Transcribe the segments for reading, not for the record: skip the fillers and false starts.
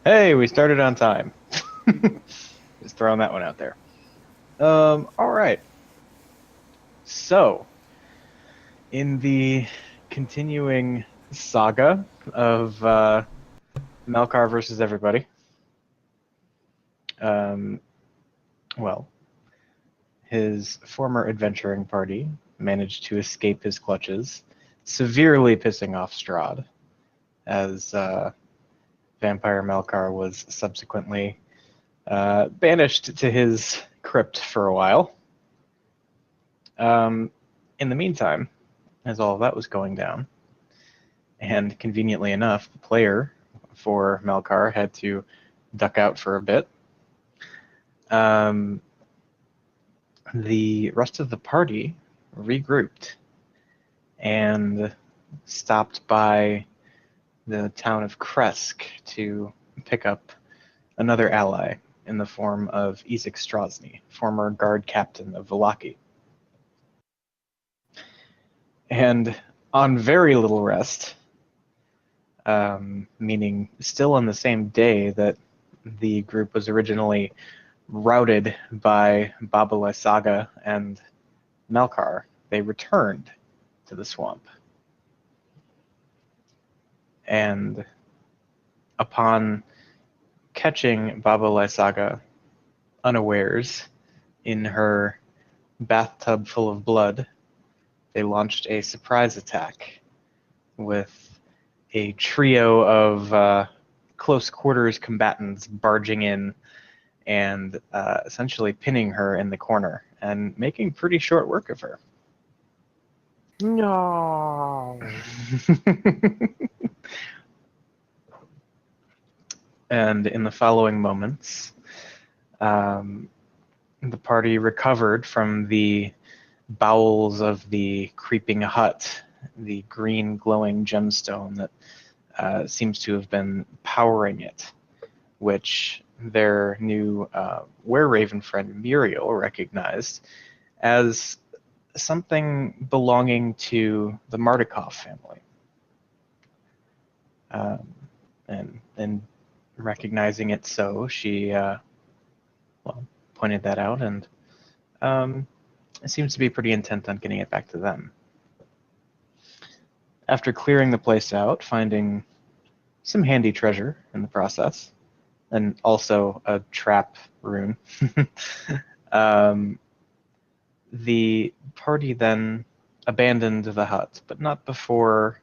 Hey, we started on time. Just throwing that one out there. All right. So, in the continuing saga of Melkar versus everybody, um, well, his former adventuring party managed to escape his clutches, severely pissing off Strahd, as Vampire Melkar was subsequently banished to his crypt for a while. In the meantime, as all of that was going down, and conveniently enough, the player for Melkar had to duck out for a bit. Um, the rest of the party regrouped and stopped by the town of Kresk to pick up another ally in the form of Isaac Strozny, former guard captain of Vallaki. And on very little rest, meaning still on the same day that the group was originally routed by Baba Lysaga and Melkar, they returned to the swamp. And upon catching Baba Lysaga unawares in her bathtub full of blood, they launched a surprise attack with a trio of close quarters combatants barging in and essentially pinning her in the corner and making pretty short work of her. No. And in the following moments, the party recovered from the bowels of the creeping hut, the green glowing gemstone that seems to have been powering it, which their new were-raven friend Muriel recognized as something belonging to the Mardukov family. And recognizing it so, she pointed that out and seems to be pretty intent on getting it back to them. After clearing the place out, finding some handy treasure in the process, and also a trap rune, the party then abandoned the hut, but not before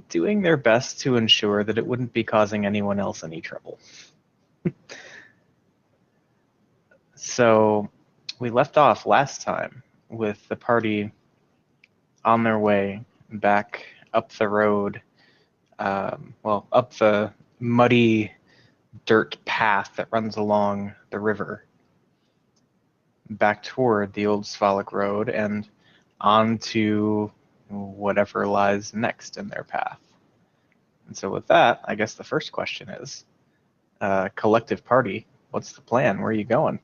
doing their best to ensure that it wouldn't be causing anyone else any trouble. So we left off last time with the party on their way back up the road, up the muddy dirt path that runs along the river, back toward the old Svalak Road and on to whatever lies next in their path. And so with that, I guess the first question is, collective party, what's the plan? Where are you going?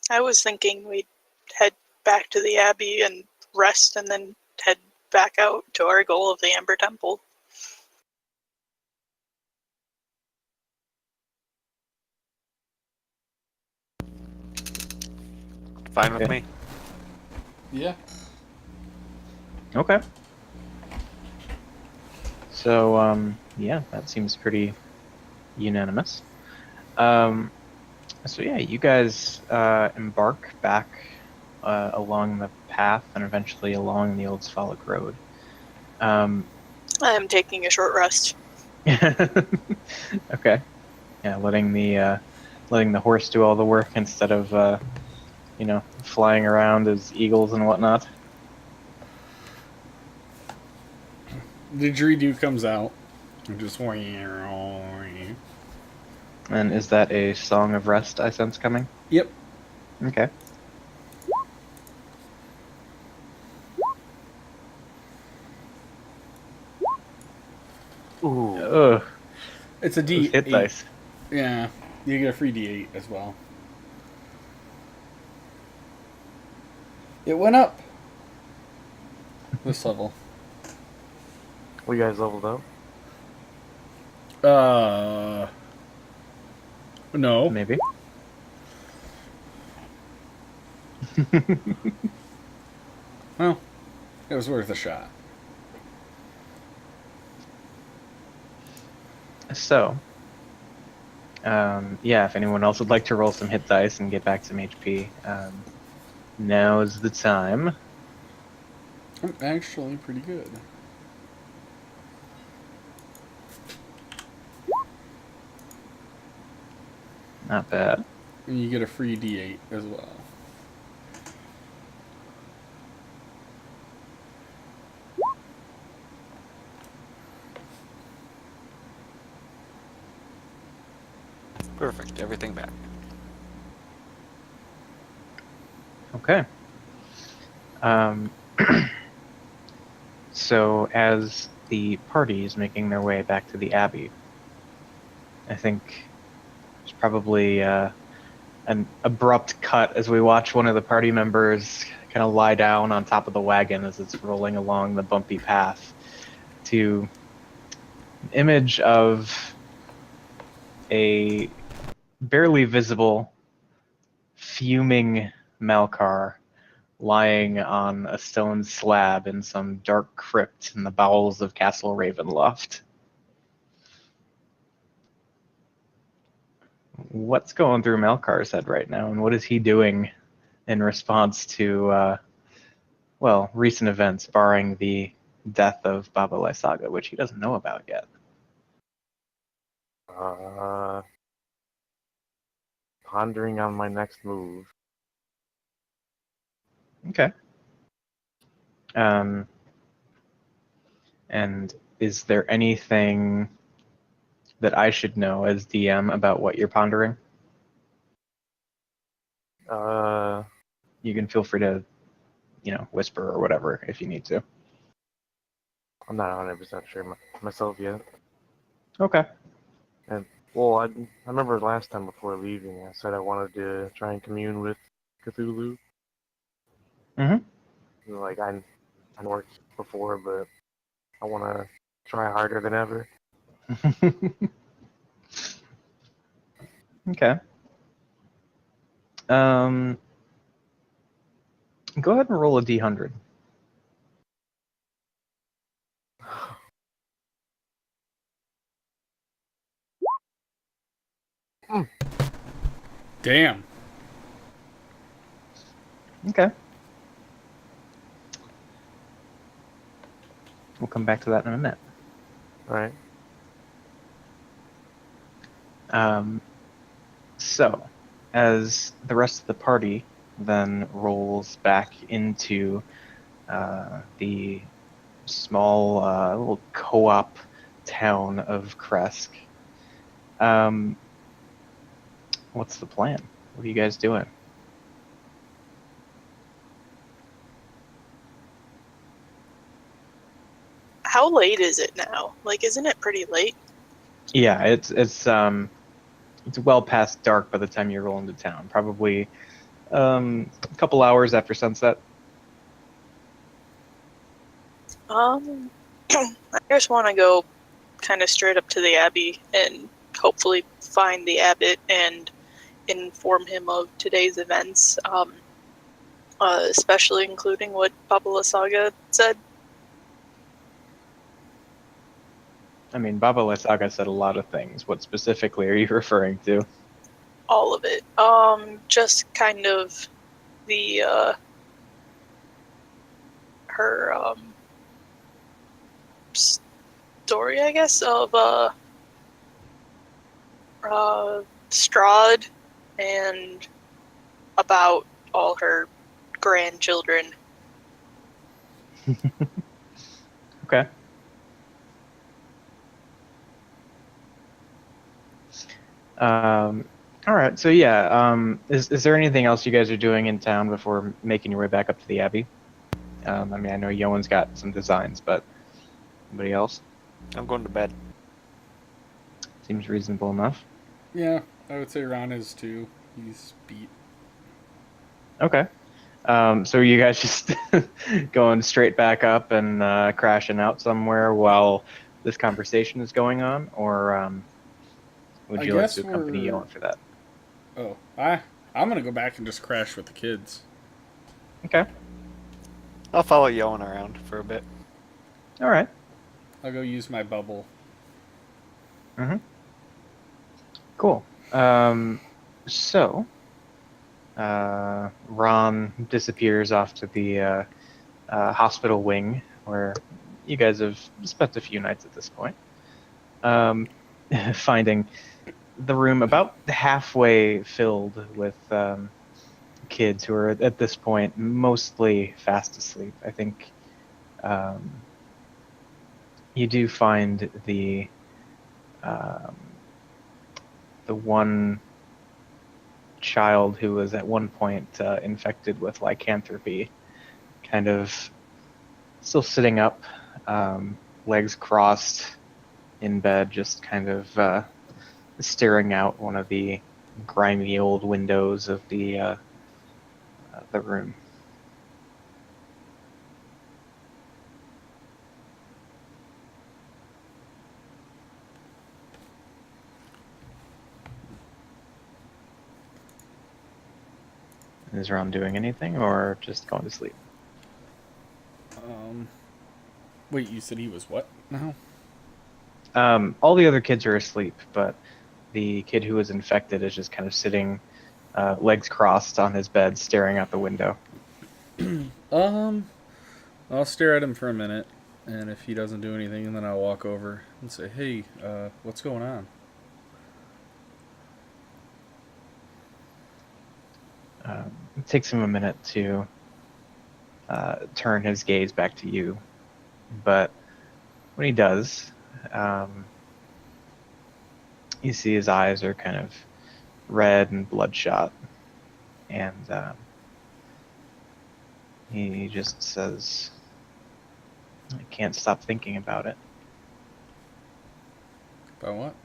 I was thinking we'd head back to the Abbey and rest and then head back out to our goal of the Amber Temple. Fine with me. Yeah. Okay. So, yeah, that seems pretty unanimous. So yeah, you guys embark back along the path and eventually along the old Svalak Road. I am taking a short rest. Okay. Yeah, letting the horse do all the work instead of flying around as eagles and whatnot. The Dreedu comes out and just. And is that a song of rest I sense coming? Yep. Okay. Ooh. Ugh. It's a Those D8. hit dice. Yeah. You get a free D8 as well. It went up. This level. We guys leveled up. No. Maybe. Well, it was worth a shot. So, yeah, if anyone else would like to roll some hit dice and get back some HP, now's the time. I'm actually pretty good. Not bad. And you get a free D8 as well. Perfect. Everything back. Okay. So as the party is making their way back to the Abbey, I think there's probably an abrupt cut as we watch one of the party members kind of lie down on top of the wagon as it's rolling along the bumpy path to an image of a barely visible, fuming Malkar lying on a stone slab in some dark crypt in the bowels of Castle Ravenloft. What's going through Malkar's head right now, and what is he doing in response to, well, recent events, barring the death of Baba Lysaga, which he doesn't know about yet? Pondering on my next move. Okay. And is there anything that I should know as DM about what you're pondering? You can feel free to, whisper or whatever if you need to. I'm not 100% sure myself yet. Okay. Well, I remember last time before leaving, I said I wanted to try and commune with Cthulhu. Mm-hmm. Like, I worked before, but I want to try harder than ever. Okay. Go ahead and roll a d100. Damn. Okay. We'll come back to that in a minute. Alright. So, as the rest of the party then rolls back into the small little co-op town of Kresk, what's the plan? What are you guys doing? How late is it now? Like, isn't it pretty late? Yeah, it's well past dark by the time you roll into town. Probably a couple hours after sunset. I just want to go kind of straight up to the Abbey and hopefully find the abbot and inform him of today's events, especially including what Baba Lysaga said. I mean, Baba Lysaga said a lot of things. What specifically are you referring to? All of it. Just kind of the her story, I guess, of Strahd and about all her grandchildren. Okay. All right. So yeah, is there anything else you guys are doing in town before making your way back up to the Abbey? I mean, I know Yoan's got some designs, but anybody else? I'm going to bed. Seems reasonable enough. Yeah, I would say Ron is too. He's beat. Okay. So you guys just going straight back up and crashing out somewhere while this conversation is going on, or would I you like to guess accompany we're. Yoan for that? Oh, I'm gonna go back and just crash with the kids. Okay. I'll follow Yoan around for a bit. All right. I'll go use my bubble. Mm-hmm. Cool. So Ron disappears off to the hospital wing where you guys have spent a few nights at this point. Um, finding the room about halfway filled with kids who are at this point mostly fast asleep. I think um, you do find um, the one child who was at one point infected with lycanthropy, kind of still sitting up, legs crossed in bed, just kind of staring out one of the grimy old windows of the room. Is Ron doing anything or just going to sleep? Wait, you said he was what now? All the other kids are asleep, but the kid who was infected is just kind of sitting, legs crossed on his bed, staring out the window. Um, I'll stare at him for a minute, and if he doesn't do anything, then I'll walk over and say, "Hey, what's going on?" It takes him a minute to turn his gaze back to you, but when he does, um, you see his eyes are kind of red and bloodshot, and he just says, "I can't stop thinking about it." About what?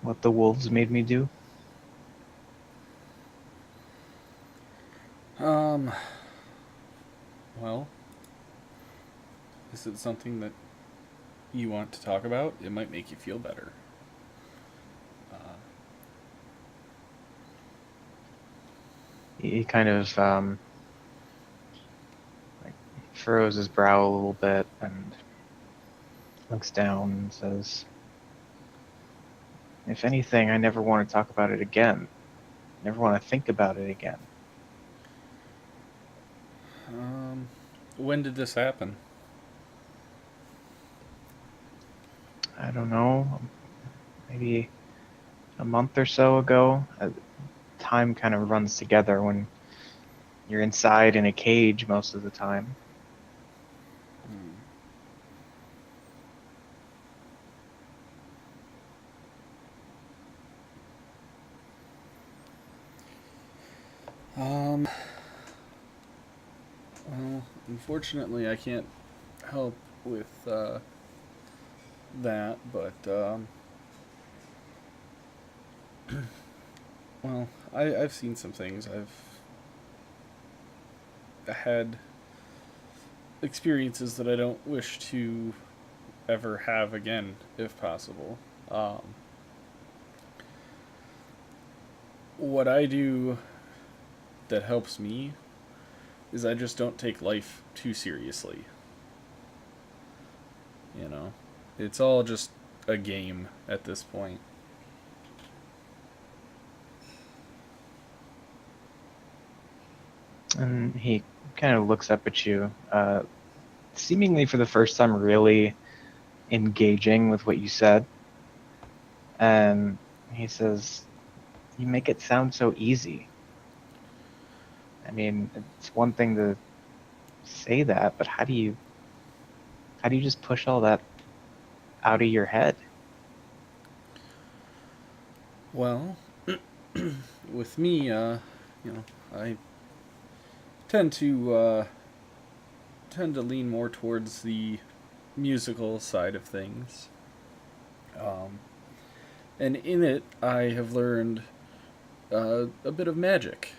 What the wolves made me do? Um, well, is it something that you want to talk about? It might make you feel better. He kind of like furrows his brow a little bit and looks down and says, "If anything, I never want to talk about it again. Never want to think about it again." When did this happen? I don't know, maybe a month or so ago. Time kind of runs together when you're inside in a cage most of the time. Um, well, unfortunately, I can't help with that, but well, I've seen some things. I've had experiences that I don't wish to ever have again, if possible. What I do that helps me is I just don't take life too seriously. You know, it's all just a game at this point. And he kind of looks up at you, seemingly for the first time, really engaging with what you said. And he says, "You make it sound so easy. I mean, it's one thing to say that, but how do you just push all that out of your head?" Well, with me, I tend to lean more towards the musical side of things. Um, and in it, I have learned a bit of magic.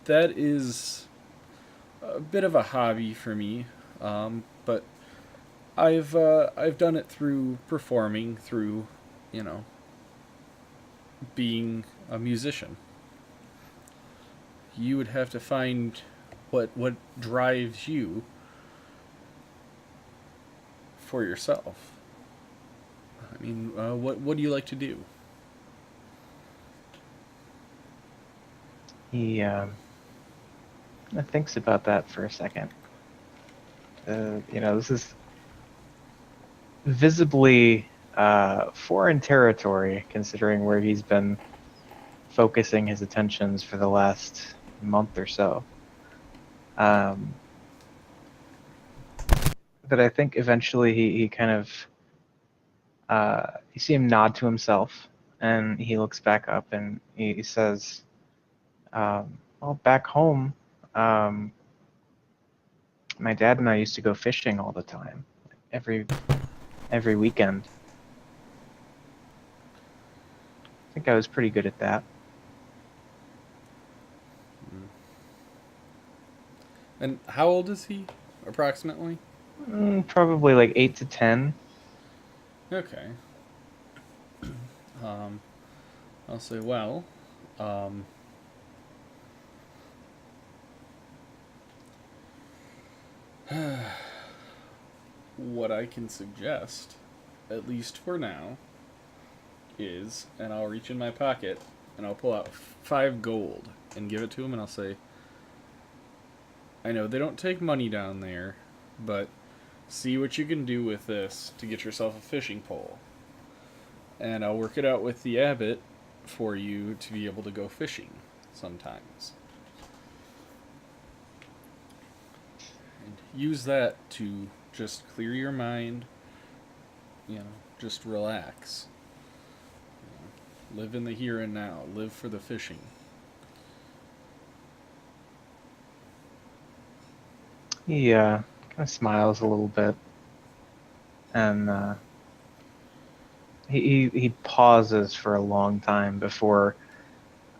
That is a bit of a hobby for me, but I've done it through performing, through you know being a musician. You would have to find what drives you for yourself. I mean, what do you like to do? He thinks about that for a second. This is visibly foreign territory, considering where he's been focusing his attentions for the last month or so. But I think eventually he kind of you see him nod to himself, and he looks back up and he says, "Well, back home, my dad and I used to go fishing all the time, every weekend. I think I was pretty good at that." And how old is he, approximately? Probably like 8 to 10. Okay. I'll say, well, what I can suggest, at least for now, is, and I'll reach in my pocket and I'll pull out 5 gold and give it to him, and I'll say, I know they don't take money down there, but see what you can do with this to get yourself a fishing pole. And I'll work it out with the abbot for you to be able to go fishing sometimes. And use that to just clear your mind, just relax. Live in the here and now. Live for the fishing. He kind of smiles a little bit, and he pauses for a long time before,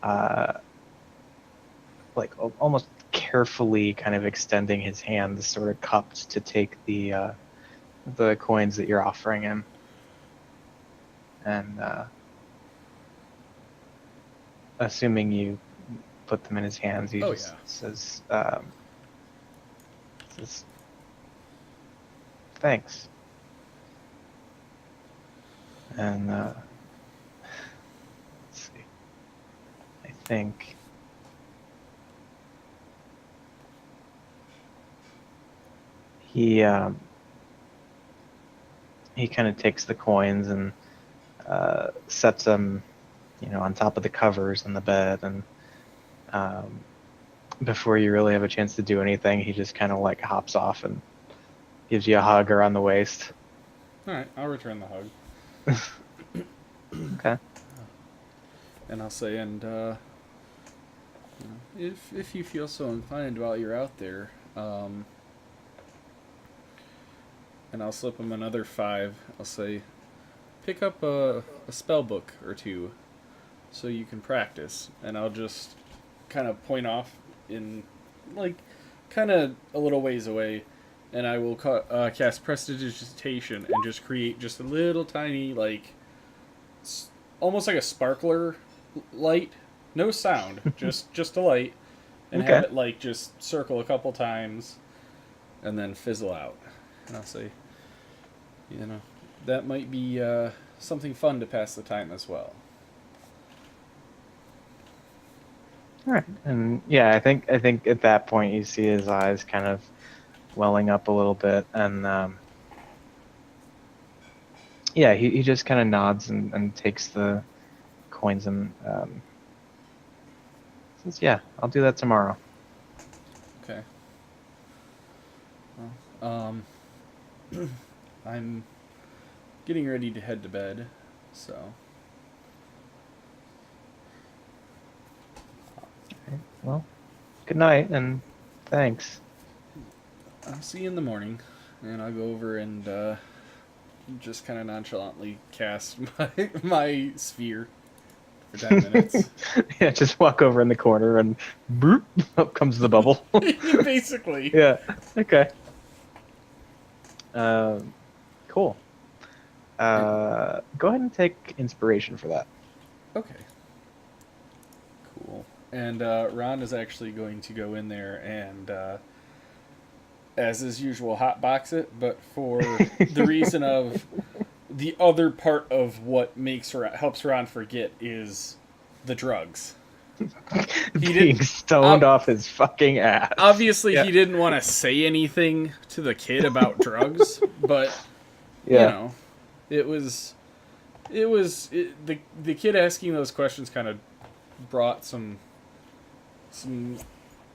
like almost carefully, kind of extending his hand, sort of cupped to take the coins that you're offering him, and assuming you put them in his hands, he says, "Thanks." And let's see. I think he kind of takes the coins and sets them, on top of the covers in the bed, and before you really have a chance to do anything, he just kind of like hops off and gives you a hug around the waist. All right, I'll return the hug. Okay. And I'll say, and if you feel so inclined while you're out there, and I'll slip him another 5. I'll say, pick up a spell book or 2, so you can practice. And I'll just kind of point off in, like, kind of a little ways away, and I will cast Prestidigitation and just create just a little tiny, like, almost like a sparkler light. No sound, just a light, and have it like just circle a couple times, and then fizzle out. And I'll say, that might be something fun to pass the time as well. All right, and yeah, I think at that point you see his eyes kind of welling up a little bit, and yeah, he just kind of nods and takes the coins and says, "Yeah, I'll do that tomorrow." Okay. Well, I'm getting ready to head to bed, so. Okay, well, good night and thanks. I'll see you in the morning, and I'll go over and just kind of nonchalantly cast my sphere for 10 minutes. Yeah, just walk over in the corner and boop, up comes the bubble. Basically. Yeah. Okay. Cool. Go ahead and take inspiration for that. Okay. Cool. And Ron is actually going to go in there and, as is usual, hotbox it, but for the reason of the other part of what helps Ron forget is the drugs. Being stoned off his fucking ass. Obviously, Yeah. he didn't want to say anything to the kid about drugs, but Yeah. you know, the kid asking those questions kind of brought some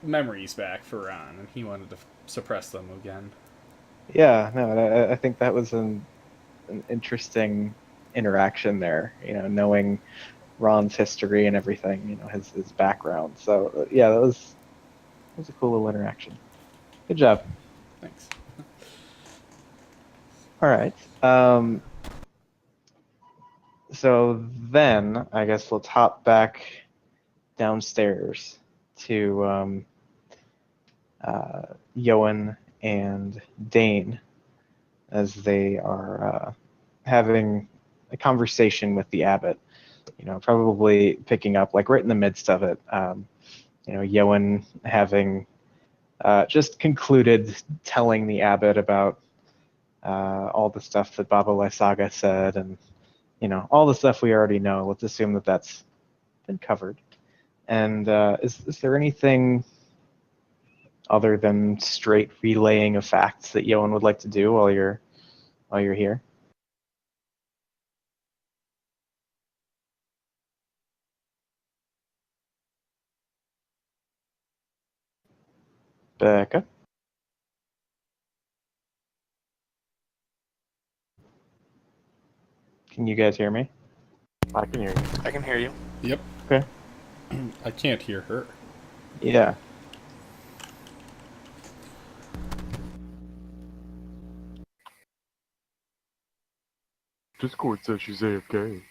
memories back for Ron, and he wanted to suppress them again. Yeah, no, I think that was an interesting interaction there. Knowing Ron's history and everything, his background. So yeah, that was a cool little interaction. Good job. Thanks. All right. So then I guess let's hop back downstairs to Yoan and Dane as they are having a conversation with the abbot. Probably picking up like right in the midst of it. Yoan having just concluded telling the abbot about all the stuff that Baba Lysaga said, and all the stuff we already know. Let's assume that that's been covered. And is there anything other than straight relaying of facts that Yoan would like to do while you're here? Becca? Can you guys hear me? I can hear you. I can hear you. Yep. Okay. I can't hear her. Yeah. Discord says she's AFK.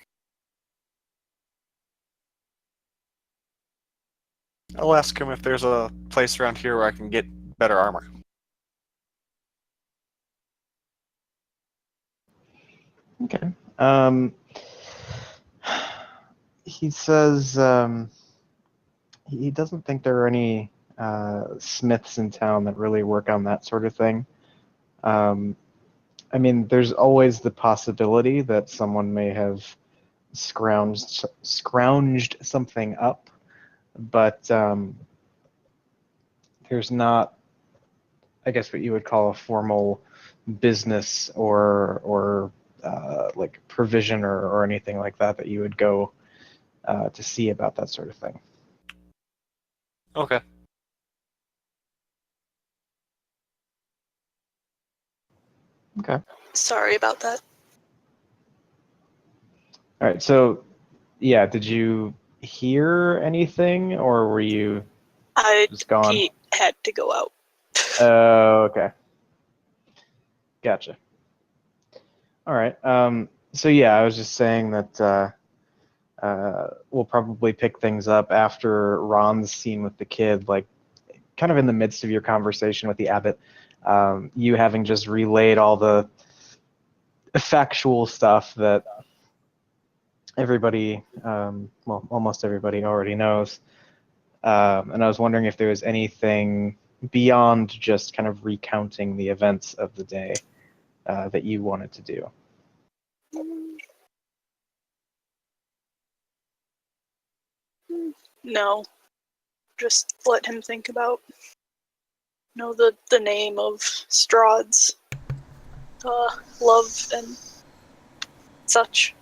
I'll ask him if there's a place around here where I can get better armor. Okay. He says he doesn't think there are any smiths in town that really work on that sort of thing. I mean, there's always the possibility that someone may have scrounged something up, but there's not, I guess, what you would call a formal business or like provision or anything like that you would go to see about that sort of thing. Okay. Okay. Sorry about that. All right. So, yeah, did you hear anything, or were you just gone? He had to go out. Oh, okay. Gotcha. All right. So yeah, I was just saying that we'll probably pick things up after Ron's scene with the kid, like kind of in the midst of your conversation with the abbot, you having just relayed all the factual stuff that everybody, well, almost everybody already knows. And I was wondering if there was anything beyond just kind of recounting the events of the day that you wanted to do. No, just let him think about the name of Strahd's love and such,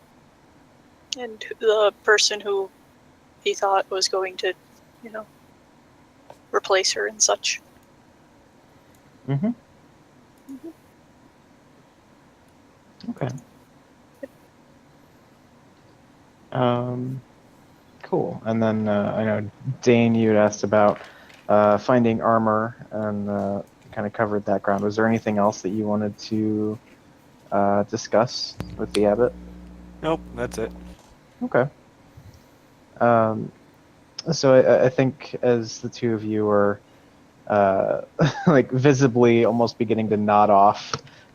and the person who he thought was going to, replace her and such. Mm-hmm. Okay. Cool. And then I know, Dane, you had asked about finding armor and kind of covered that ground. Was there anything else that you wanted to discuss with the abbot? Nope, that's it. Okay. Um, so I think as the two of you are like visibly almost beginning to nod off,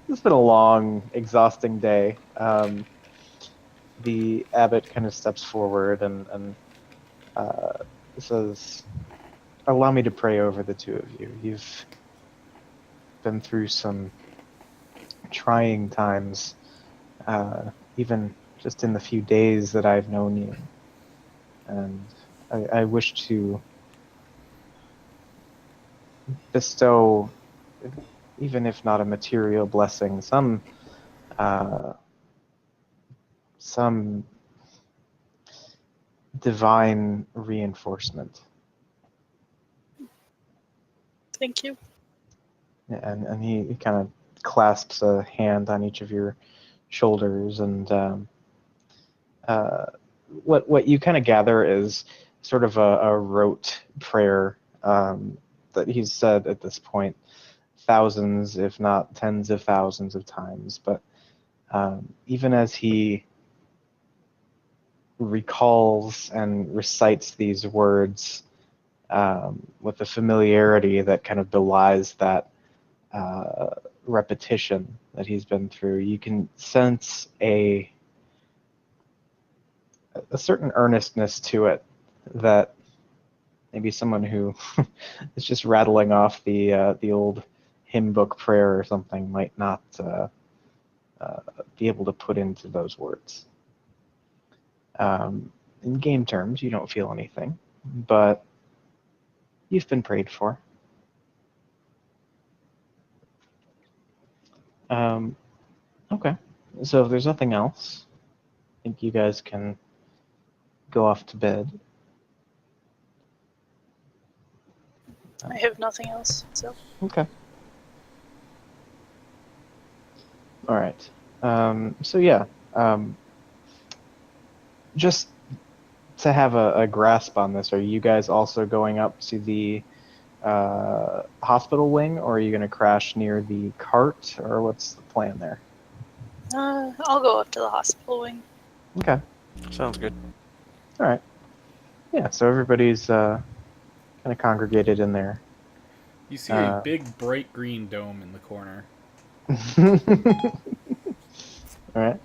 it's been a long, exhausting day. The abbot kind of steps forward and says, "Allow me to pray over the two of you. You've been through some trying times, even just in the few days that I've known you, and I wish to bestow, even if not a material blessing, uh, some divine reinforcement." Thank you. And he kind of clasps a hand on each of your shoulders, and uh, what you kind of gather is sort of a rote prayer that he's said at this point thousands, if not tens of thousands of times. But even as he recalls and recites these words with a familiarity that kind of belies that repetition that he's been through, you can sense a certain earnestness to it that maybe someone who is just rattling off the old hymn book prayer or something might not be able to put into those words. In game terms, you don't feel anything, but you've been prayed for. Okay, so if there's nothing else, I think you guys can go off to bed. I have nothing else, so. Okay. All right. So yeah, just to have a grasp on this, are you guys also going up to the hospital wing, or are you going to crash near the cart, or what's the plan there? I'll go up to the hospital wing. Okay. Sounds good. All right. Yeah. So everybody's kind of congregated in there. You see a big bright green dome in the corner. All right.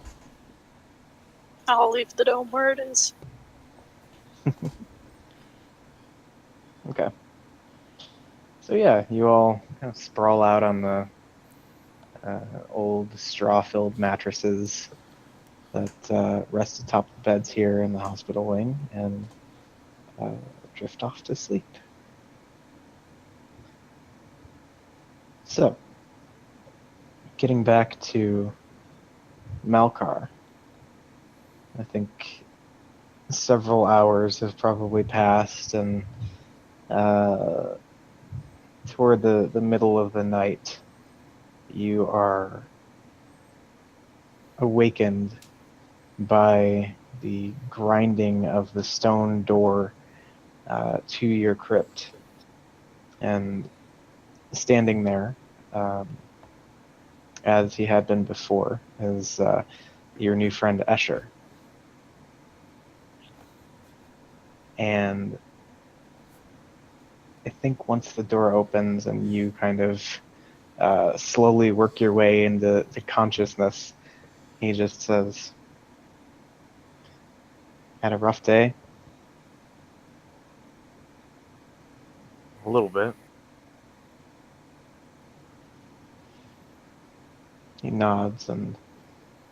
I'll leave the dome where it is. Okay. So yeah, you all kind of sprawl out on the old straw-filled mattresses that rest atop the beds here in the hospital wing, and drift off to sleep. So, getting back to Malkar, I think several hours have probably passed, and toward the middle of the night, you are awakened by the grinding of the stone door to your crypt. And standing there, as he had been before, is your new friend Escher. And I think once the door opens and you kind of slowly work your way into consciousness, he just says, "Had a rough day?" A little bit. He nods and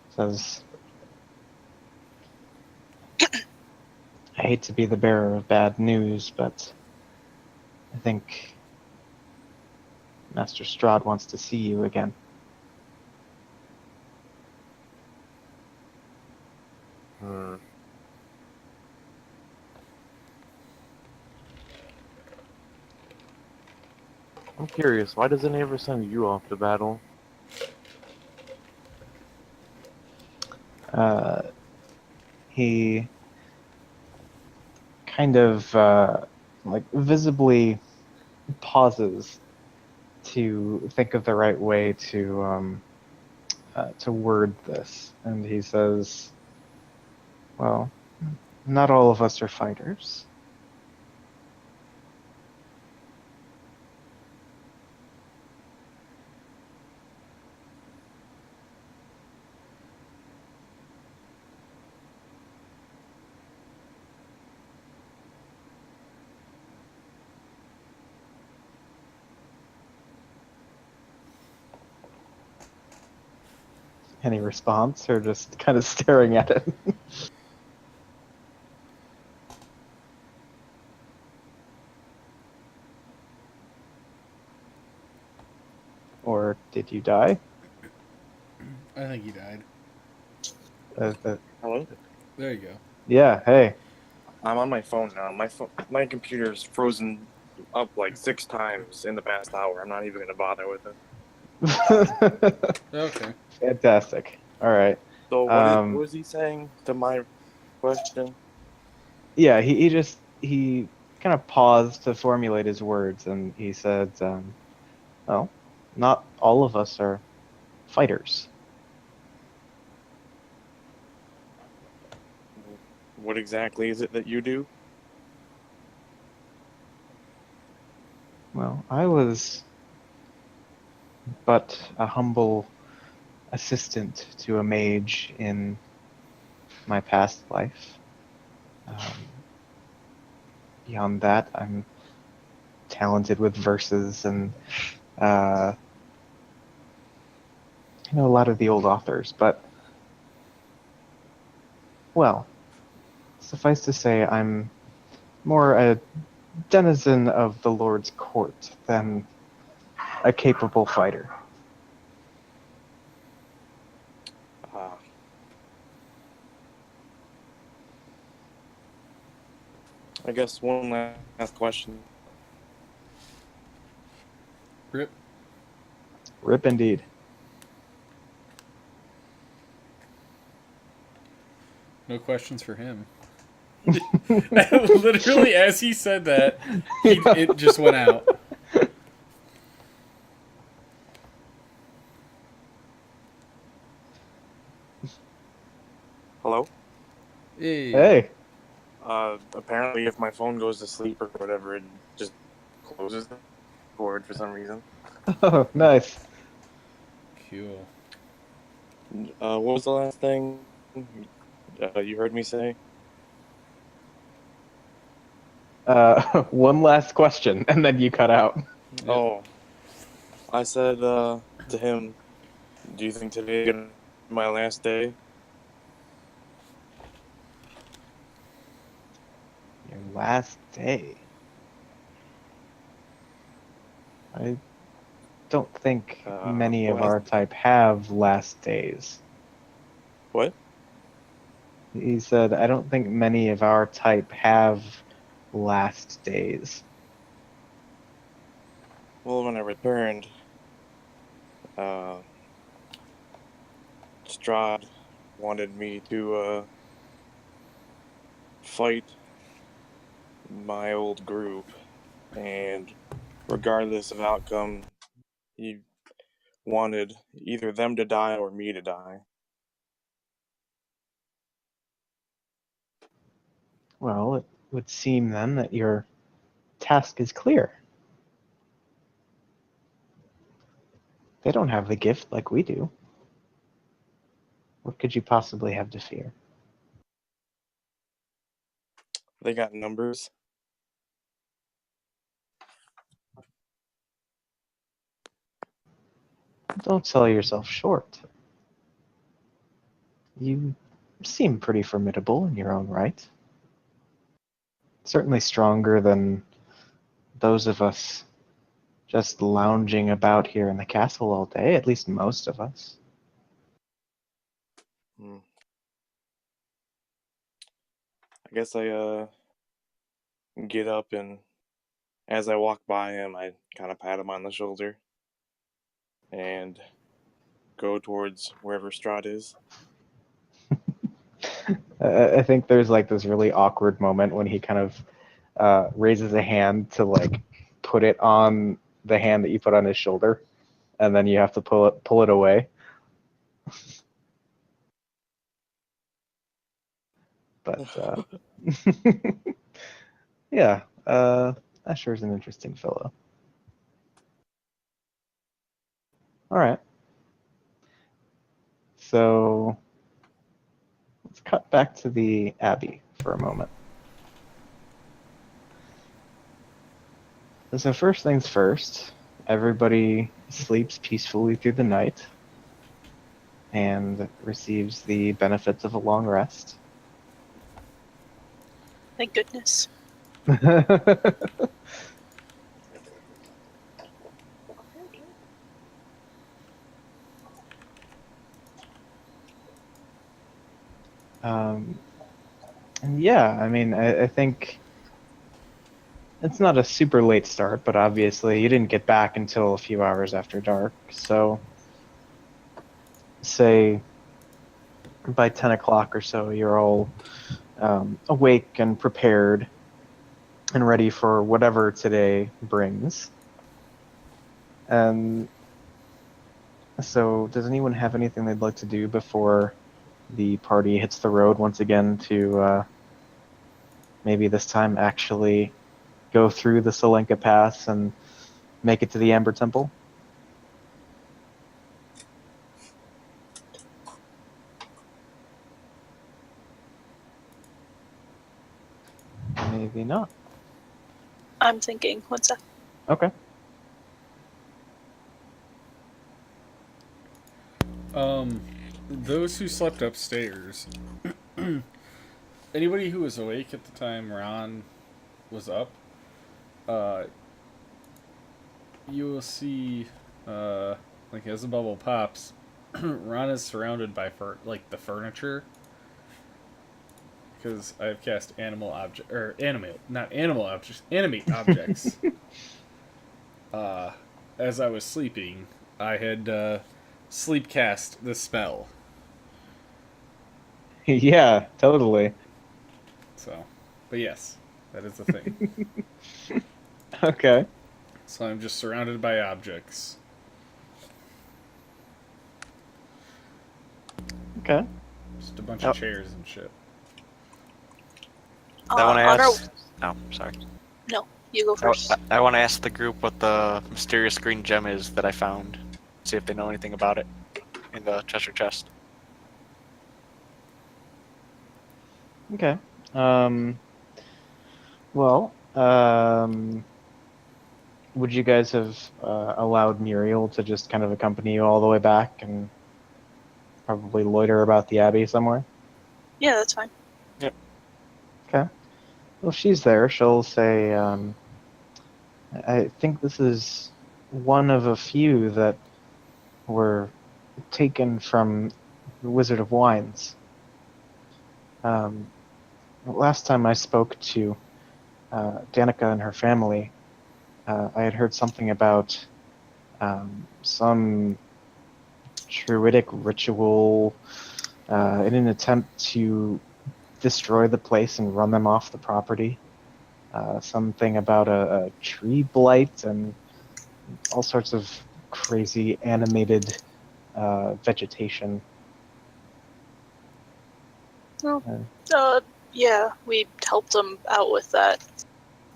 says, "I hate to be the bearer of bad news, but I think Master Strahd wants to see you again." I'm curious, why doesn't he ever send you off to battle? He kind of like visibly pauses to think of the right way to to word this, and he says, "Well, not all of us are fighters." Any response, or just kind of staring at it? Or did you die? I think he died. Hello? There you go. Yeah, hey. I'm on my phone now. My computer's frozen up like 6 times in the past hour. I'm not even gonna bother with it. Okay. Fantastic. All right. So what Um, was he saying to my question? yeah, he kind of paused to formulate his words, and he said, "Well, not all of us are fighters." What exactly is it that you do? Well, I was but a humble assistant to a mage in my past life. Um, Beyond that, I'm talented with verses and uh, I know a lot of the old authors, but well, suffice to say, I'm more a denizen of the Lord's court than a capable fighter. Uh, I guess one last question. Rip. Rip indeed. No questions for him. Literally, as he said that, it just went out. Hello? Hey. Hey. Apparently if my phone goes to sleep or whatever, it just closes the cord for some reason. Oh, nice. Cool. What was the last thing you heard me say? One last question, and then you cut out. Yep. Oh, I said to him, "Do you think today is gonna be my last day?" Your last day. I don't think many of Last our type have last days. what? He said, I don't think many of our type have last days. Well, when I returned, uh, Strahd wanted me to fight my old group, and regardless of outcome, he wanted either them to die or me to die. Well, it would seem then that your task is clear. They don't have the gift like we do. What could you possibly have to fear? They got numbers. Don't sell yourself short. You seem pretty formidable in your own right. Certainly stronger than those of us just lounging about here in the castle all day, at least most of us. Hmm. I guess I get up, and as I walk by him, I kind of pat him on the shoulder and go towards wherever Strahd is. I think there's like this really awkward moment when he kind of raises a hand to like put it on the hand that you put on his shoulder, and then you have to pull it away. But yeah, Asher's an interesting fellow. All right. So let's cut back to the Abbey for a moment. So first things first, everybody sleeps peacefully through the night and receives the benefits of a long rest. Thank goodness. um, and yeah, I mean, I think it's not a super late start, but obviously you didn't get back until a few hours after dark. So, say by 10 o'clock or so, you're all awake and prepared and ready for whatever today brings. And so, does anyone have anything they'd like to do before the party hits the road once again to maybe this time actually go through the Solenka Pass and make it to the Amber Temple? Maybe not. I'm thinking, what's that? Okay. Those who slept upstairs. Anybody who was awake at the time Ron was up, uh, you will see, like as the bubble pops, Ron is surrounded by the furniture. Because I've cast animate objects. As I was sleeping, I had sleep cast the spell. Yeah, totally. So, but yes, that is the thing. Okay. So I'm just surrounded by objects. Okay. Just a bunch of chairs and shit. I want to on our- ask. Oh, sorry. No, you go first. I want to ask the group what the mysterious green gem is that I found. See if they know anything about it in the treasure chest. Okay. Well, would you guys have allowed Muriel to just kind of accompany you all the way back and probably loiter about the Abbey somewhere? Yeah, that's fine. Okay. Well, if she's there, she'll say, I think this is one of a few that were taken from the Wizard of Wines. Last time I spoke to Danica and her family, I had heard something about some druidic ritual in an attempt to destroy the place and run them off the property. Something about a tree blight and all sorts of crazy animated vegetation. Yeah, we helped them out with that.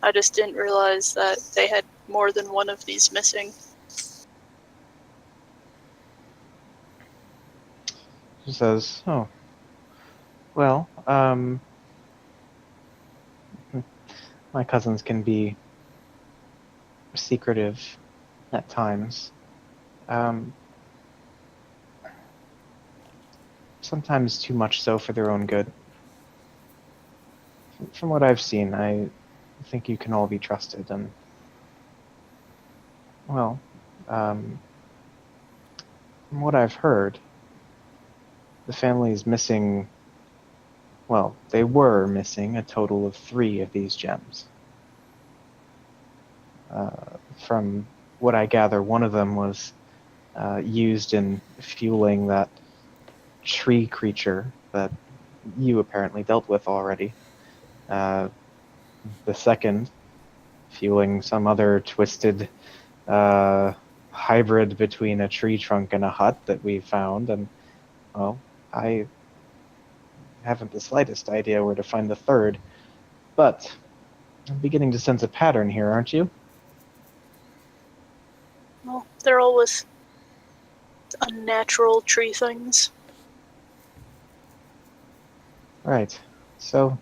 I just didn't realize that they had more than one of these missing. She says, "Oh, well, my cousins can be secretive at times. Um, sometimes too much so for their own good. From what I've seen, I think you can all be trusted, and well, from what I've heard, the family is missing. Well, they were missing a total of 3 of these gems. From what I gather, one of them was used in fueling that tree creature that you apparently dealt with already. The second, fueling some other twisted hybrid between a tree trunk and a hut that we found, and Well, I haven't the slightest idea where to find the third, but I'm beginning to sense a pattern here, aren't you? Well, they're all with unnatural tree things. Right. So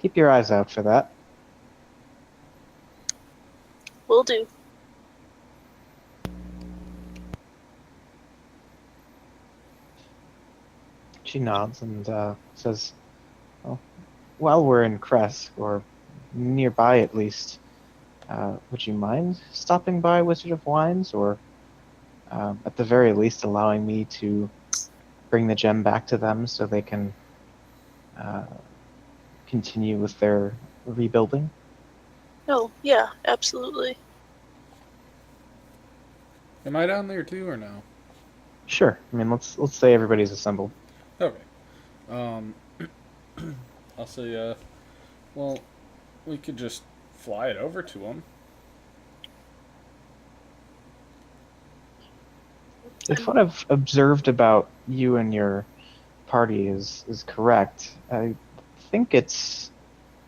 keep your eyes out for that. Will do. She nods and says, well, while we're in Kresk, or nearby at least, would you mind stopping by Wizard of Wines, or at the very least allowing me to bring the gem back to them so they can uh, continue with their rebuilding? Oh, yeah, absolutely. Am I down there too, or no? Sure. I mean, let's say everybody's assembled. Okay. Um, I'll say, well, we could just fly it over to them. If what I've observed about you and your party is correct, I think it's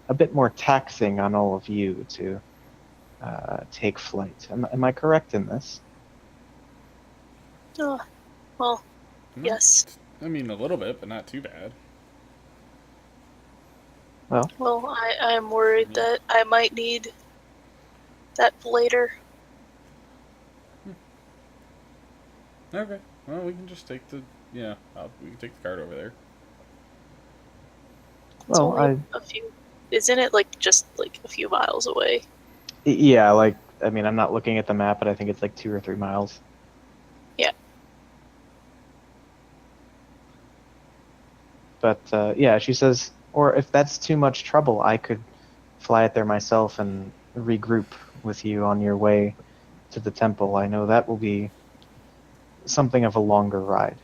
a bit more taxing on all of you to take flight. Am I correct in this? Oh, well, Not, yes. I mean, a little bit, but not too bad. Well, Well, I am worried that I might need that later. Okay. Well, we can just take the we can take the card over there. It's well, only a few. Isn't it like just like a few miles away? yeah, like, I mean, I'm not looking at the map, but I think it's like 2 or 3 miles. Yeah. But yeah, she says, or if that's too much trouble, I could fly it there myself and regroup with you on your way to the temple. I know that will be something of a longer ride.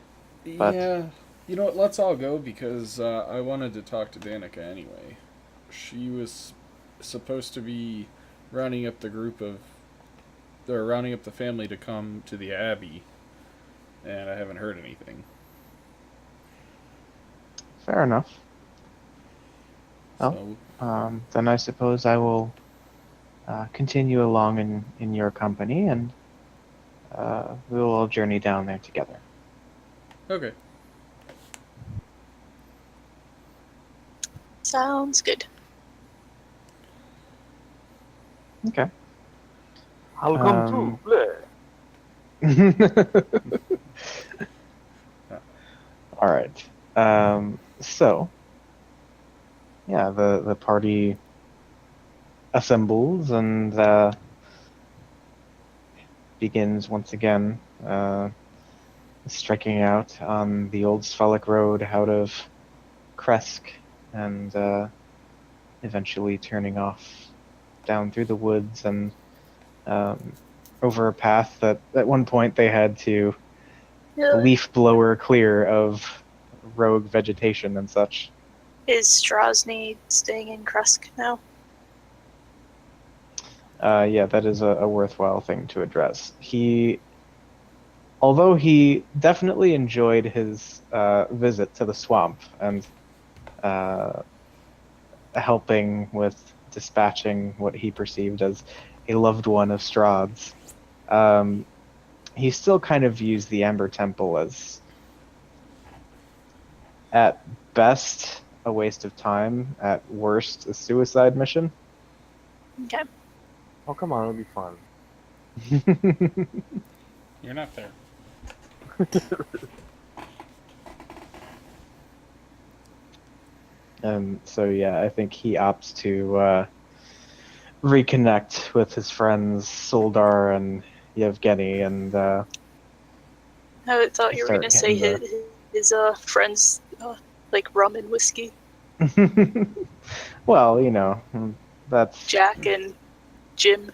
But Yeah. You know what? Let's all go because I wanted to talk to Danica anyway. She was supposed to be rounding up the group of, or rounding up the family to come to the Abbey, and I haven't heard anything. fair enough. Well, So, then I suppose I will continue along in your company, and we will all journey down there together. okay. Sounds good. Okay. Welcome to All right. So, yeah, the party assembles and begins once again, striking out on the old Sphalic Road out of Kresk, and eventually turning off down through the woods and over a path that at one point they had to Yeah. leaf blower clear of rogue vegetation and such. Is Strahd staying in Kresk now? Yeah, that is a worthwhile thing to address. Although he definitely enjoyed his visit to the swamp and uh, helping with dispatching what he perceived as a loved one of Strahd's, he still kind of views the Ember Temple as, at best, a waste of time, at worst, a suicide mission. Okay. Oh, come on, it'll be fun. You're not there. And so, yeah, I think he opts to reconnect with his friends Soldar and Yevgeny, and I thought you were start gonna say hitting his friends like rum and whiskey. the. Well, that's Jack and Jim.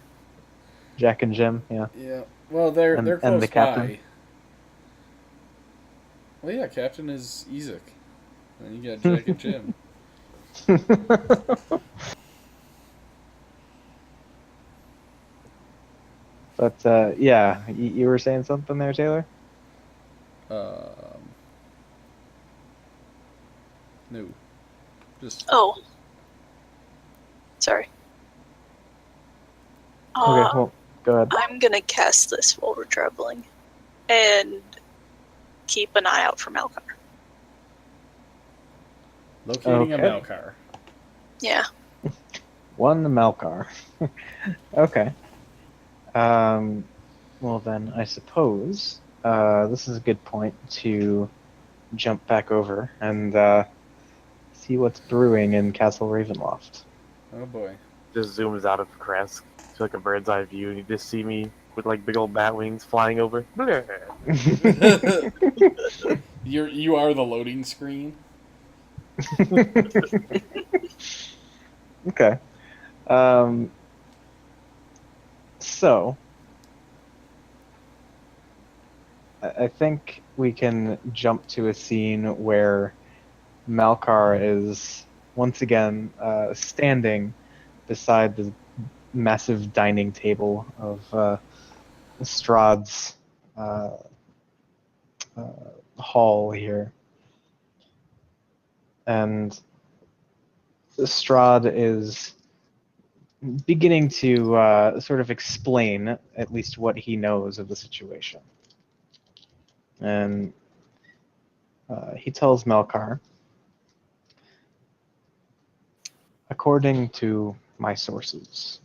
Jack and Jim, yeah, Yeah. Well, they're and close the captain. by. Well, yeah, Captain is Ezek. And you got Jack and Jim. But yeah, you were saying something there, Taylor? Um, No. Just Oh. Sorry. Okay, well, go ahead. I'm gonna cast this while we're traveling. And keep an eye out for Malkar. locating a Okay. Malkar. Yeah. One Malkar. Okay. Well then, I suppose this is a good point to jump back over and see what's brewing in Castle Ravenloft. Oh boy. Just zooms out of Kresk to like a bird's eye view, and you just see me with like big old bat wings flying over. You are the loading screen. Okay. So I think we can jump to a scene where Malkar is once again standing beside the massive dining table of Strahd's uh, hall here. And Strahd is beginning to sort of explain at least what he knows of the situation. And he tells Melkar, according to my sources,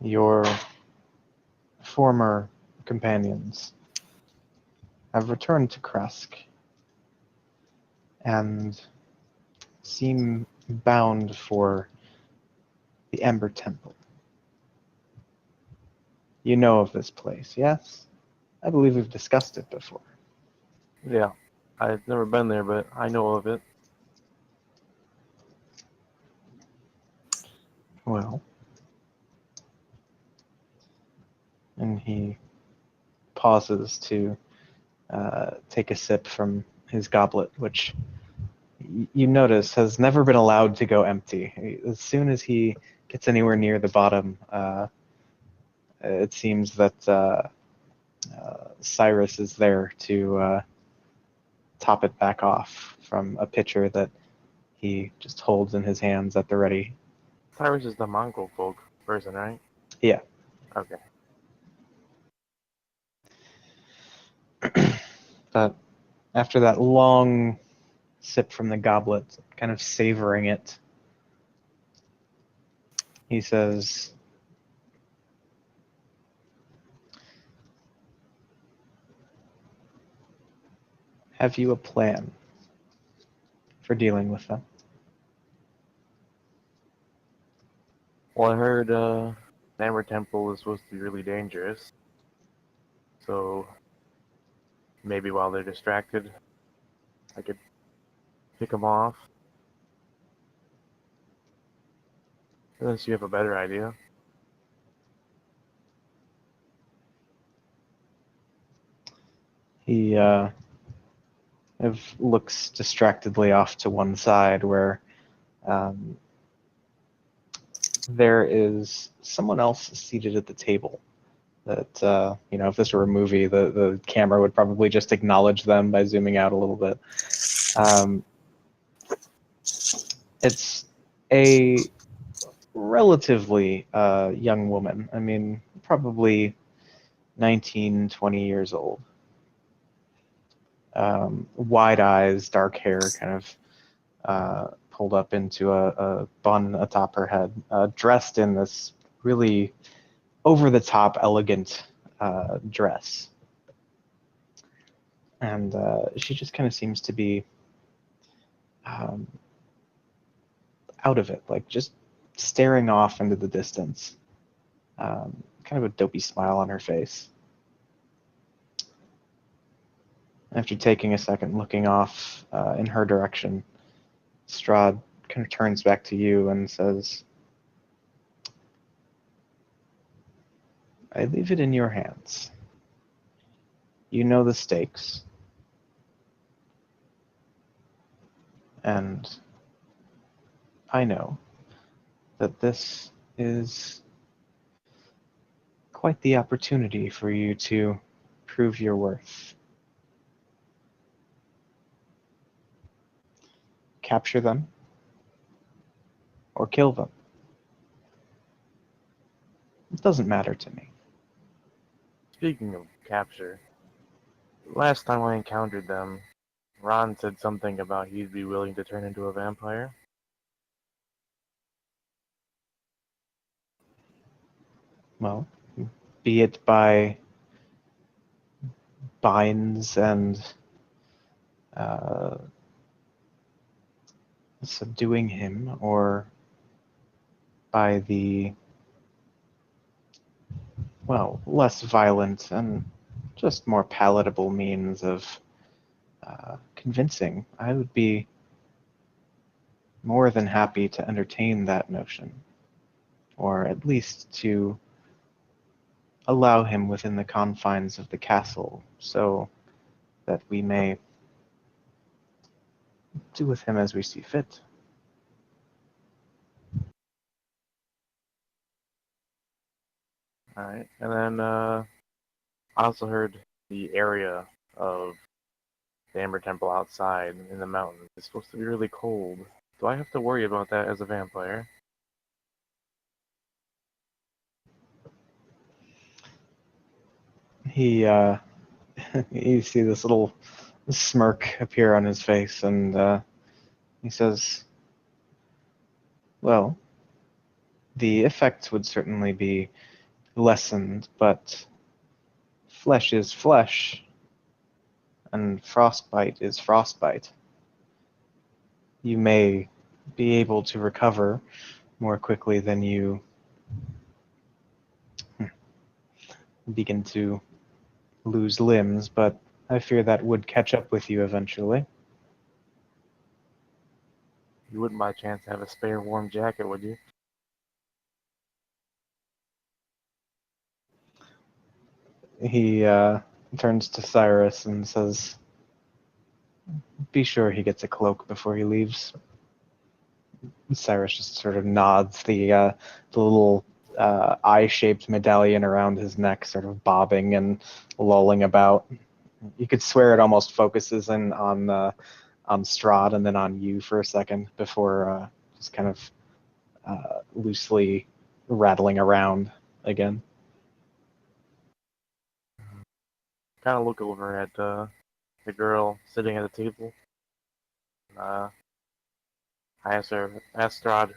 your former companions have returned to Kresk and seem bound for the Ember Temple. You know of this place, yes? I believe we've discussed it before. Yeah, I've never been there, but I know of it. Well, and he pauses to take a sip from his goblet, which you notice has never been allowed to go empty. As soon as he gets anywhere near the bottom, it seems that Cyrus is there to top it back off from a pitcher that he just holds in his hands at the ready. Cyrus is the Mongol folk person, right? Yeah. Okay. But after that long sip from the goblet, kind of savoring it, he says, have you a plan for dealing with them? Well, I heard Namor Temple is supposed to be really dangerous. So maybe while they're distracted, I could pick them off. Unless you have a better idea. He looks distractedly off to one side where um, there is someone else seated at the table. That if this were a movie, the camera would probably just acknowledge them by zooming out a little bit. It's a relatively young woman. I mean, probably 19, 20 years old. Wide eyes, dark hair, kind of pulled up into a bun atop her head, dressed in this really over-the-top, elegant dress. And she just kind of seems to be um, out of it, like just staring off into the distance. Kind of a dopey smile on her face. After taking a second, looking off in her direction, Strahd kind of turns back to you and says, I leave it in your hands. You know the stakes. And I know that this is quite the opportunity for you to prove your worth. capture them or kill them. It doesn't matter to me. Speaking of capture, last time I encountered them, Ron said something about he'd be willing to turn into a vampire. Well, be it by binds and subduing him, or by the, well, less violent and just more palatable means of convincing, I would be more than happy to entertain that notion, or at least to allow him within the confines of the castle, so that we may do with him as we see fit. Alright, and then I also heard the area of the Amber Temple outside in the mountains is supposed to be really cold. Do I have to worry about that as a vampire? He, you see this little smirk appear on his face, and he says, well, the effects would certainly be lessened, but flesh is flesh, and frostbite is frostbite. You may be able to recover more quickly than you begin to lose limbs, but I fear that would catch up with you eventually. You wouldn't by chance have a spare warm jacket, would you? He turns to Cyrus and says, be sure he gets a cloak before he leaves. Cyrus just sort of nods, the little eye-shaped medallion around his neck sort of bobbing and lolling about. You could swear it almost focuses in on Strahd and then on you for a second before just kind of loosely rattling around again. Kind of look over at the girl sitting at the table. I asked Strahd,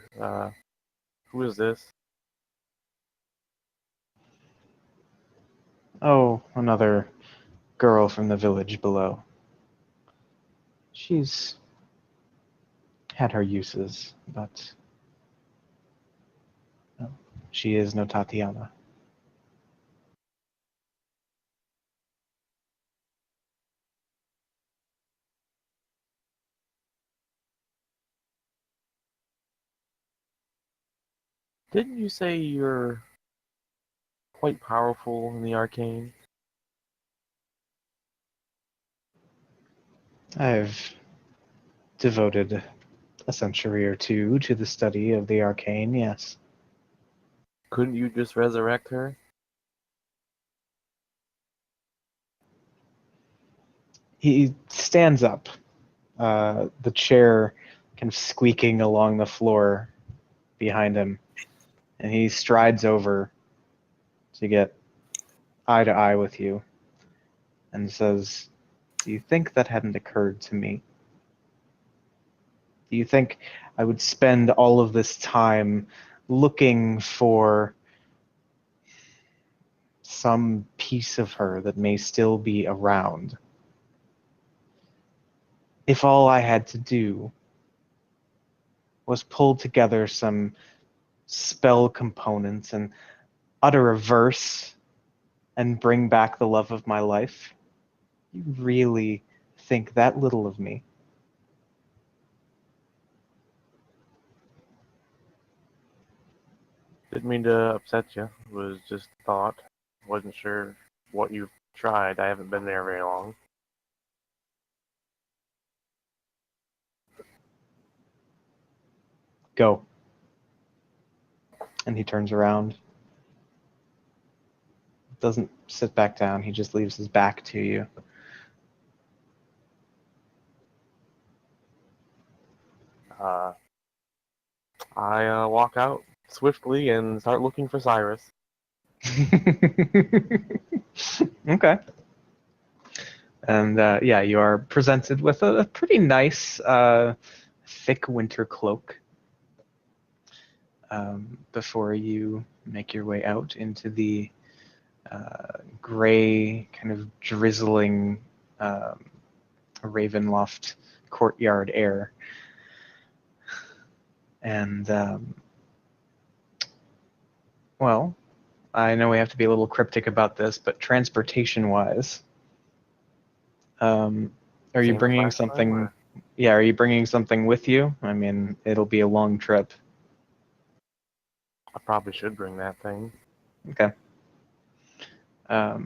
who is this? Oh, another girl from the village below. She's had her uses, but no, she is no Tatiana. Didn't you say you're quite powerful in the arcane? I've devoted a century or two to the study of the arcane, yes. Couldn't you just resurrect her? He stands up, the chair kind of squeaking along the floor behind him, and he strides over to get eye to eye with you and says, do you think that hadn't occurred to me? Do you think I would spend all of this time looking for some piece of her that may still be around, if all I had to do was pull together some spell components and utter a verse and bring back the love of my life? You really think that little of me? Didn't mean to upset you. It was just a thought. Wasn't sure what you've tried. I haven't been there very long. Go. And he turns around. Doesn't sit back down. He just leaves his back to you. I walk out swiftly and start looking for Cyrus. Okay. And yeah, you are presented with a pretty nice, thick winter cloak before you make your way out into the gray, kind of drizzling Ravenloft courtyard air. And, well, I know we have to be a little cryptic about this, but transportation-wise, are you Same as bringing last time, something? or- Yeah, are you bringing something with you? I mean, it'll be a long trip. I probably should bring that thing. Okay.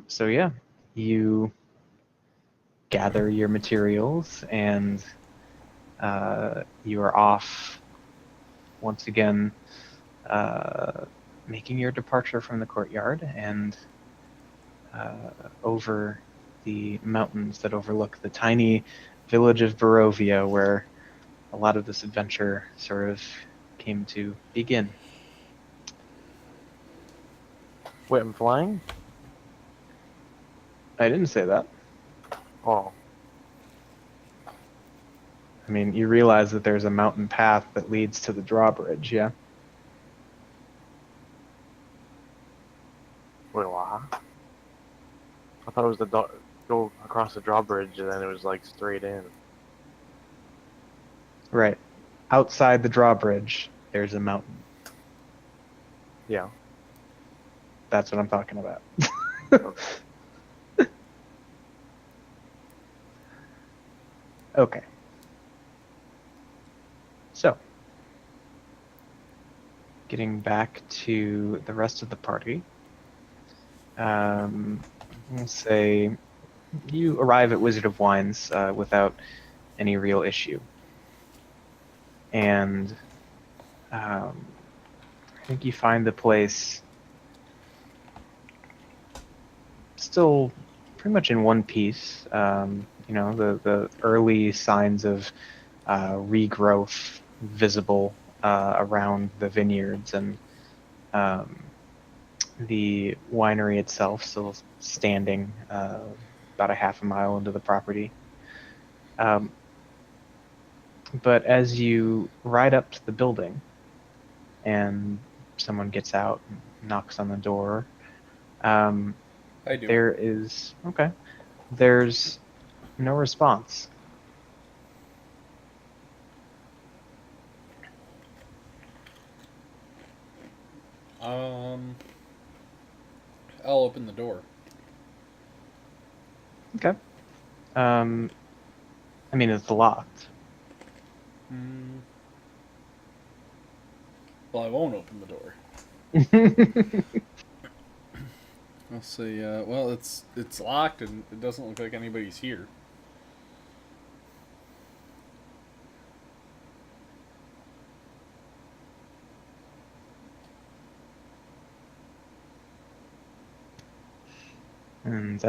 So yeah, you gather your materials and you are off once again, making your departure from the courtyard and over the mountains that overlook the tiny village of Barovia, where a lot of this adventure sort of came to begin. Wait, I'm flying? I didn't say that. Oh, I mean, you realize that there's a mountain path that leads to the drawbridge, yeah? wait, what? I thought it was go across the drawbridge and then it was like straight in. Right. Outside the drawbridge, there's a mountain. Yeah. That's what I'm talking about. Okay. So, getting back to the rest of the party, we'll say you arrive at Wizard of Wines without any real issue. And I think you find the place still pretty much in one piece. You know, the early signs of regrowth visible around the vineyards, and the winery itself still standing about a half a mile into the property. But as you ride up to the building and someone gets out and knocks on the door, I do. there's no response. I'll open the door. Okay. I mean, it's locked. Well, I won't open the door. I'll say, well, it's locked and it doesn't look like anybody's here. And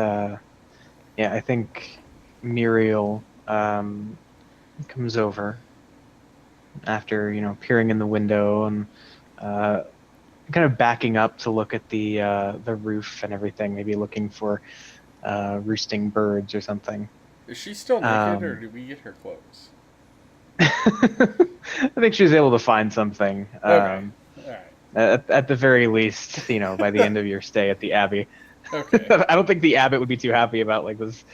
yeah, I think Muriel comes over after, you know, peering in the window and kind of backing up to look at the roof and everything, maybe looking for roosting birds or something. Is she still naked, or did we get her clothes? I think she was able to find something. Okay. All right. At the very least, you know, by the end of your stay at the Abbey. Okay. I don't think the abbot would be too happy about like this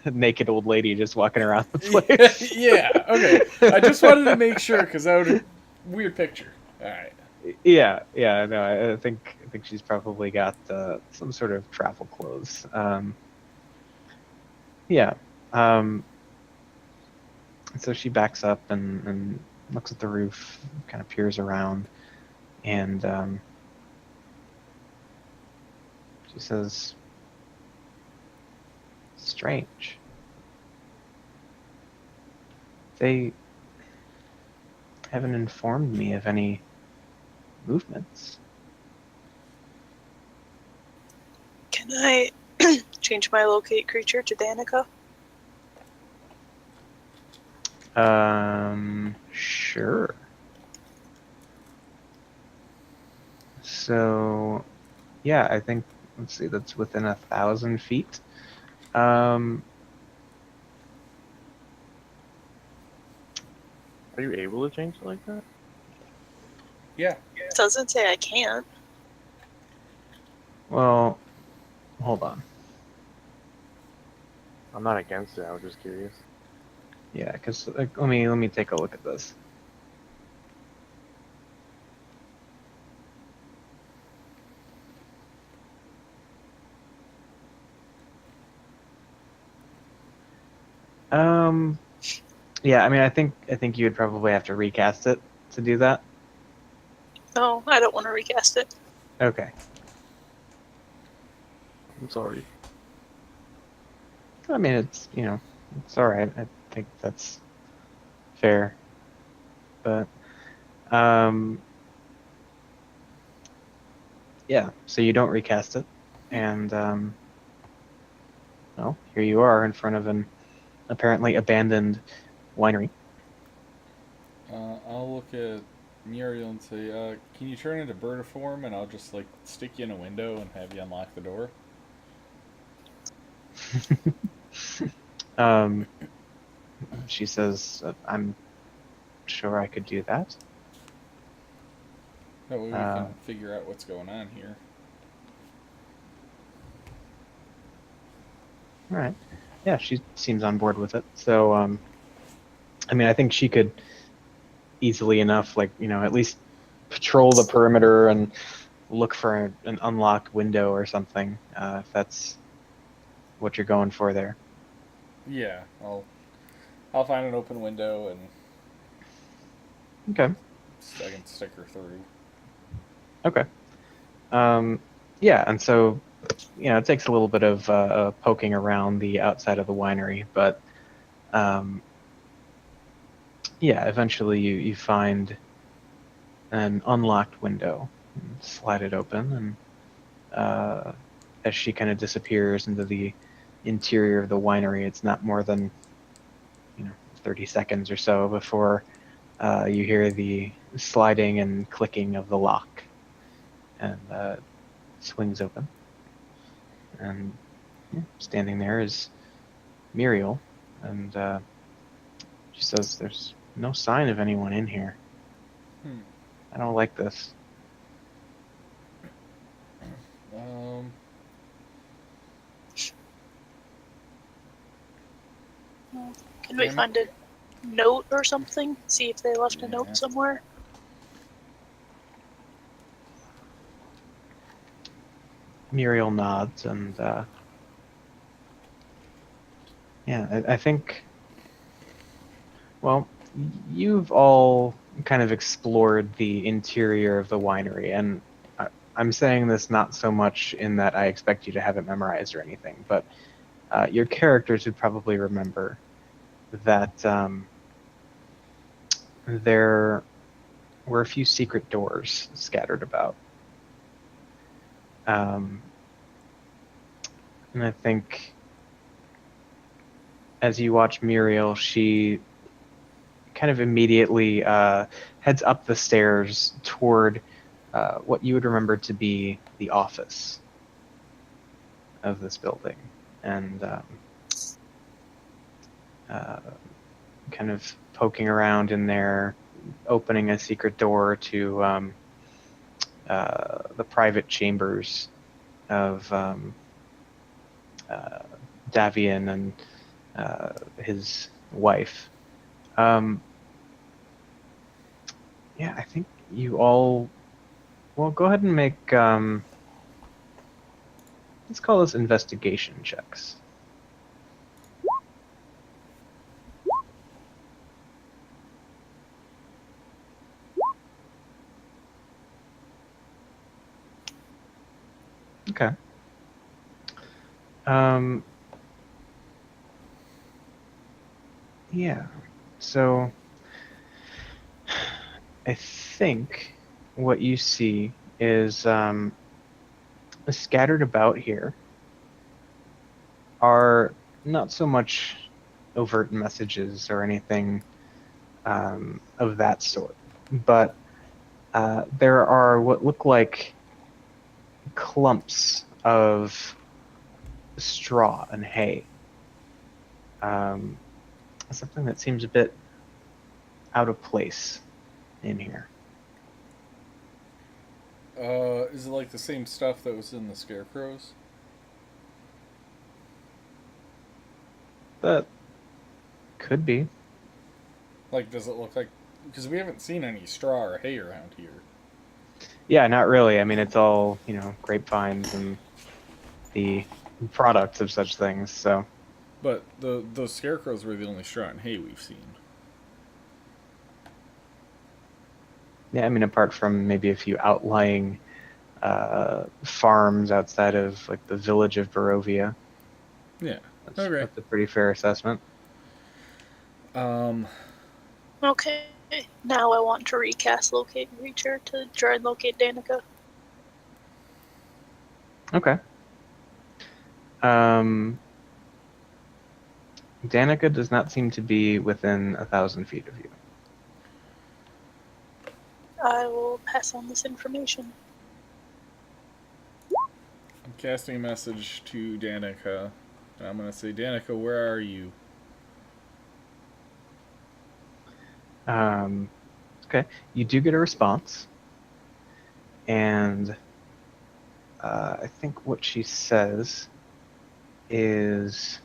naked old lady just walking around the place. Yeah. Okay. I just wanted to make sure because that would weird picture. All right. Yeah, no, I think she's probably got some sort of travel clothes. Yeah. So she backs up and looks at the roof, kind of peers around, and she says, "Strange. They haven't informed me of any movements." Can I change my locate creature to Danica? Sure. So, yeah, I think, let's see, that's within 1,000 feet. Are you able to change it like that? Yeah. It doesn't say I can't. Well, hold on. I'm not against it. I was just curious. Yeah, because let me take a look at this. Yeah, I mean, I think you would probably have to recast it to do that. No, I don't want to recast it. Okay. I'm sorry. I mean, it's all right. I think that's fair. But yeah. So you don't recast it, and well, here you are in front of an apparently abandoned winery. I'll look at Muriel and say, "Can you turn into bird form?" And I'll just like stick you in a window and have you unlock the door. um, she says, "I'm sure I could do that." That way we Uh, can figure out what's going on here. all right. Yeah, she seems on board with it. So, I mean, I think she could easily enough, like, at least patrol the perimeter and look for an unlocked window or something, if that's what you're going for there. Yeah, I'll find an open window and Okay. I can stick her through. Okay. Um, yeah, and so, it takes a little bit of poking around the outside of the winery, but um, yeah, eventually you find an unlocked window and slide it open, and as she kind of disappears into the interior of the winery, it's not more than 30 seconds or so before you hear the sliding and clicking of the lock, and it swings open. And standing there is Muriel, and she says, "There's no sign of anyone in here. Hmm. I don't like this." Um. Can we Damn it. find a note or something? See if they left a Yeah. note somewhere? Muriel nods, and yeah, I think, well, you've all kind of explored the interior of the winery, and I'm saying this not so much in that I expect you to have it memorized or anything, but your characters would probably remember that there were a few secret doors scattered about. Um, and I think as you watch Muriel, she kind of immediately heads up the stairs toward what you would remember to be the office of this building, and uh, kind of poking around in there, opening a secret door to the private chambers of uh, Davian and his wife. Um, yeah, I think you all. Well, go ahead and make. Let's call this investigation checks. Okay. Um, yeah. So I think what you see is scattered about here are not so much overt messages or anything of that sort, but there are what look like clumps of straw and hay. Um, Something that seems a bit out of place in here. Is it like the same stuff that was in the scarecrows? That could be. Like, does it look like? Because we haven't seen any straw or hay around here. Yeah, not really. I mean, it's all, grapevines and the products of such things. So, But those scarecrows were the only straw and hay we've seen. yeah, I mean, apart from maybe a few outlying farms outside of like the village of Barovia, Yeah. that's, Okay. that's a pretty fair assessment. Okay, now I want to recast Locate Creature to try and locate Danica. Okay. Danica does not seem to be within 1,000 feet of you. I will pass on this information. I'm casting a message to Danica, and I'm gonna say, Danica, where are you? Okay, you do get a response, and I think what she says is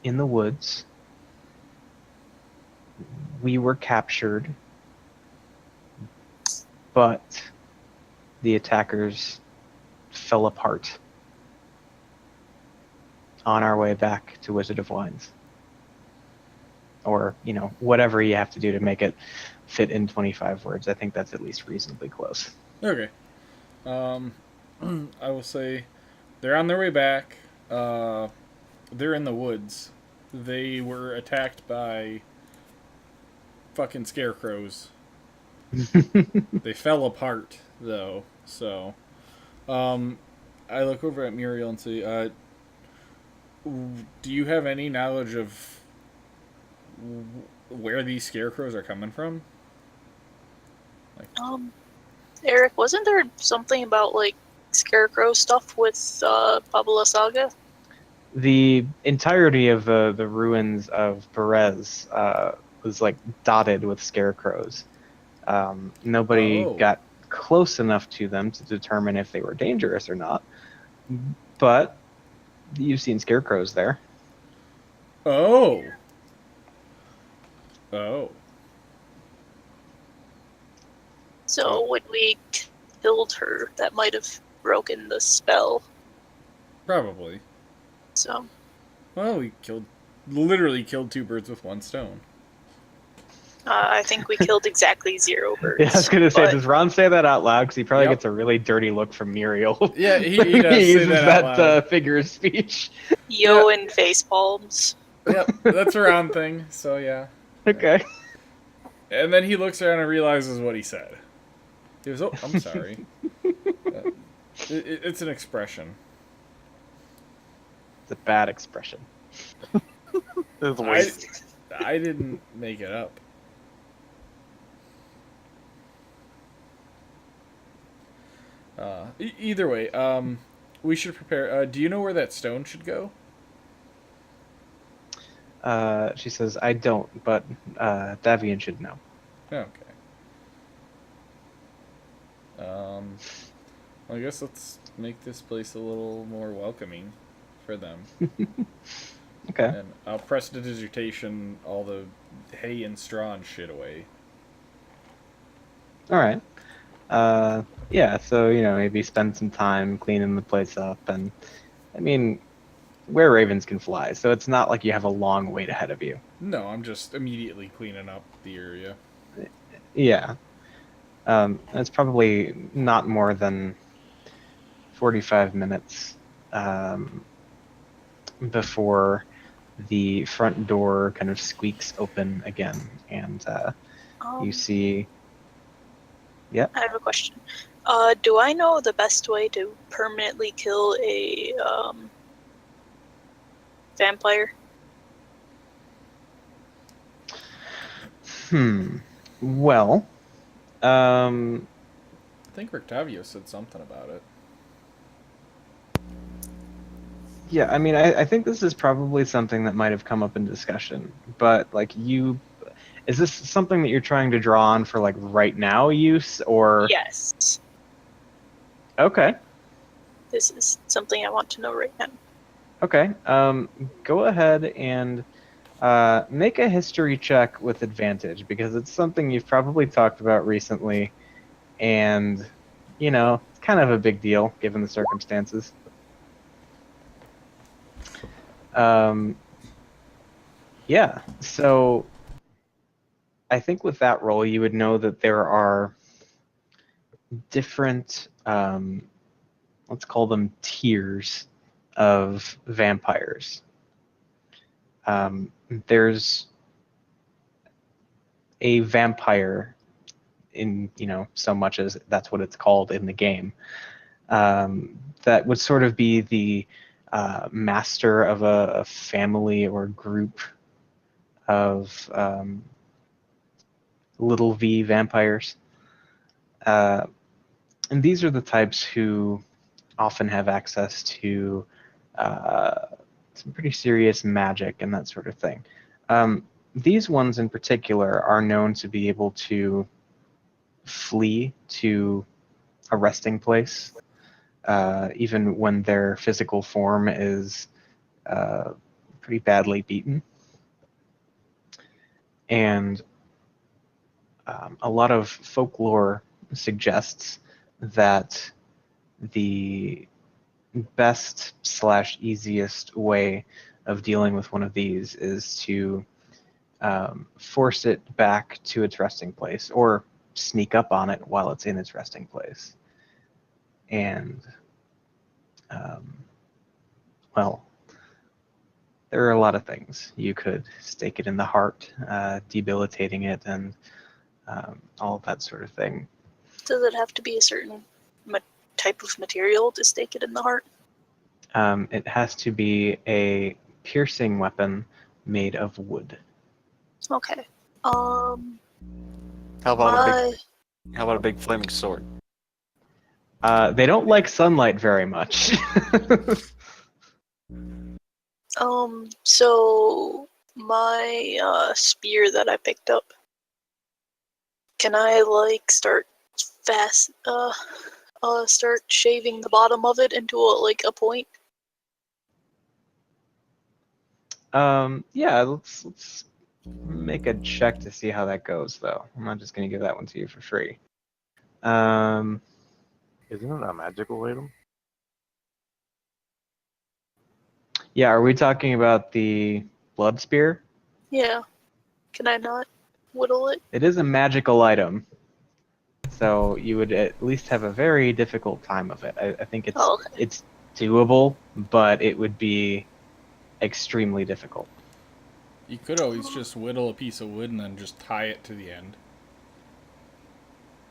in the woods. We were captured, but the attackers fell apart on our way back to Wizard of Wines. Or, whatever you have to do to make it fit in 25 words. I think that's at least reasonably close. Okay. I will say they're on their way back. They're in the woods. They were attacked by fucking scarecrows. They fell apart though. So, I look over at Muriel and say, "Do you have any knowledge of where these scarecrows are coming from?" Eric, wasn't there something about like scarecrow stuff with Pablo Saga? The entirety of the ruins of Perez was like dotted with scarecrows. Nobody Oh. got close enough to them to determine if they were dangerous or not. But you've seen scarecrows there. Oh. Oh. So when we killed her, that might have broken the spell. Probably. So Well, we literally killed two birds with one stone. I think we killed exactly 0 birds. Yeah, I was gonna say, but- does Ron say that out loud? Because he probably Yep. gets a really dirty look from Muriel. Yeah, he when does say uses that out loud. figure of speech. Yo and face palms. Yep, that's a round thing. So yeah. Okay. And then he looks around and realizes what he said. He goes, "Oh, I'm sorry." It's an expression. It's a bad expression. I didn't make it up. Either way, we should prepare. Do you know where that stone should go? She says, I don't, but Davian should know. Okay. I guess let's make this place a little more welcoming for them. Okay. And I'll press the dissertation all the hay and straw and shit away. All right. Yeah, so, maybe spend some time cleaning the place up. And, I mean, where ravens can fly, so it's not like you have a long wait ahead of you. No, I'm just immediately cleaning up the area. Yeah. It's probably not more than 45 minutes before the front door kind of squeaks open again, and you see... Yeah. I have a question. Do I know the best way to permanently kill a vampire? Well, um, I think Rictavio said something about it. yeah, I mean, I think this is probably something that might have come up in discussion, but like is this something that you're trying to draw on for like right now use or? Yes. Okay, This is something I want to know right now. okay. Go ahead and make a history check with advantage because it's something you've probably talked about recently, and it's kind of a big deal given the circumstances. Um, yeah, so I think with that roll, you would know that there are different, let's call them tiers of vampires. There's a vampire in, so much as that's what it's called in the game. That would sort of be the master of a family or group of little v vampires. And these are the types who often have access to some pretty serious magic and that sort of thing. These ones in particular are known to be able to flee to a resting place, even when their physical form is pretty badly beaten. And a lot of folklore suggests that the best / easiest way of dealing with one of these is to force it back to its resting place or sneak up on it while it's in its resting place. And, well, there are a lot of things. You could stake it in the heart, debilitating it, and all of that sort of thing. Does it have to be a certain type of material to stake it in the heart? It has to be a piercing weapon made of wood. Okay. How about a big flaming sword? They don't like sunlight very much. So my spear that I picked up, can I start start shaving the bottom of it into a point? Yeah, let's make a check to see how that goes, though. I'm not just gonna give that one to you for free. Isn't it a magical item? Yeah, are we talking about the blood spear? Yeah. Can I not whittle it? It is a magical item, so you would at least have a very difficult time of it. I think Oh, okay. it's doable, but it would be extremely difficult. You could always just whittle a piece of wood and then just tie it to the end.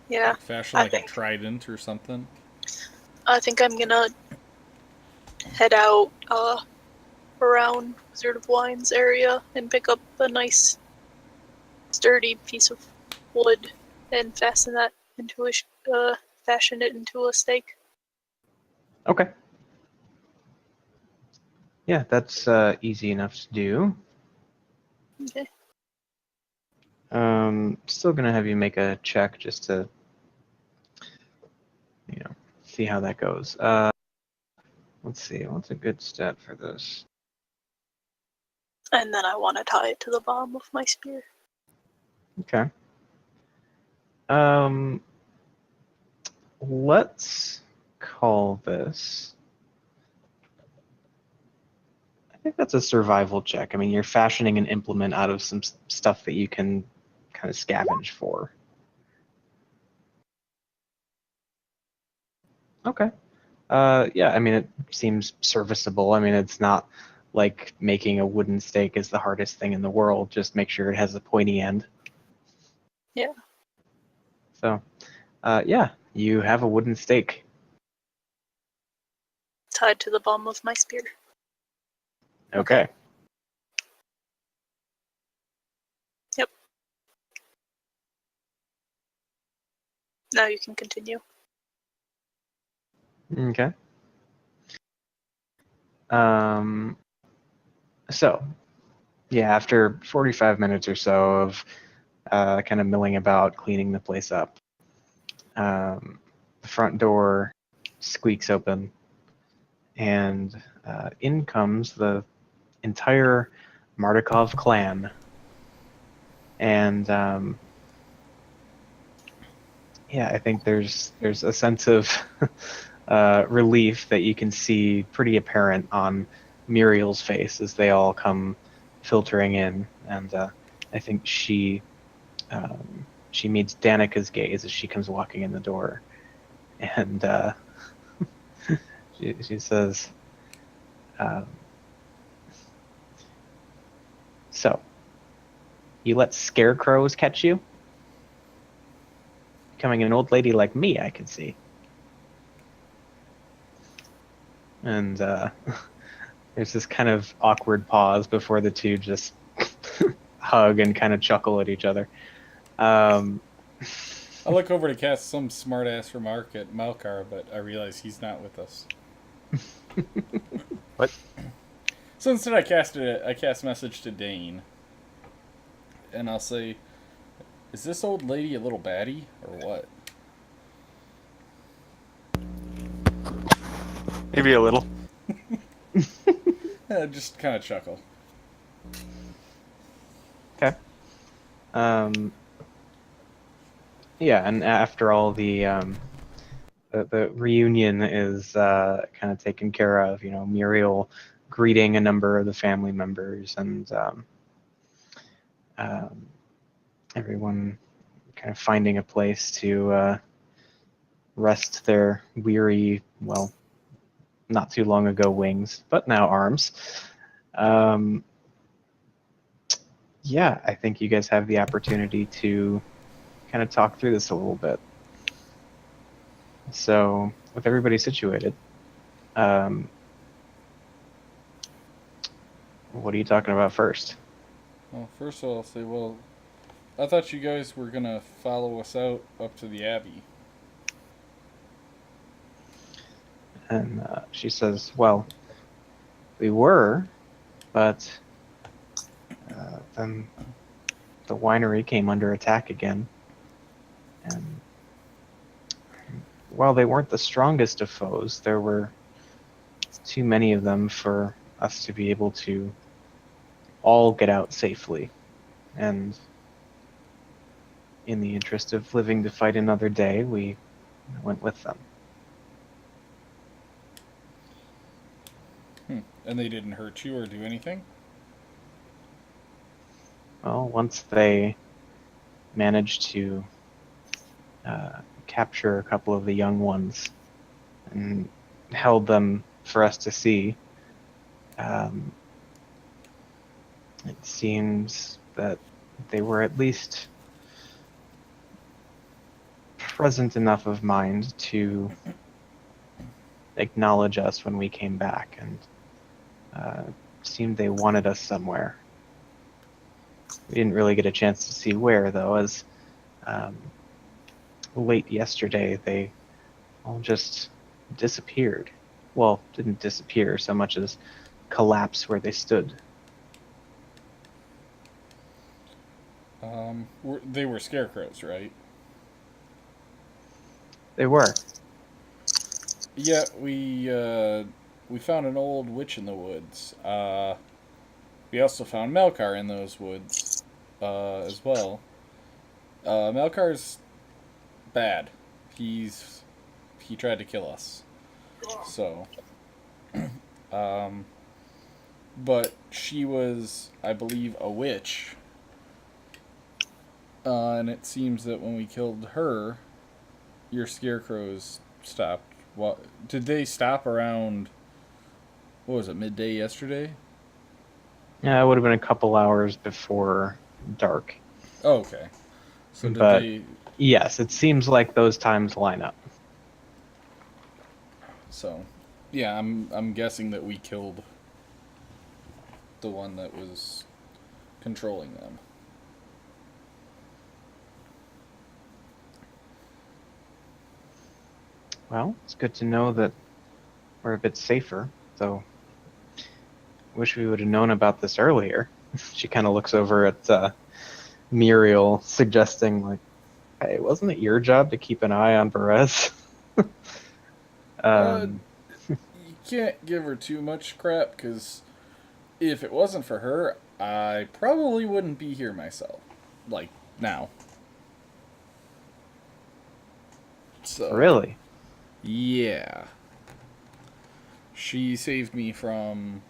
Yeah. Fashion I like a trident or something. I think I'm gonna head out around Wizard of Wine's area and pick up a nice sturdy piece of wood and fashion it into a stake. Okay. Yeah, that's easy enough to do. Okay. Still gonna have you make a check just to, see how that goes. Let's see, what's a good stat for this? And then I want to tie it to the bottom of my spear. Okay. Let's call this. I think that's a survival check. I mean, you're fashioning an implement out of some stuff that you can kind of scavenge for. Okay. Yeah, I mean, it seems serviceable. I mean, it's not like making a wooden stake is the hardest thing in the world. Just make sure it has a pointy end. Yeah. So, yeah, you have a wooden stake. Tied to the bottom of my spear. Okay. Yep. Now you can continue. Okay. So, yeah, after 45 minutes or so of kind of milling about, cleaning the place up, the front door squeaks open, and in comes the entire Mardukov clan. And yeah, I think there's a sense of relief that you can see pretty apparent on Muriel's face as they all come filtering in, and I think she meets Danica's gaze as she comes walking in the door, and she says, um, "So, you let scarecrows catch you? Becoming an old lady like me, I can see." And there's this kind of awkward pause before the two just hug and kind of chuckle at each other. Um, I look over to cast some smart-ass remark at Malkar, but I realize he's not with us. What? So instead I cast message to Dane. And I'll say, is this old lady a little batty, or what? Maybe a little. Just kind of chuckle. okay. Yeah, and after all the reunion is kind of taken care of, Muriel greeting a number of the family members, and um, everyone kind of finding a place to rest their weary, well, not too long ago wings, but now arms. Um, yeah, I think you guys have the opportunity to kind of talk through this a little bit. So, with everybody situated, what are you talking about first? Well, first of all, I'll say, well, I thought you guys were going to follow us out up to the Abbey. And she says, "Well, we were, but then the winery came under attack again. And while they weren't the strongest of foes, there were too many of them for us to be able to all get out safely. And in the interest of living to fight another day, we went with them." And they didn't hurt you or do anything? Well, once they managed to capture a couple of the young ones and held them for us to see, it seems that they were at least present enough of mind to acknowledge us when we came back, and seemed they wanted us somewhere. We didn't really get a chance to see where, though, as late yesterday they all just disappeared. Well, didn't disappear so much as collapse where they stood. They were scarecrows, right? They were. Yeah, we found an old witch in the woods. We also found Melkar in those woods, as well. Melkar's bad. He tried to kill us. So, but she was, I believe, a witch. And it seems that when we killed her, your scarecrows stopped. What did they stop around? What was it, midday yesterday? Yeah, it would have been a couple hours before dark. Oh, okay. So did But they? yes, it seems like those times line up. So, yeah, I'm guessing that we killed the one that was controlling them. Well, it's good to know that we're a bit safer, though. Wish we would have known about this earlier. She kind of looks over at Muriel, suggesting, like, hey, wasn't it your job to keep an eye on Perez? Uh, um, you can't give her too much crap, because if it wasn't for her, I probably wouldn't be here myself. Like, now. So, really? yeah. She saved me from,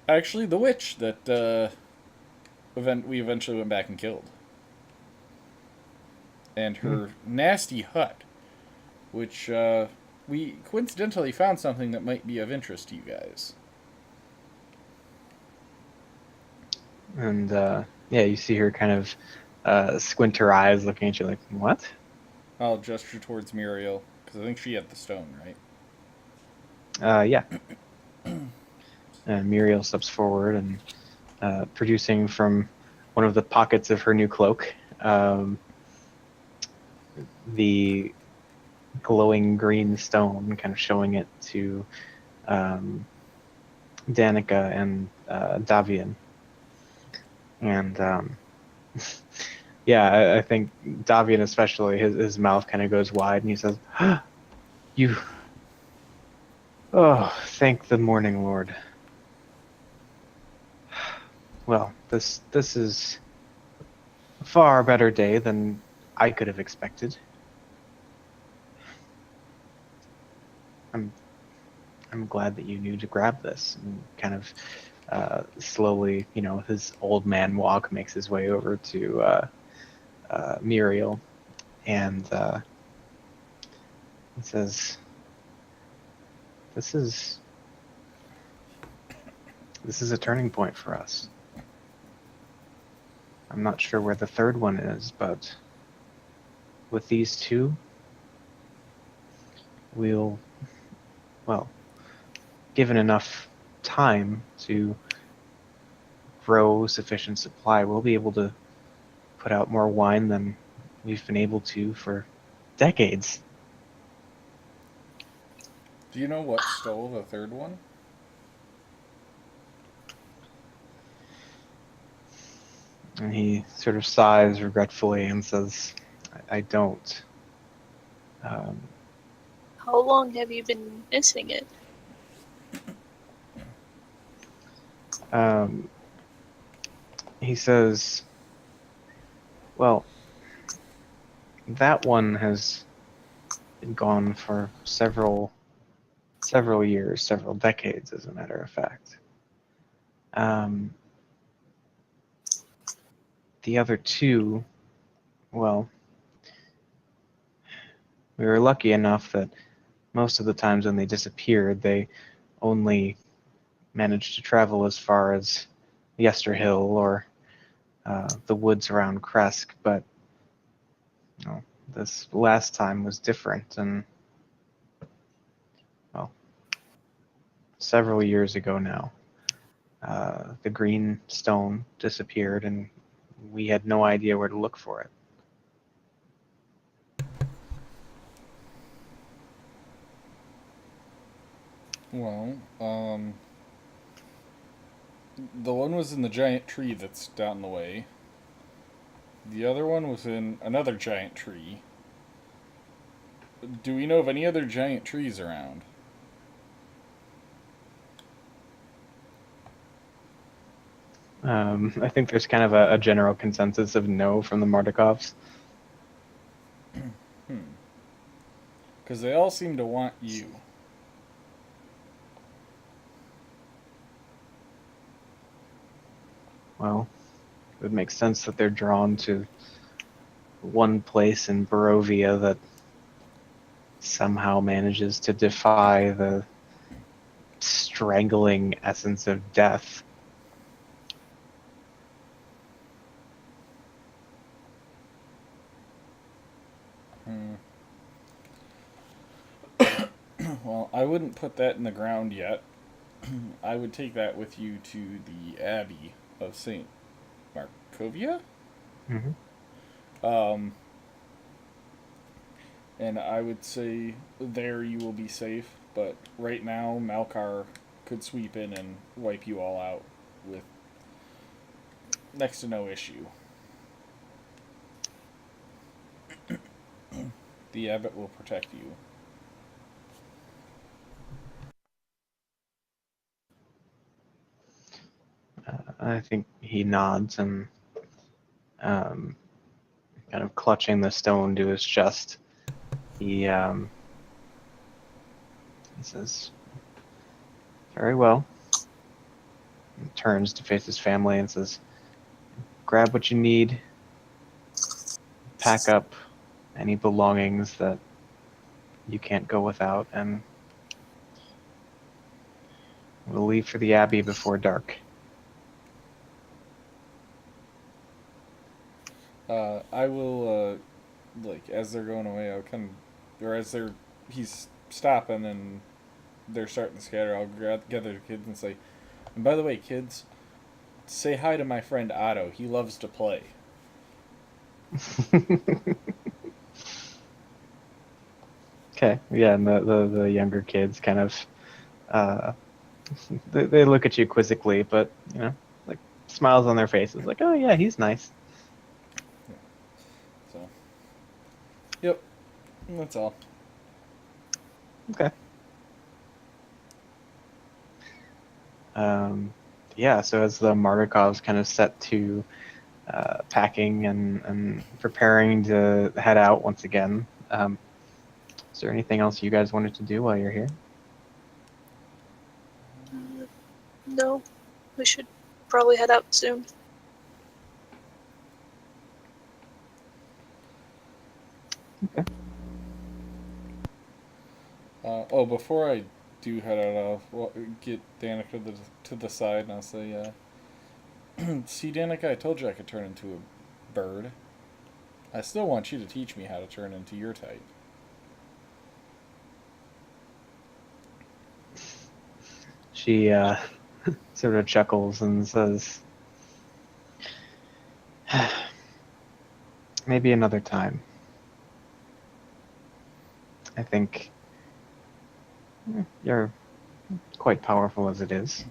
actually, the witch that we eventually went back and killed. And her nasty hut, which we coincidentally found something that might be of interest to you guys. And yeah, you see her kind of squint her eyes, looking at you like, what? I'll gesture towards Muriel, because I think she had the stone, right? Yeah. And Muriel steps forward and producing from one of the pockets of her new cloak the glowing green stone, kind of showing it to Danica and Davian. And yeah, I think Davian especially, his mouth kind of goes wide and he says, you, oh, thank the morning lord. Well, this is a far better day than I could have expected. I'm I'm glad that you knew to grab this. And kind of slowly, his old man walk makes his way over to Muriel, and he says, "This is a turning point for us. I'm not sure where the third one is, but with these two, we'll, well, given enough time to grow sufficient supply, we'll be able to put out more wine than we've been able to for decades." Do you know what stole the third one? And he sort of sighs regretfully and says, I don't. Um, How long have you been missing it? um, he says, well, that one has been gone for several years, several decades, as a matter of fact. Um, the other two, well, we were lucky enough that most of the times when they disappeared, they only managed to travel as far as Yesterhill or the woods around Kresk, but this last time was different, and well, several years ago now, the green stone disappeared, and we had no idea where to look for it. Well, the one was in the giant tree that's down the way. The other one was in another giant tree. Do we know of any other giant trees around? I think there's kind of a general consensus of no from the Mardikovs. Because they all seem to want you. Well, it would make sense that they're drawn to one place in Barovia that somehow manages to defy the strangling essence of death. Well, I wouldn't put that in the ground yet. I would take that with you to the Abbey of St. Markovia? Mm-hmm. Um, And I would say there you will be safe, but right now Malkar could sweep in and wipe you all out with next to no issue. The abbot will protect you. I think he nods and um, kind of clutching the stone to his chest. He says, "Very well." He turns to face his family and says, "Grab what you need. Pack up any belongings that you can't go without, and we'll leave for the Abbey before dark." I will, like, as they're going away, I'll kind of, or as he's stopping and they're starting to scatter, I'll gather the kids and say, and by the way, kids, say hi to my friend Otto. He loves to play. Okay, yeah, and the younger kids kind of uh, they look at you quizzically, but like smiles on their faces, like, "Oh yeah, he's nice." So, yep, that's all. Okay. Um, yeah, so as the Mardikovs kind of set to packing and preparing to head out once again, is there anything else you guys wanted to do while you're here? No, we should probably head out soon. Okay. Before I do head out, I'll get Danica to the side and I'll say, see, Danica, I told you I could turn into a bird. I still want you to teach me how to turn into your type. She sort of chuckles and says, "Maybe another time. I think you're quite powerful as it is.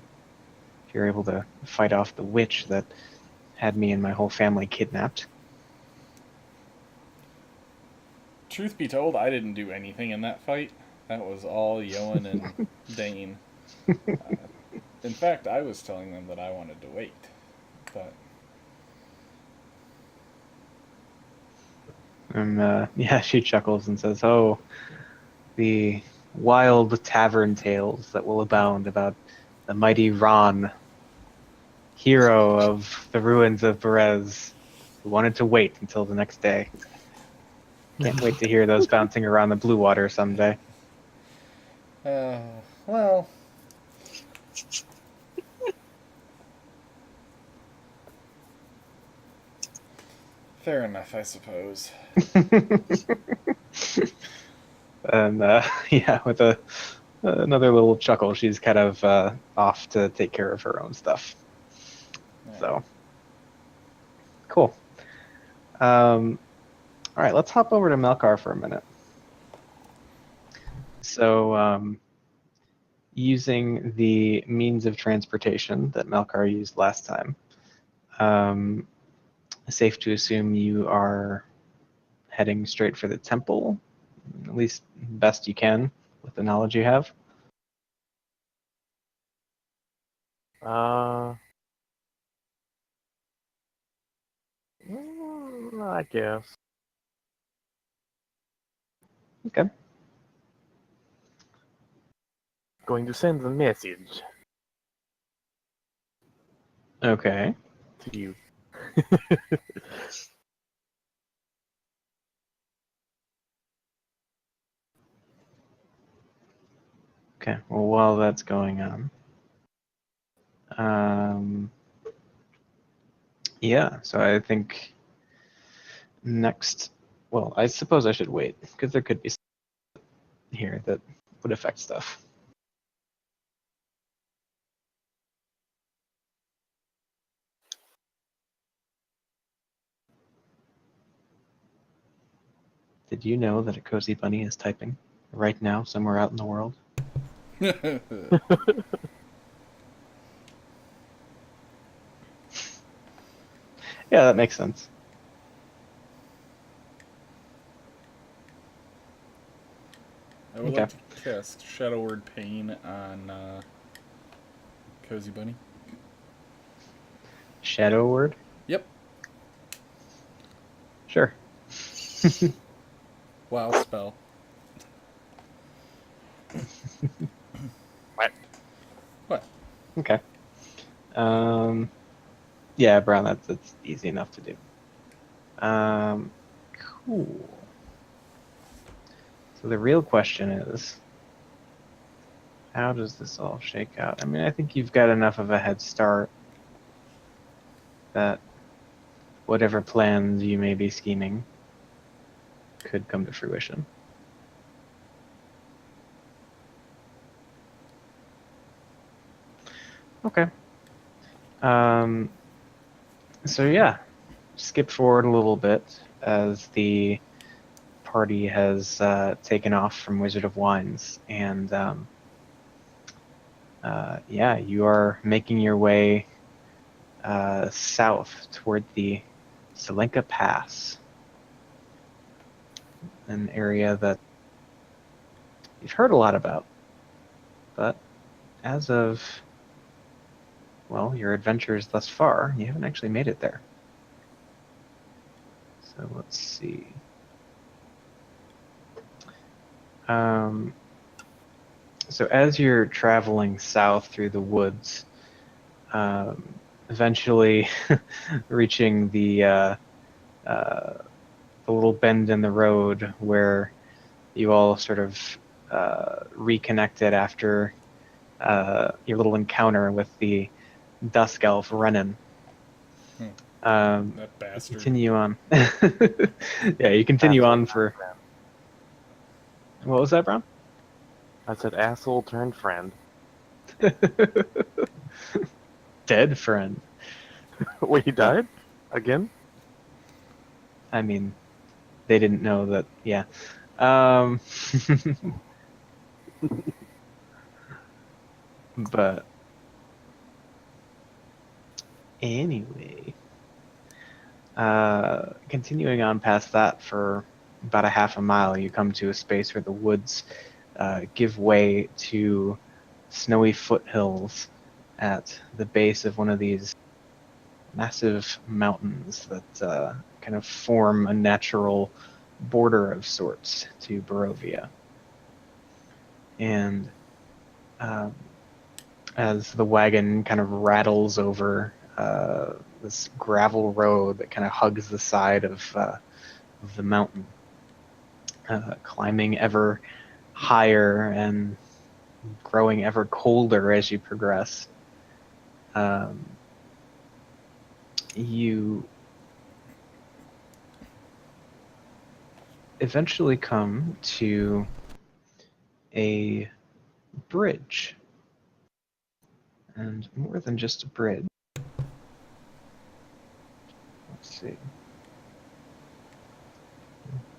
If you're able to fight off the witch that had me and my whole family kidnapped." Truth be told, I didn't do anything in that fight. That was all Yoan and Dane. In fact, I was telling them that I wanted to wait. But And yeah, she chuckles and says, "Oh, the wild tavern tales that will abound about the mighty Ron, hero of the ruins of Berez, who wanted to wait until the next day. Can't wait to hear those bouncing around the blue water someday." Uh, well, fair enough, I suppose. And yeah, with another little chuckle, she's kind of off to take care of her own stuff. Yeah. So cool. All right, let's hop over to Melkar for a minute. So using the means of transportation that Melkar used last time, um, safe to assume you are heading straight for the temple, at least best you can with the knowledge you have. Uh, I guess. Okay. Going to send the message Okay. to you. Okay. Well, while that's going on, um, yeah. So I think next, well, I suppose I should wait because there could be something here that would affect stuff. Did you know that a cozy bunny is typing right now somewhere out in the world? Yeah, that makes sense. I would Okay. like to cast Shadow Word Pain on Cozy Bunny. Shadow word? Yep. Sure. Wow spell. What? What? Okay. Yeah, Brown, that's easy enough to do. Cool. So the real question is, how does this all shake out? I mean, I think you've got enough of a head start that whatever plans you may be scheming could come to fruition. Okay. So yeah, skip forward a little bit as the party has taken off from Wizard of Wines, and yeah, you are making your way south toward the Selenka Pass, an area that you've heard a lot about, but as of, well, your adventures thus far, you haven't actually made it there. So let's see. So as you're traveling south through the woods, eventually reaching the little bend in the road where you all sort of reconnected after your little encounter with the Dusk Elf Renan. That You bastard. continue on. Yeah, you continue on for. What was that, Brown? I said asshole turned friend. Dead friend. Wait, he died? Again? I mean, they didn't know that. Yeah. Um, but anyway, continuing on past that for about a half a mile, you come to a space where the woods give way to snowy foothills at the base of one of these massive mountains that kind of form a natural border of sorts to Barovia. And um, as the wagon kind of rattles over this gravel road that kind of hugs the side of the mountain, climbing ever higher and growing ever colder as you progress. You eventually come to a bridge. And more than just a bridge. Let's see.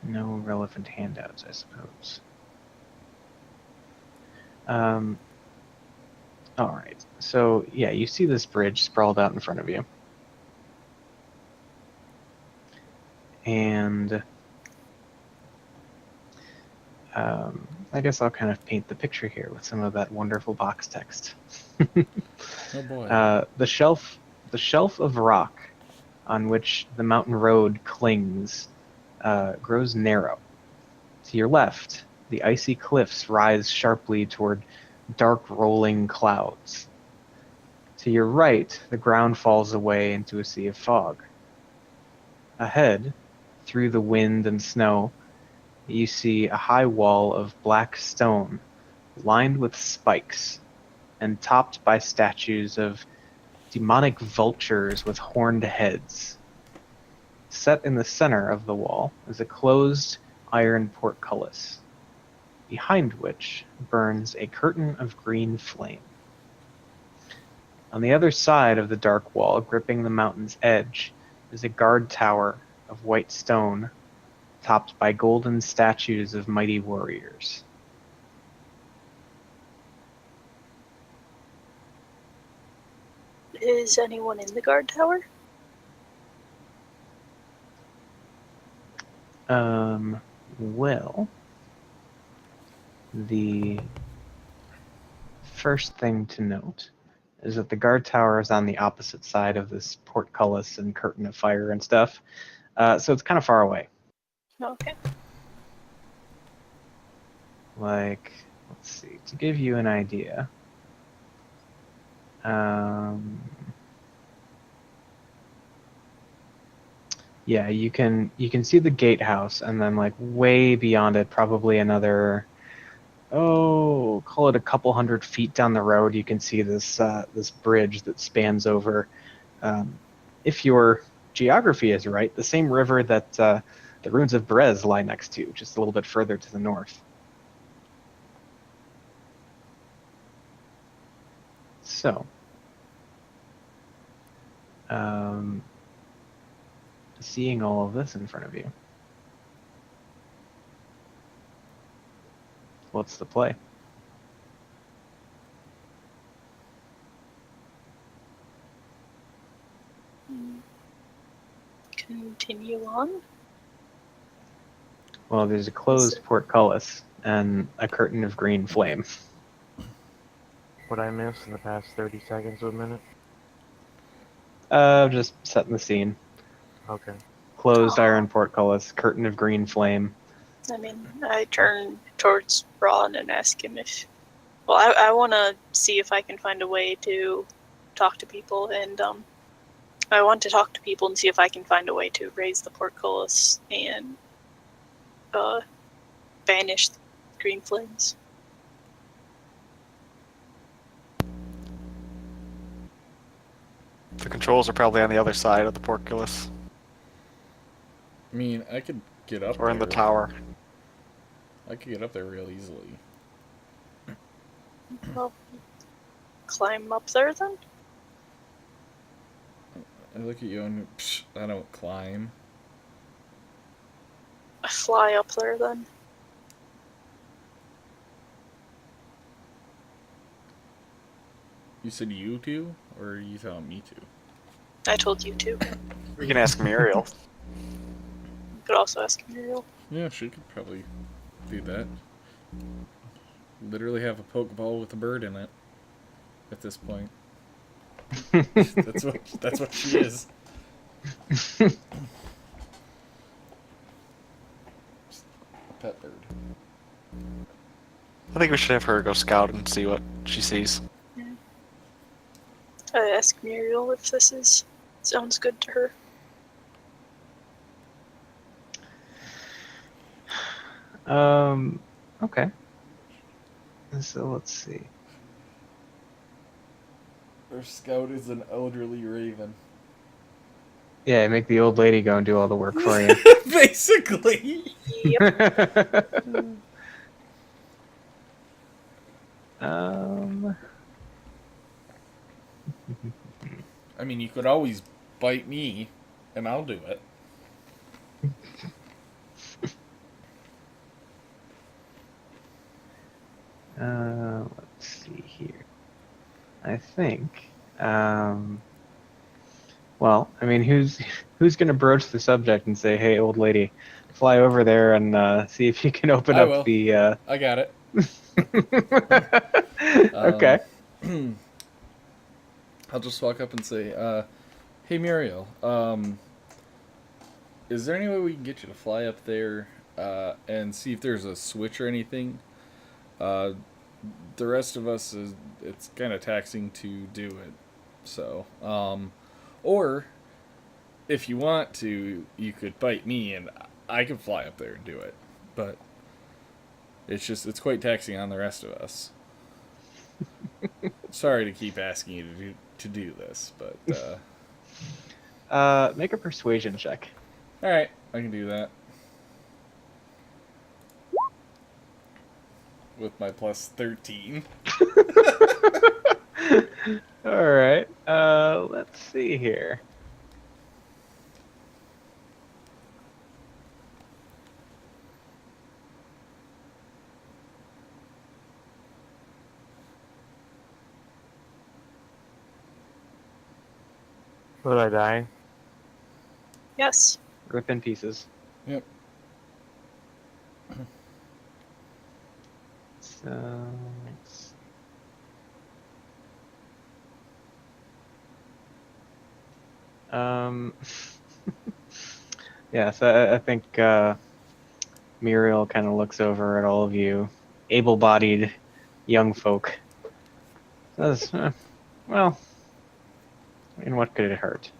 No relevant handouts, I suppose. Alright, so yeah, you see this bridge sprawled out in front of you. And I guess I'll kind of paint the picture here with some of that wonderful box text. Oh boy. The shelf of rock on which the mountain road clings grows narrow. To your left, the icy cliffs rise sharply toward dark rolling clouds. To your right, the ground falls away into a sea of fog. Ahead, through the wind and snow, you see a high wall of black stone lined with spikes and topped by statues of demonic vultures with horned heads. Set in the center of the wall is a closed iron portcullis, behind which burns a curtain of green flame. On the other side of the dark wall, gripping the mountain's edge, is a guard tower of white stone topped by golden statues of mighty warriors. Is anyone in the guard tower? Well, the first thing to note is that the guard tower is on the opposite side of this portcullis and curtain of fire and stuff, so it's kind of far away. Okay. Like, let's see, to give you an idea. Yeah, you can see the gatehouse, and then like way beyond it, probably another, call it a couple 100 feet down the road, you can see this this bridge that spans over, if your geography is right, the same river that the ruins of Brez lie next to, just a little bit further to the north. So, seeing all of this in front of you, what's the play? Continue on. Well, there's a closed portcullis and a curtain of green flame. What I missed in the past 30 seconds to a minute? Just setting the scene. Okay. Closed iron portcullis, curtain of green flame. I mean, I turn towards Ron and ask him if... Well, I want to see if I can find a way to talk to people, and I want to talk to people and see if I can find a way to raise the portcullis and banish the green flames. The controls are probably on the other side of the portcullis. I mean, I could get up Or in the there. tower. I could get up there real easily. Well, climb up there then? I look at you and I don't climb. I fly up there then. You said you two, or you thought me to? I told you to. We can ask Muriel. You could also ask Muriel. Yeah, she could probably do that. Literally have a Pokeball with a bird in it. At this point, that's what she is. Pet bird. I think we should have her go scout and see what she sees. I ask Muriel if this sounds good to her. Okay. So let's see. Her scout is an elderly raven. Yeah, make the old lady go and do all the work for you. Basically. Yep. I mean, you could always bite me, and I'll do it. Let's see here. I think. Well, I mean, who's gonna broach the subject and say, "Hey, old lady, fly over there and see if you can open I up will. the." I got it. Okay. I'll just walk up and say, "Hey, Muriel, is there any way we can get you to fly up there and see if there's a switch or anything? The rest of us it's kind of taxing to do it. So, or if you want to, you could bite me and I can fly up there and do it. But it's quite taxing on the rest of us. Sorry to keep asking you to do this, but make a persuasion check. all right, I can do that. With my plus 13. All right. Let's see here. Will I die? Yes. Rip in pieces. Yep. So let's see. Yeah, so I think Muriel kind of looks over at all of you, able-bodied young folk. Says, well, and what could it hurt?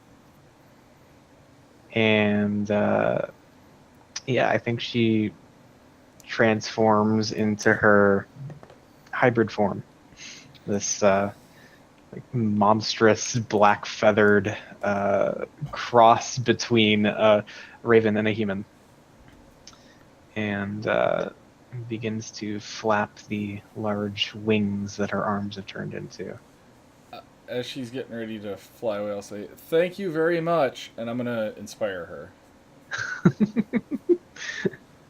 And yeah, I think she transforms into her hybrid form. This like monstrous black feathered cross between a raven and a human, and begins to flap the large wings that her arms have turned into. As she's getting ready to fly away, I'll say, "Thank you very much," and I'm gonna inspire her.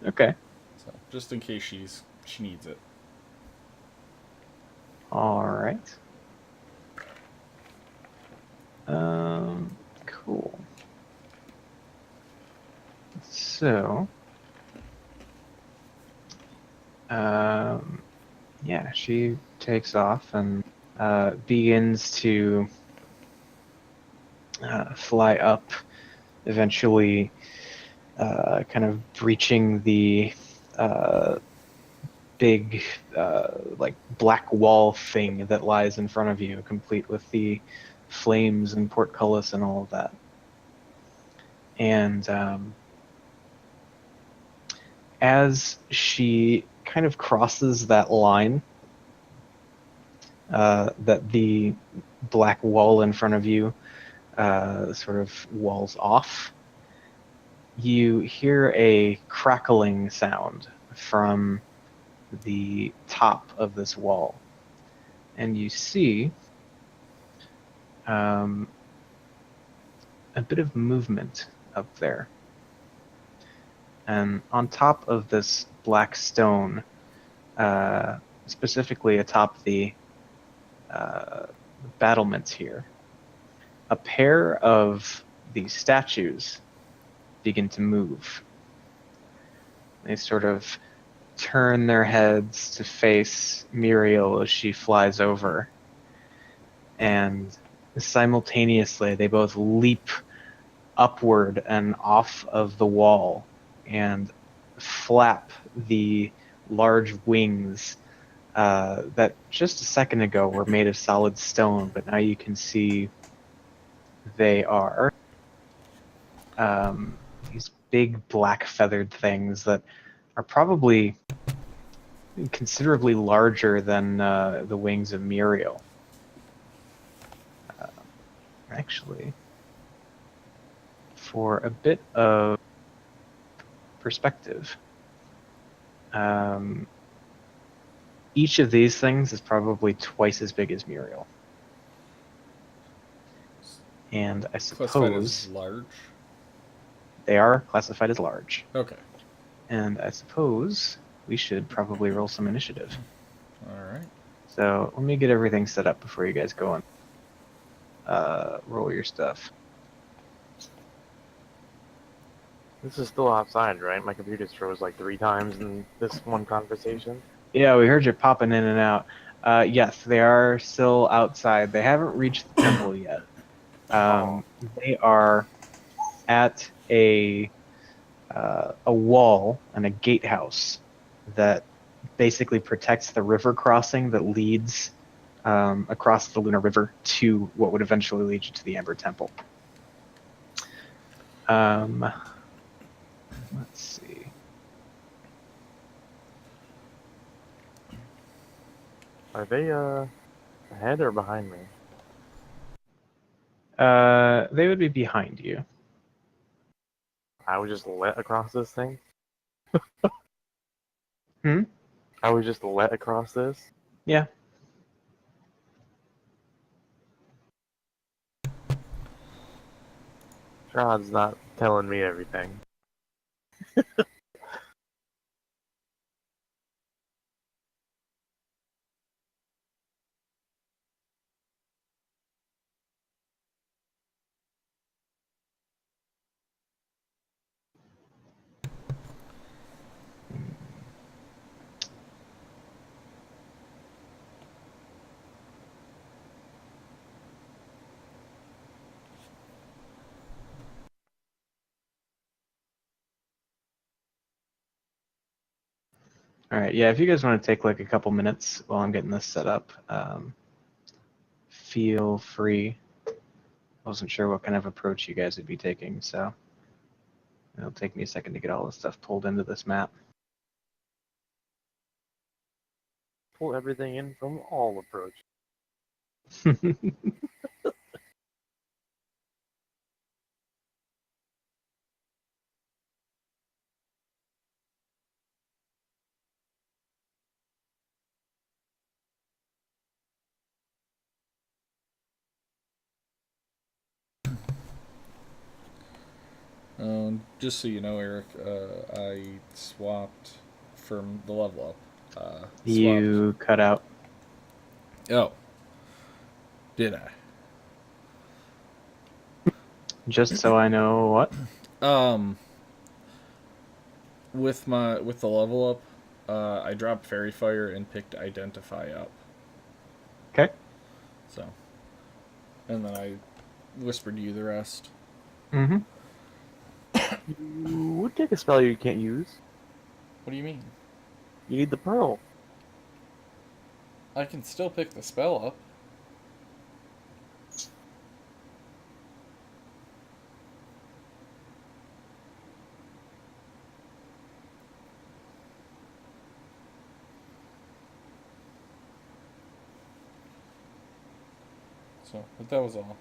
Okay. So just in case she needs it. All right. Cool. So, yeah, she takes off and begins to fly up, eventually kind of breaching the uh, big, like, black wall thing that lies in front of you, complete with the flames and portcullis and all of that. And as she kind of crosses that line, that the black wall in front of you sort of walls off, you hear a crackling sound from the top of this wall. And you see um, a bit of movement up there. And on top of this black stone, specifically atop the battlements here, a pair of these statues begin to move. They sort of turn their heads to face Muriel as she flies over. And simultaneously, they both leap upward and off of the wall and flap the large wings that just a second ago were made of solid stone, but now you can see they are these big black feathered things that are probably considerably larger than the wings of Muriel. Actually, for a bit of perspective, each of these things is probably twice as big as Muriel. And I Classified as suppose large. they are classified as large. Okay. And I suppose we should probably roll some initiative. All right. So let me get everything set up before you guys go and roll your stuff. This is still outside, right? My computer froze like 3 times in this one conversation. Yeah, we heard you popping in and out. Yes, they are still outside. They haven't reached the temple yet. They are at a wall and a gatehouse that basically protects the river crossing that leads across the Lunar River to what would eventually lead you to the Amber Temple. Let's see. Are they ahead or behind me? They would be behind you. I was just let across this thing? Hmm? I was just let across this? Yeah. Strahd's not telling me everything. All right, yeah, if you guys want to take like a couple minutes while I'm getting this set up, feel free. I wasn't sure what kind of approach you guys would be taking, so it'll take me a second to get all this stuff pulled into this map. Pull everything in from all approaches. Just so you know, Eric, I swapped from the level up. You cut out. Oh, did I? Just so I know what. With the level up, I dropped Fairy Fire and picked Identify up. Okay. So, and then I whispered you the rest. Mm-hmm. You would take a spell you can't use. What do you mean? You need the pearl. I can still pick the spell up. So, but that was all.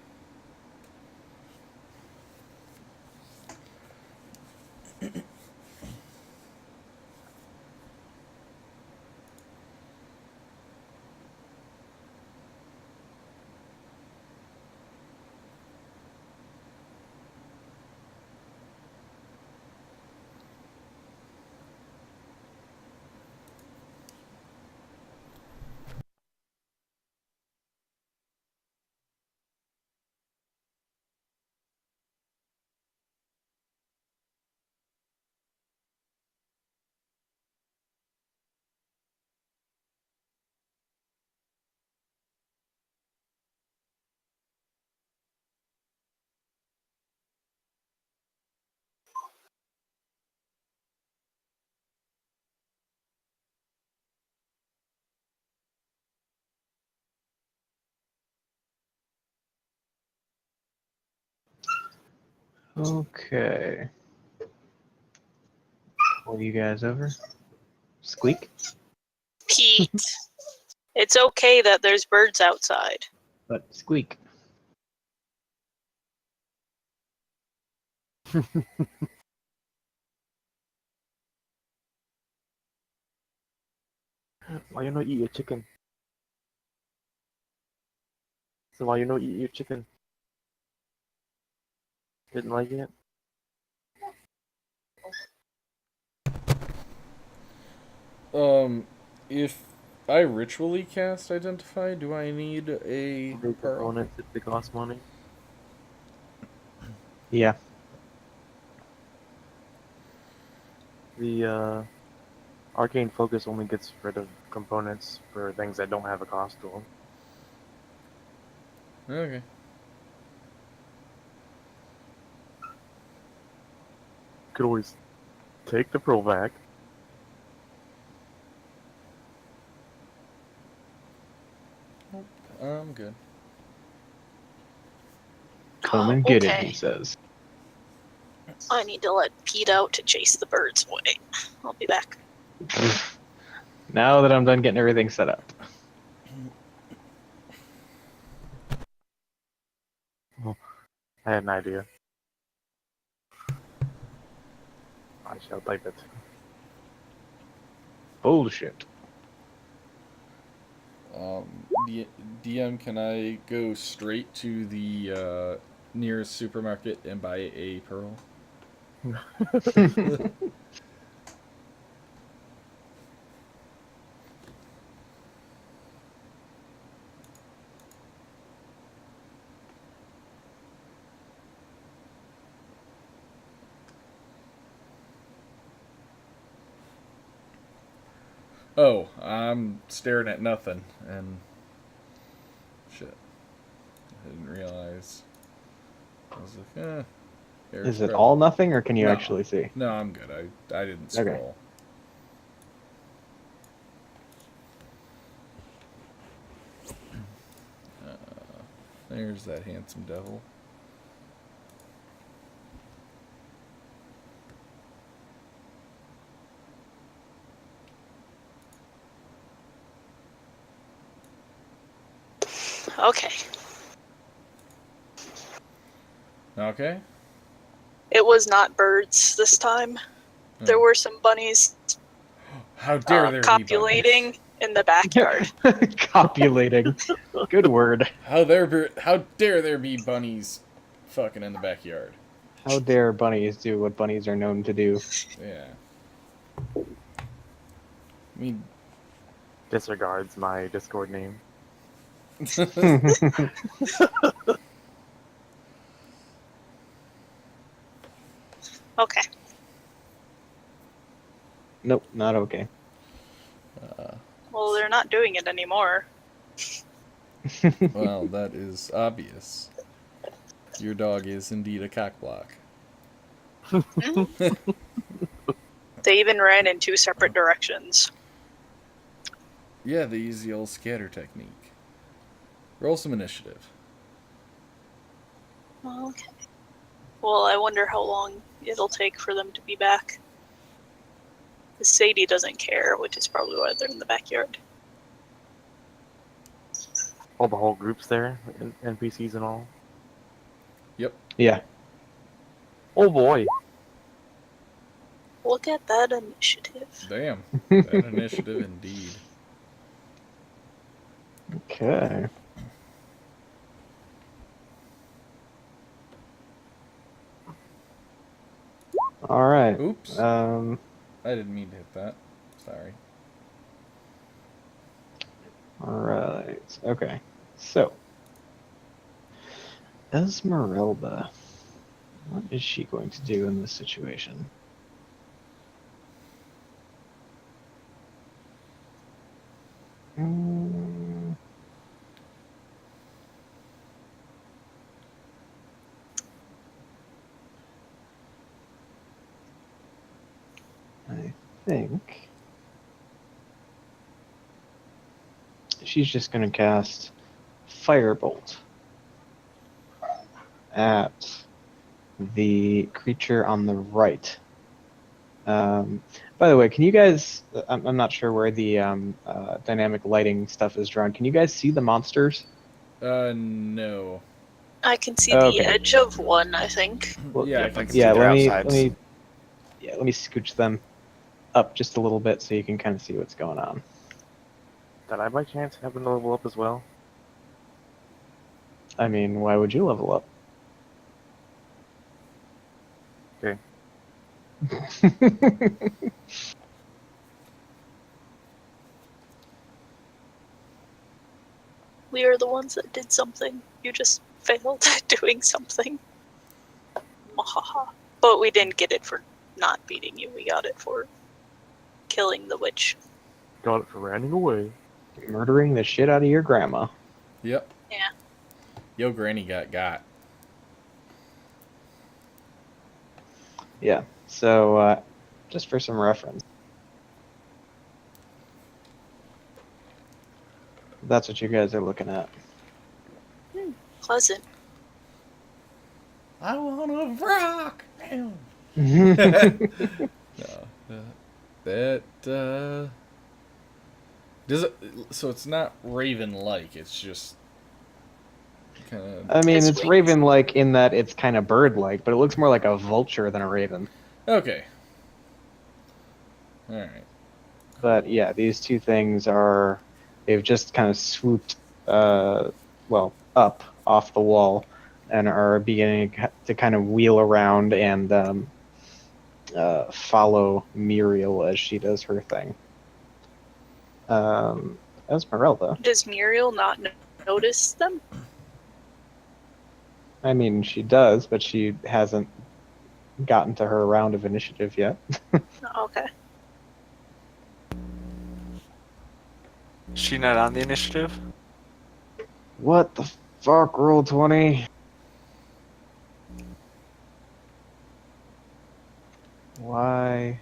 Okay. Pull you guys over. Squeak. Pete, it's okay that there's birds outside. But squeak. Why you not eat your chicken? So why you not eat your chicken? Didn't like it? If I ritually cast Identify, do I need a Big pearl? components if they cost money. Yeah. The arcane focus only gets rid of components for things that don't have a cost to them. Okay. Could always take the pearl back. I'm good. Come and get it, Okay. he says. I need to let Pete out to chase the birds away. I'll be back. Now that I'm done getting everything set up. I had an idea. I shall type it. Bullshit. DM, can I go straight to the nearest supermarket and buy a pearl? Oh, I'm staring at nothing, and shit. I didn't realize. I was like, Eric's Is it probably- all nothing, or can you No. actually see? No, I'm good. I didn't Okay. scroll. There's that handsome devil. Okay. Okay. It was not birds this time. There were some bunnies How dare there be bunnies? copulating in the backyard. Copulating. Good word. How dare there be bunnies fucking in the backyard? How dare bunnies do what bunnies are known to do? Yeah. I mean, Disregards my Discord name. Okay. Nope, not okay. Well, they're not doing it anymore. well, that is obvious. Your dog is indeed a cockblock. They even ran in 2 separate directions. Yeah, they use the old scatter technique. Roll some initiative. Okay. Well, I wonder how long it'll take for them to be back. Sadie doesn't care, which is probably why they're in the backyard. Oh, the whole group's there, NPCs and all. Yep. Yeah. Oh boy. Look at that initiative. Damn. That initiative indeed. Okay. All right. Oops. Um. I didn't mean to hit that. Sorry. All right. Okay. So, Esmeralda, what is she going to do in this situation? Mm, I think she's just going to cast Firebolt at the creature on the right. By the way, can you guys? I'm not sure where the dynamic lighting stuff is drawn. Can you guys see the monsters? No. I can see Okay. the edge of one, I think. Well, Yeah, I Yep, I can can see see yeah. their Let outsides. me. Yeah. Let me scooch them up just a little bit so you can kind of see what's going on. Did I by chance happen to level up as well? I mean, why would you level up? Okay. We are the ones that did something. You just failed at doing something. Mahaha. But we didn't get it for not beating you. We got it for killing the witch. Got it for running away. Murdering the shit out of your grandma. Yep. Yeah. Yo, Granny got. Yeah. So, just for some reference, that's what you guys are looking at. Pleasant. I wanna rock. Damn. That does it. So it's not raven-like. It's just kind of. I mean, His it's wings. raven-like in that it's kind of bird-like, but it looks more like a vulture than a raven. Okay. All right. But yeah, these two things they've just kind of swooped, up off the wall and are beginning to kind of wheel around and follow Muriel as she does her thing. Esmeralda. Does Muriel not notice them? I mean, she does, but she hasn't gotten to her round of initiative yet. Okay. Is she not on the initiative? What the fuck, roll 20? Why?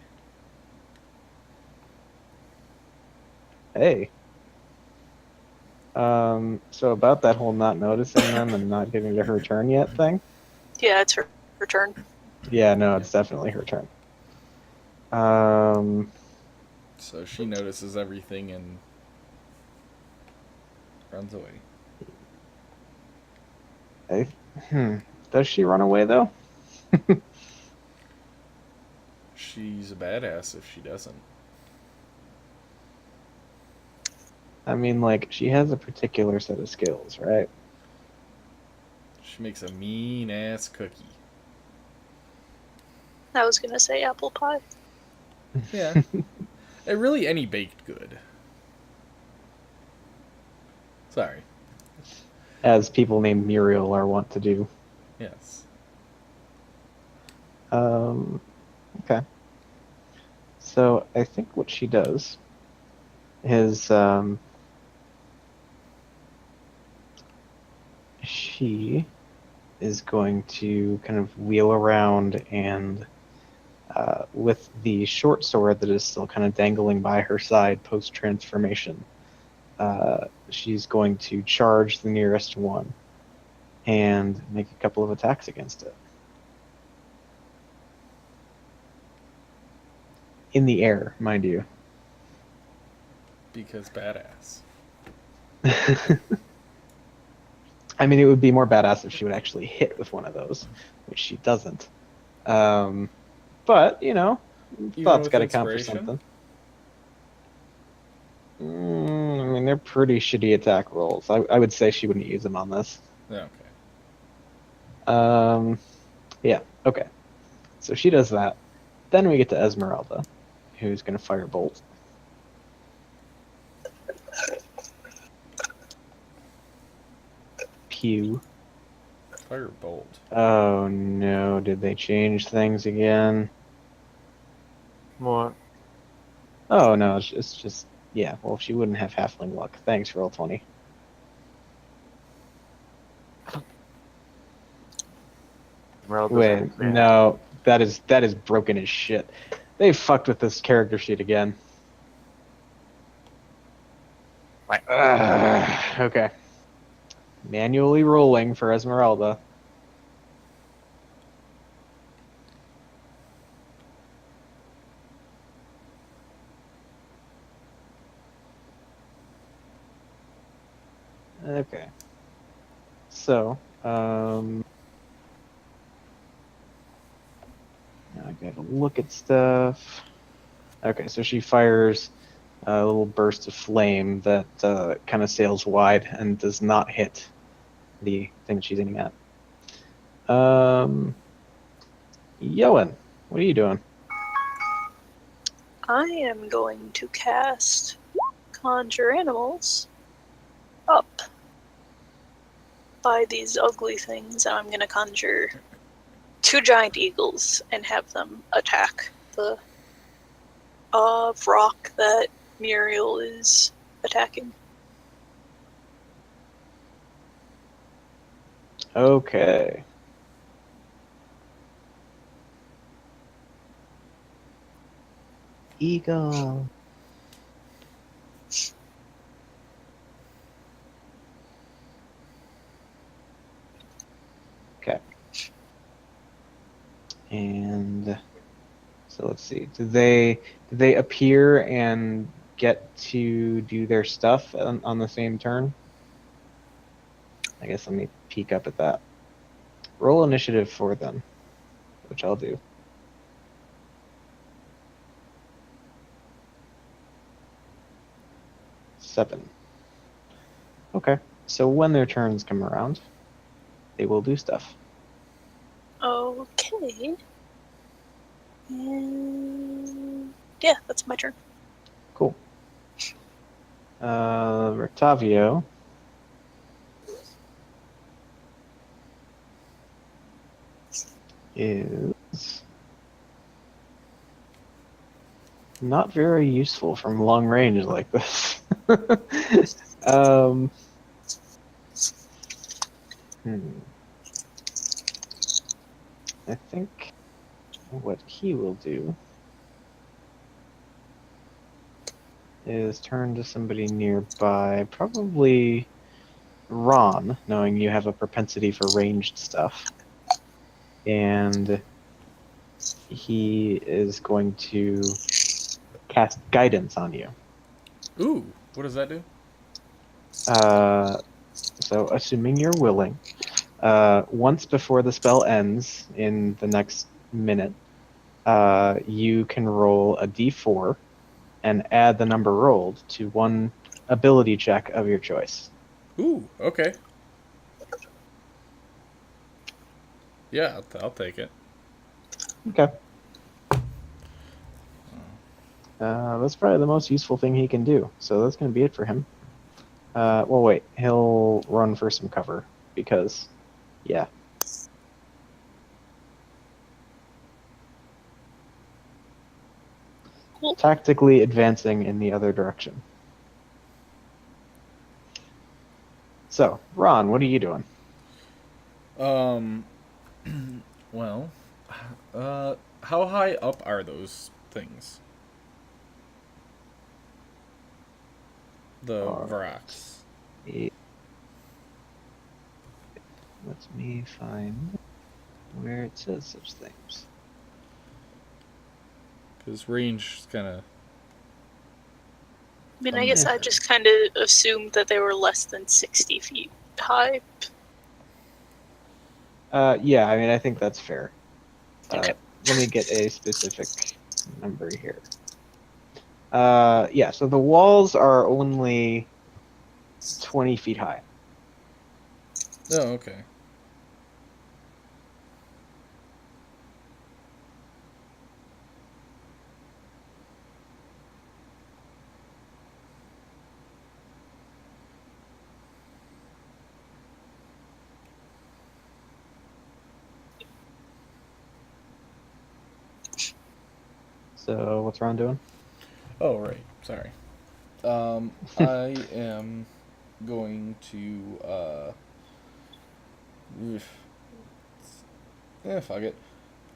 Hey. So about that whole not noticing them and not getting to her turn yet thing. Yeah, it's her turn. Yeah, no, it's definitely her turn. Um, So she notices everything and runs away. I, hmm. Does she run away though? She's a badass if she doesn't. I mean, like, she has a particular set of skills, right? She makes a mean ass cookie. I was gonna say apple pie. Yeah. And really any baked good. Sorry. As people named Muriel are wont to do. Yes. Okay. So I think what she does is she is going to kind of wheel around and with the short sword that is still kind of dangling by her side post transformation, she's going to charge the nearest one and make a couple of attacks against it. In the air, mind you. Because badass. I mean, it would be more badass if she would actually hit with one of those, which she doesn't. Um, but, you know, Even thought's with got to count for inspiration? something. I mean, they're pretty shitty attack rolls. I would say she wouldn't use them on this. Okay. Um, yeah, okay. So she does that. Then we get to Esmeralda, who's going to fire bolt. Pew. Firebolt. Oh no, did they change things again? What? Oh no, it's just, yeah, well, she wouldn't have halfling luck. Thanks, Roll20. Esmeralda's Wait, actually a half. no, that is broken as shit. They fucked with this character sheet again. Okay. Manually rolling for Esmeralda. Okay. So, now I gotta look at stuff. Okay, so she fires a little burst of flame that kind of sails wide and does not hit the thing she's aiming at. Yoan, what are you doing? I am going to cast Conjure Animals up by these ugly things, and I'm going to conjure 2 giant eagles and have them attack the rock that Muriel is attacking. Okay. Eagle. Okay. And so let's see. Do they appear and get to do their stuff on the same turn? I guess let me peek up at that. Roll initiative for them, which I'll do. 7. Okay. So when their turns come around, they will do stuff. Okay. And yeah, that's my turn. Cool. Rictavio. Is not very useful from long range like this. um, I think what he will do is turn to somebody nearby, probably Ron, knowing you have a propensity for ranged stuff. And he is going to cast guidance on you. Ooh, what does that do? So, assuming you're willing, once before the spell ends in the next minute, you can roll a d4 and add the number rolled to one ability check of your choice. Ooh, okay. Yeah, I'll take it. Okay. That's probably the most useful thing he can do. So that's going to be it for him. Well, wait. He'll run for some cover because, yeah. Cool. Tactically advancing in the other direction. So, Ron, what are you doing? Well, how high up are those things? The Vrox. Let me find where it says such things. Because range is kind of. I mean, I guess I just kind of assumed that they were less than 60 feet high. Yeah, I mean, I think that's fair. Okay. Let me get a specific number here. Yeah, so the walls are only 20 feet high. Oh, okay. So what's Ron doing? Oh, right. Sorry. I am going to. Fuck it.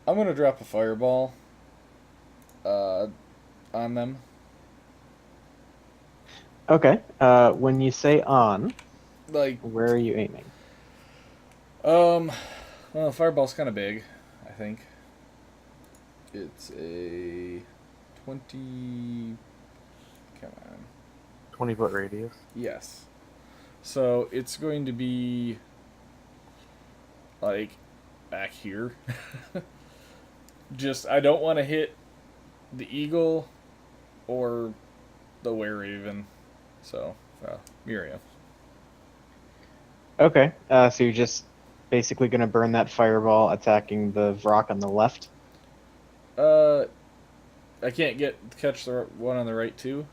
I'm gonna drop a fireball. On them. Okay. When you say on, Like, where are you aiming? um, well, fireball's kind of big. I think it's a 20. Come on. 20-foot radius. Yes. So it's going to be like back here. Just I don't want to hit the eagle or the were-raven. So, Miriam. Okay. So you're just basically going to burn that fireball attacking the rock on the left? Uh, I can't catch the one on the right too.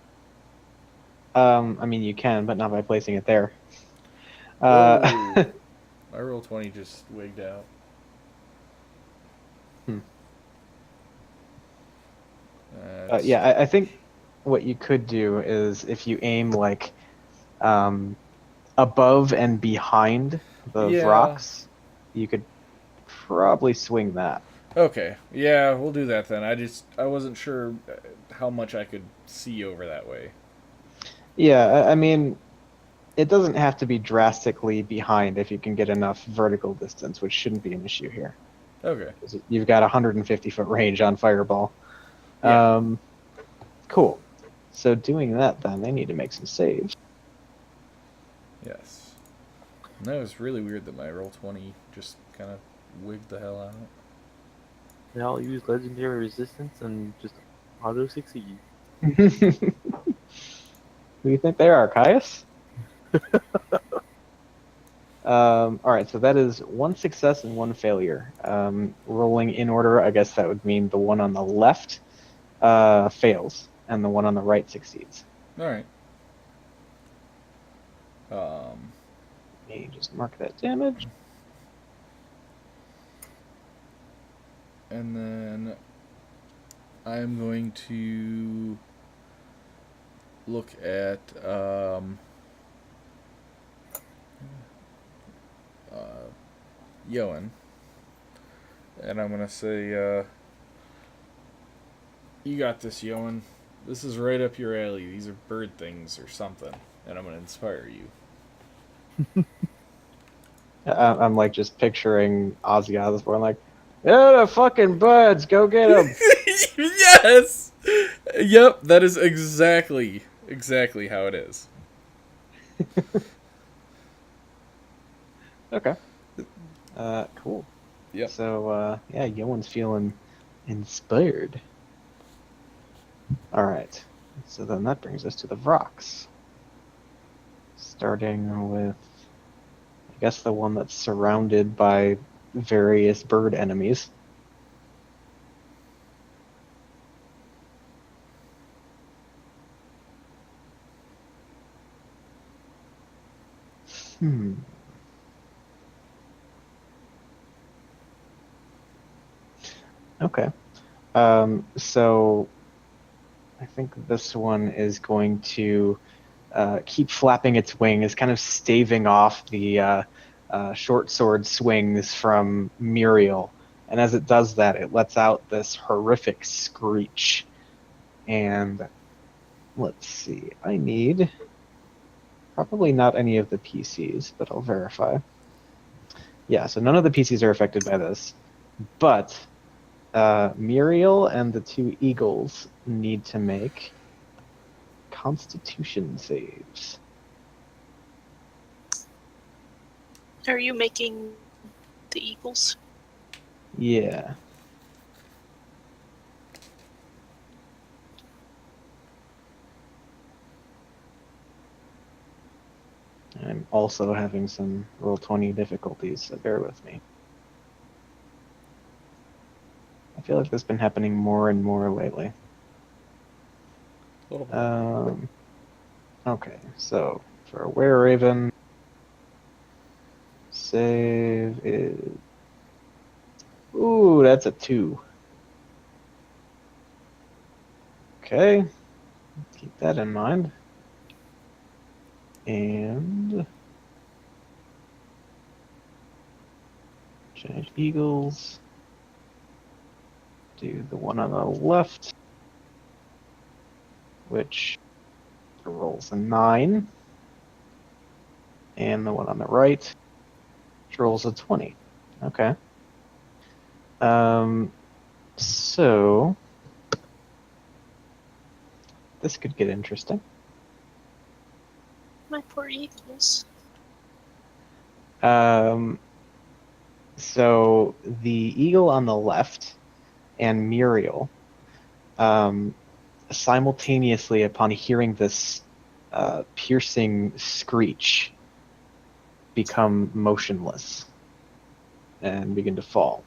I mean, you can, but not by placing it there. Whoa! My roll 20 just wigged out. Hmm. It's Yeah, I think what you could do is if you aim like above and behind the yeah. rocks, you could probably swing that. Okay, yeah, we'll do that then. I wasn't sure how much I could see over that way. Yeah, I mean, it doesn't have to be drastically behind if you can get enough vertical distance, which shouldn't be an issue here. Okay. 'Cause you've got 150-foot range on Fireball. Yeah. Cool. So doing that, then they need to make some saves. Yes. And that was really weird that my roll 20 just kind of wigged the hell out. They all use legendary resistance and just auto succeed. Who do you think they are, Caius? All right, so that is one success and one failure. Rolling in order, I guess that would mean the one on the left fails, and the one on the right succeeds. All right. Let me just mark that damage. And then I'm going to look at Yoan, and I'm gonna say, "You got this, Yoan. This is right up your alley. These are bird things or something, and I'm gonna inspire you. I'm like just picturing Ozzy Osbourne, like, yeah, the fucking birds, go get them. Yes. Yep, that is exactly how it is. Okay. Cool. Yep. So, yeah, Yoan's feeling inspired. All right. So then that brings us to the Vrox. Starting with, I guess, the one that's surrounded by various bird enemies. Hmm. Okay. So I think this one is going to keep flapping its wings, kind of staving off the short sword swings from Muriel. And as it does that, it lets out this horrific screech. And let's see, I need probably not any of the PCs, but I'll verify. Yeah, so none of the PCs are affected by this. But Muriel and the two eagles need to make Constitution saves. Are you making the eagles? Yeah. I'm also having some Roll20 difficulties, so bear with me. I feel like this has been happening more and more lately. A little bit. Okay, so for a Were Raven, save is... Ooh, that's a 2. Okay, keep that in mind. And... Giant Eagles. Do the one on the left, which rolls a 9. And the one on the right, which rolls a 20. Okay. So this could get interesting. My poor eagles. So the eagle on the left and Muriel, simultaneously upon hearing this piercing screech, become motionless and begin to fall.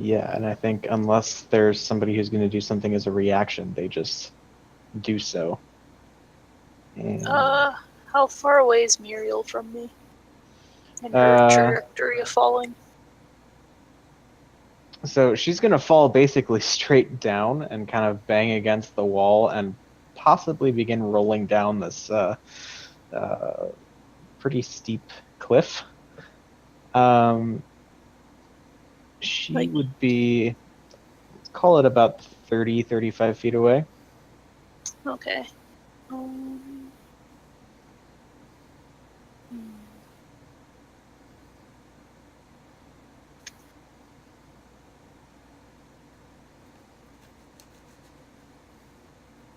Yeah, and I think unless there's somebody who's going to do something as a reaction, they just do so. And, How far away is Muriel from me? And her trajectory of falling? so she's going to fall basically straight down and kind of bang against the wall and possibly begin rolling down this pretty steep cliff. She Like- would be, let's call it about 30, 35 feet away. Okay.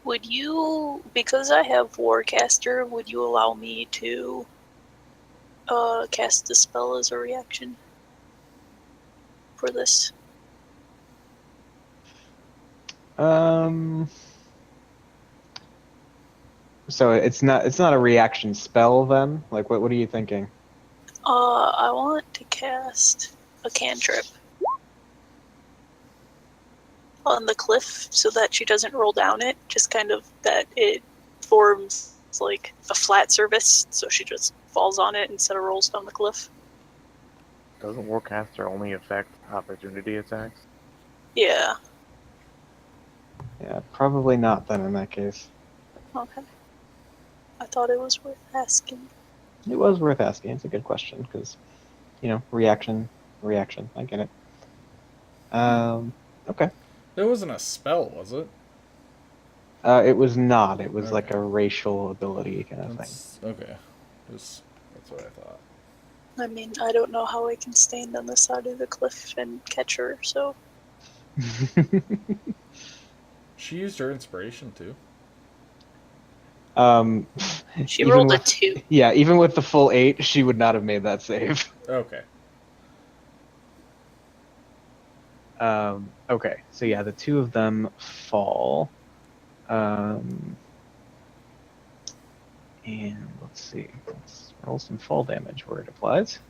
Would you, because I have Warcaster, would you allow me to cast the spell as a reaction for this? So it's not a reaction spell then? Like what are you thinking? I want to cast a cantrip on the cliff so that she doesn't roll down it, just kind of that it forms like a flat surface so she just falls on it instead of rolls down the cliff. Doesn't Warcaster only affect opportunity attacks? Yeah. Yeah, probably not then in that case. Okay. I thought it was worth asking. It was worth asking. It's a good question because, reaction reaction. I get it. Okay. It wasn't a spell, was it? It was not. It was like Okay. a racial ability kind of thing. That's okay. That's what I thought. I mean, I don't know how I can stand on the side of the cliff and catch her, so. She used her inspiration too. She even rolled a with 2. yeah, even with the full 8, she would not have made that save. Okay. Okay, so yeah, the 2 of them fall. And let's see, let's roll some fall damage where it applies.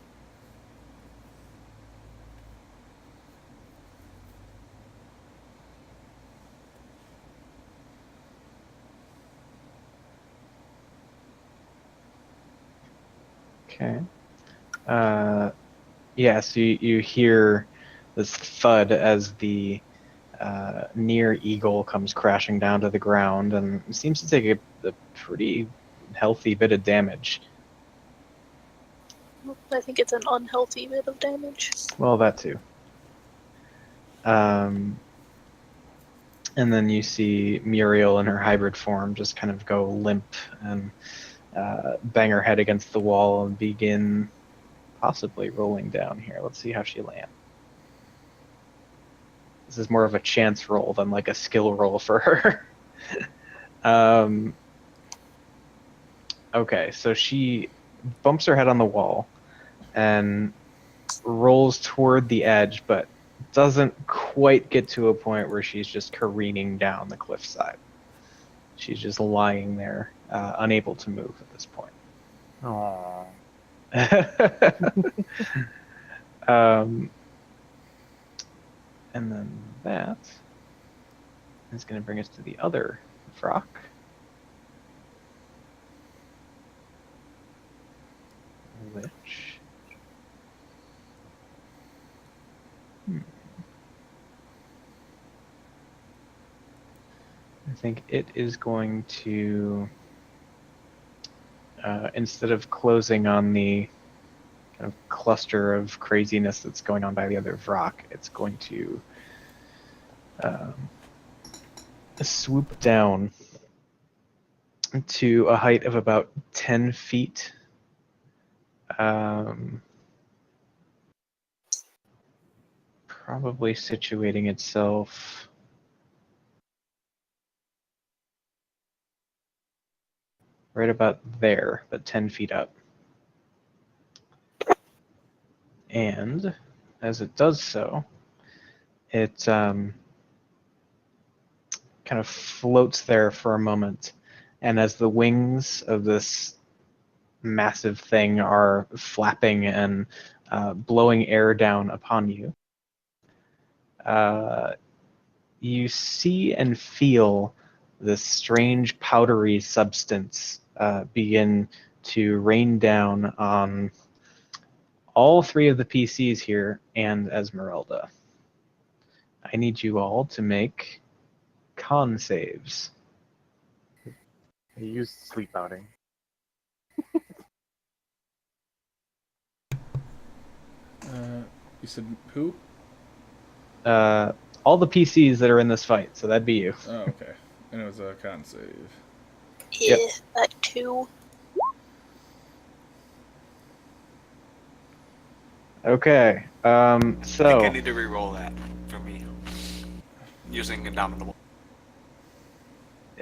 Okay. Yeah, so you hear this thud as the near eagle comes crashing down to the ground and seems to take a pretty healthy bit of damage. I think it's an unhealthy bit of damage. Well, that too. And then you see Muriel in her hybrid form just kind of go limp and bang her head against the wall and begin possibly rolling down here. Let's see how she lands. This is more of a chance roll than like a skill roll for her. Okay, so she bumps her head on the wall and rolls toward the edge, but doesn't quite get to a point where she's just careening down the cliffside. She's just lying there, unable to move at this point. Aww. And then that is going to bring us to the other Vrock. Which... I think it is going to, instead of closing on the kind of cluster of craziness that's going on by the other Vrock, it's going to swoop down to a height of about 10 feet. Probably situating itself right about there, but 10 feet up. And as it does so, it kind of floats there for a moment. And as the wings of this massive thing are flapping and blowing air down upon you, you see and feel this strange powdery substance begin to rain down on all 3 of the PCs here and Esmeralda. I need you all to make con saves. I used sleep outing. You said who? All the PCs that are in this fight, so that'd be you. Oh, okay. And it was a con save. Yeah, Yep. that 2. Okay, I think I so need to re-roll that for me. Using Indomitable.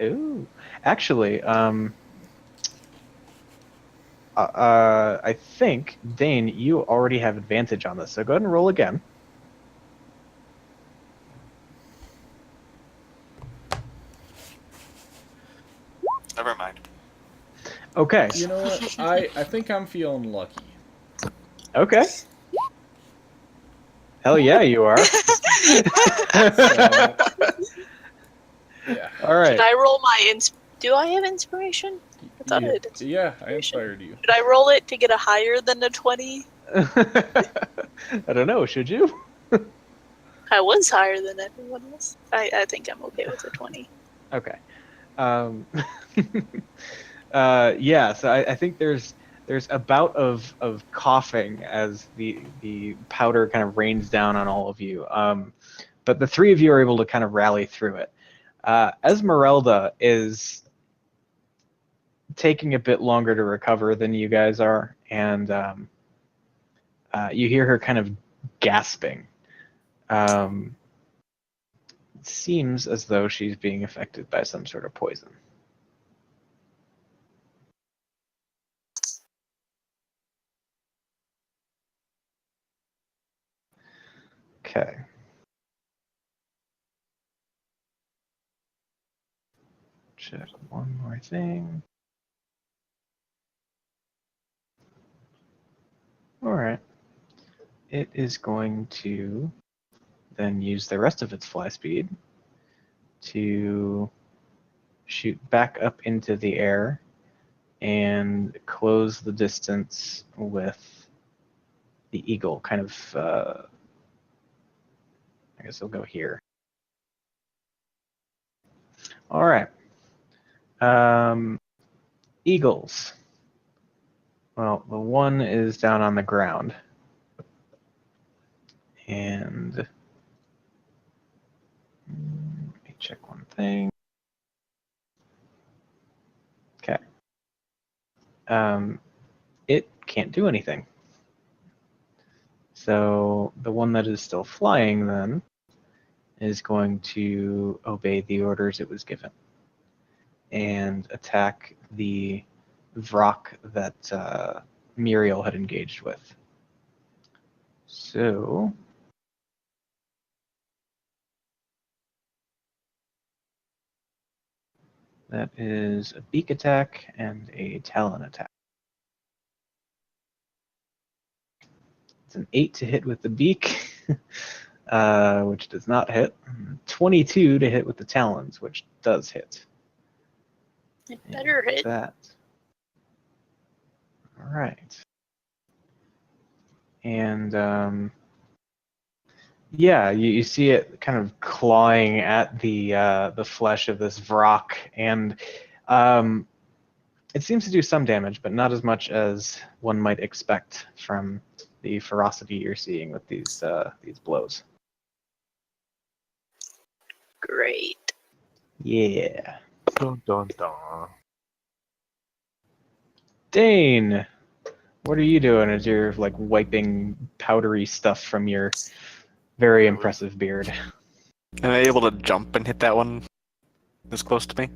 ooh, actually, I think Dane, you already have advantage on this, so go ahead and roll again. Never mind. Okay, You know what? I think I'm feeling lucky. okay. Hell yeah, you are. Yeah. All right. Should I roll my Do I have inspiration? I thought I Yeah, did. yeah, I inspired you. Should I roll it to get a higher than a 20? I don't know. Should you? I was higher than everyone else. I think I'm okay with a 20. Okay. Yeah. So I think there's there's a bout of coughing as the powder kind of rains down on all of you. But the three of you are able to kind of rally through it. Esmeralda is taking a bit longer to recover than you guys are, and you hear her kind of gasping. It seems as though she's being affected by some sort of poison. Okay. Check one more thing. All right. It is going to then use the rest of its fly speed to shoot back up into the air and close the distance with the eagle. Kind of, I guess it'll go here. All right. Eagles. Well, the one is down on the ground. And let me check one thing. Okay. It can't do anything. So the one that is still flying then is going to obey the orders it was given and attack the Vrock that Muriel had engaged with. So that is a beak attack and a talon attack. It's an 8 to hit with the beak, which does not hit. 22 to hit with the talons, which does hit. It better hit. That. All right. And yeah, you see it kind of clawing at the flesh of this Vrock, and it seems to do some damage, but not as much as one might expect from the ferocity you're seeing with these blows. Great. Yeah. Dun dun dun. Dane, what are you doing as you're like wiping powdery stuff from your very impressive beard? Am I able to jump and hit that one this close to me?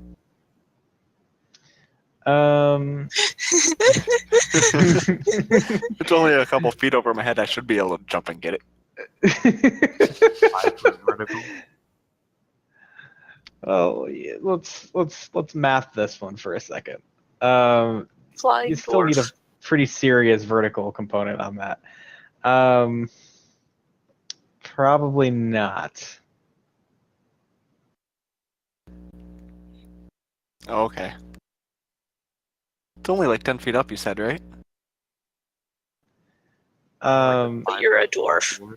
It's only a couple feet over my head. I should be able to jump and get it. 5 foot vertical. Oh, yeah, let's math this one for a second. Flying You still need a dwarf. pretty serious vertical component on that. Probably not. Oh, okay. It's only like 10 feet up, you said, right? But you're a dwarf.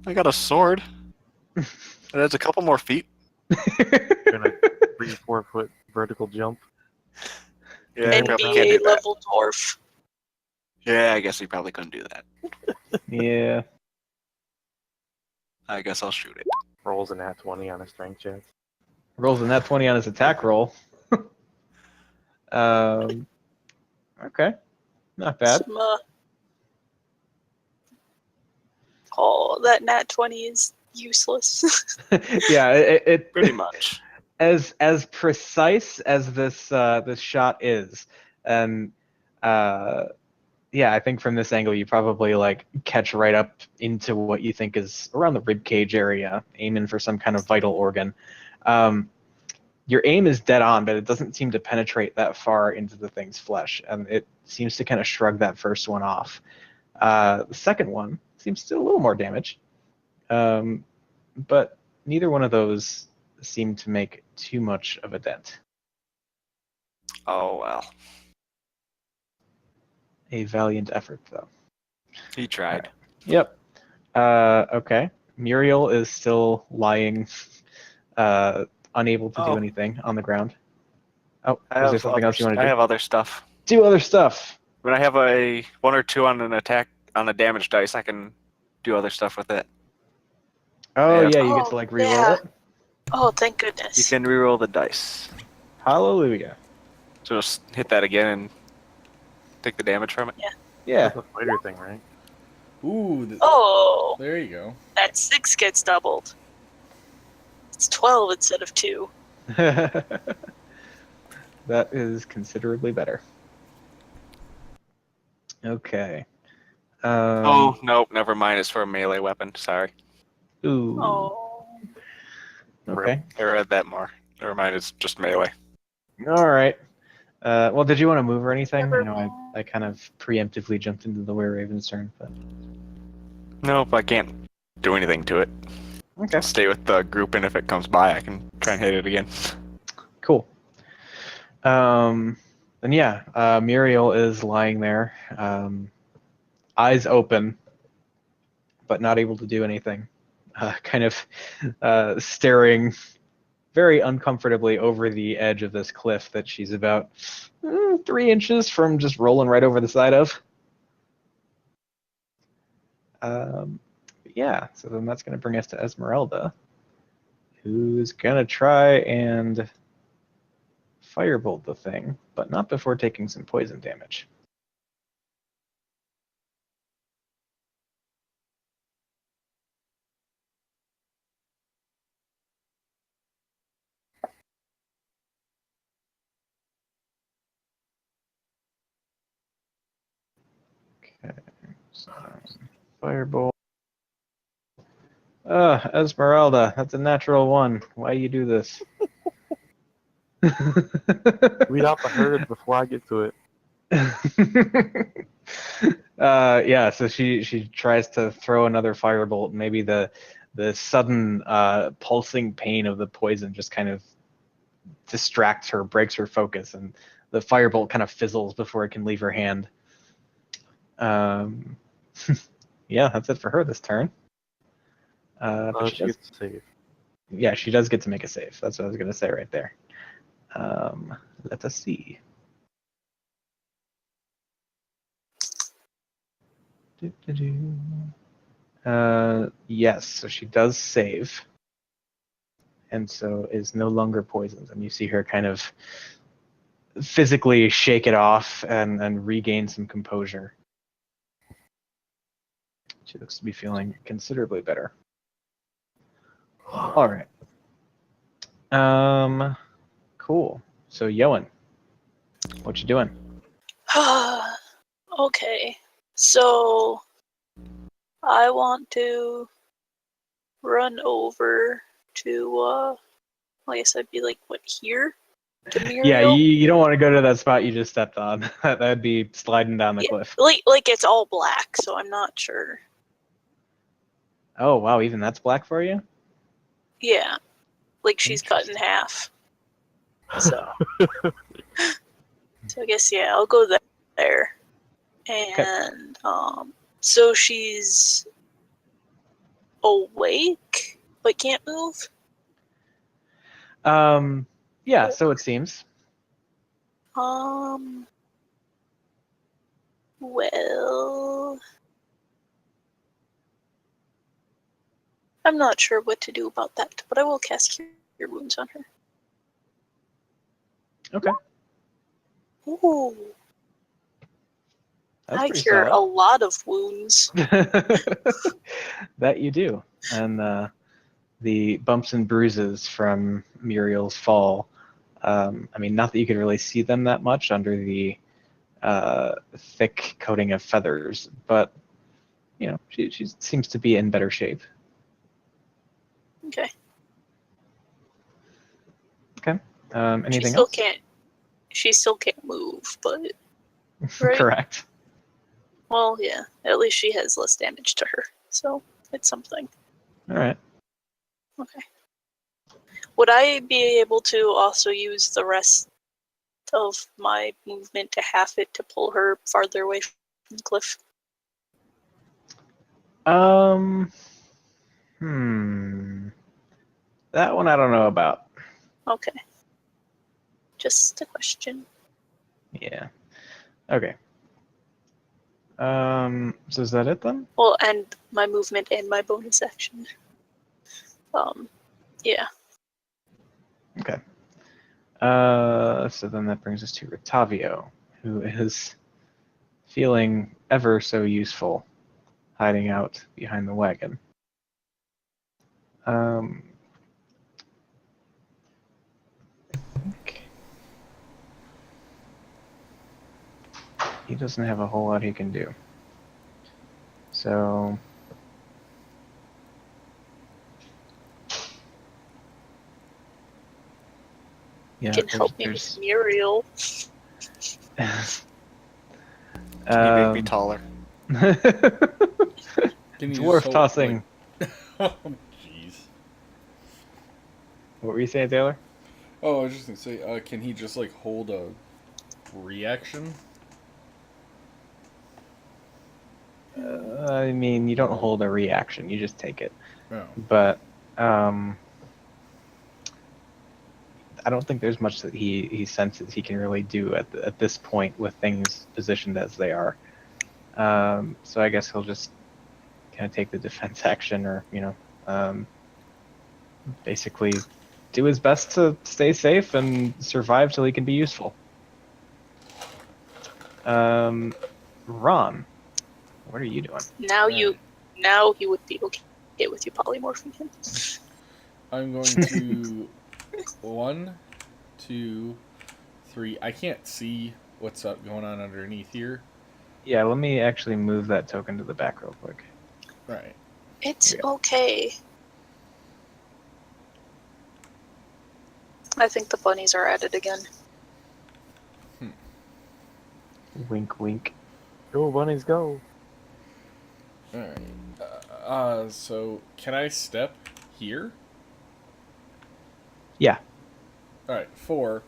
I got a sword. It has a couple more feet. Gonna 3-4 foot vertical jump. Yeah, I probably can't NBA do that. level dwarf. Yeah, I guess we probably couldn't do that. Yeah. I guess I'll shoot it. Rolls a nat 20 on a strength check. Rolls a nat 20 on his attack roll. Okay. Not bad. Some, oh, that nat 20 is useless. Yeah, it Pretty much. as precise as this shot is, and yeah, I think from this angle you probably like catch right up into what you think is around the rib cage area, aiming for some kind of vital organ. Your aim is dead on, but it doesn't seem to penetrate that far into the thing's flesh, and it seems to kind of shrug that first one off. The second one seems to do a little more damage, but neither one of those seem to make too much of a dent. Oh, well. A valiant effort, though. He tried. Yep. Okay. Muriel is still lying, unable to do anything on the ground. Oh, is there something else you want to I do? have other stuff. Do other stuff. When I have a 1 or 2 on an attack on a damage dice, I can do other stuff with it. Oh Yeah. yeah, you get to Oh, like reroll yeah. it. Oh, thank You goodness. can reroll the dice. Hallelujah. So just hit that again and take the damage from it. Yeah. That's a fighter thing, right? Ooh, Oh, there you go. that 6 gets doubled. It's 12 instead of 2. That is considerably better. Okay. Oh, nope, never mind. It's for a melee weapon. Sorry. Ooh. Oh. Okay. I read that more. Never mind, it's just melee. All right. Well, did you want to move or anything? Never I know I kind of preemptively jumped into the Were Raven's turn, but Nope, I can't do anything to it. okay. I'll stay with the group, and if it comes by, I can try and hit it again. Cool. Then yeah, Muriel is lying there, eyes open, but not able to do anything. Kind of staring very uncomfortably over the edge of this cliff that she's about 3 inches from just rolling right over the side of. Yeah, so then that's going to bring us to Esmeralda, who's going to try and firebolt the thing, but not before taking some poison damage. Okay, so firebolt. Esmeralda, that's a natural 1. Why you do this? Weed out the herd before I get to it. Yeah, so she tries to throw another firebolt. Maybe the sudden pulsing pain of the poison just kind of distracts her, breaks her focus, and the firebolt kind of fizzles before it can leave her hand. Yeah, that's it for her this turn. But She gets to save. yeah, she does get to make a save. That's what I was going to say right there. Let us see. Yes, so she does save, and so is no longer poisoned. And you see her kind of physically shake it off and regain some composure. She looks to be feeling considerably better. All right. Cool. So Yoan, what you doing? Okay. So I want to run over to I guess I'd be like what here? To Yeah, Muriel? you don't want to go to that spot you just stepped on. That'd be sliding down the Yeah, cliff. like it's all black, so I'm not sure. Oh wow, even that's black for you? Yeah. Like she's cut in half. So I guess yeah, I'll go there. And so she's awake but can't move? Yeah, so it seems. Well, I'm not sure what to do about that, but I will cast Cure Wounds on her. Okay. Ooh, That's I pretty cure a solid. lot of wounds. That you do. And the bumps and bruises from Muriel's fall, I mean, not that you could really see them that much under the thick coating of feathers, but, you know, she seems to be in better shape. Okay. Okay. Anything else? She still can't move, but right? Correct. Well, yeah. At least she has less damage to her, so it's something. All right. Okay. Would I be able to also use the rest of my movement to half it to pull her farther away from the cliff? That one I don't know about. Okay. Just a question. Yeah. Okay. So is that it then? Well, and my movement and my bonus action. Yeah. Okay. So then that brings us to Rotavio, who is feeling ever so useful, hiding out behind the wagon. I think he doesn't have a whole lot he can do. So yeah, Can help me with Muriel. Can you make me um, taller? Can you just dwarf hold, tossing. oh, jeez. What were you saying, Taylor? Oh, I was just gonna say, can he just like hold a reaction? I mean, you don't hold a reaction; you just take it. Oh. But I don't think there's much that he senses he can really do at this point with things positioned as they are. So I guess he'll just kind of take the defense action, or basically do his best to stay safe and survive till he can be useful. Ron, what are you doing? Now Alright. now he would be okay with you polymorphing him. I'm going to 1, 2, 3. I can't see what's up going on underneath here. Yeah, let me actually move that token to the back real quick. Right. It's Yeah. okay. I think the bunnies are at it again. Wink, wink. Go, bunnies, go. Alright. So can I step here? Yeah. Alright, 4.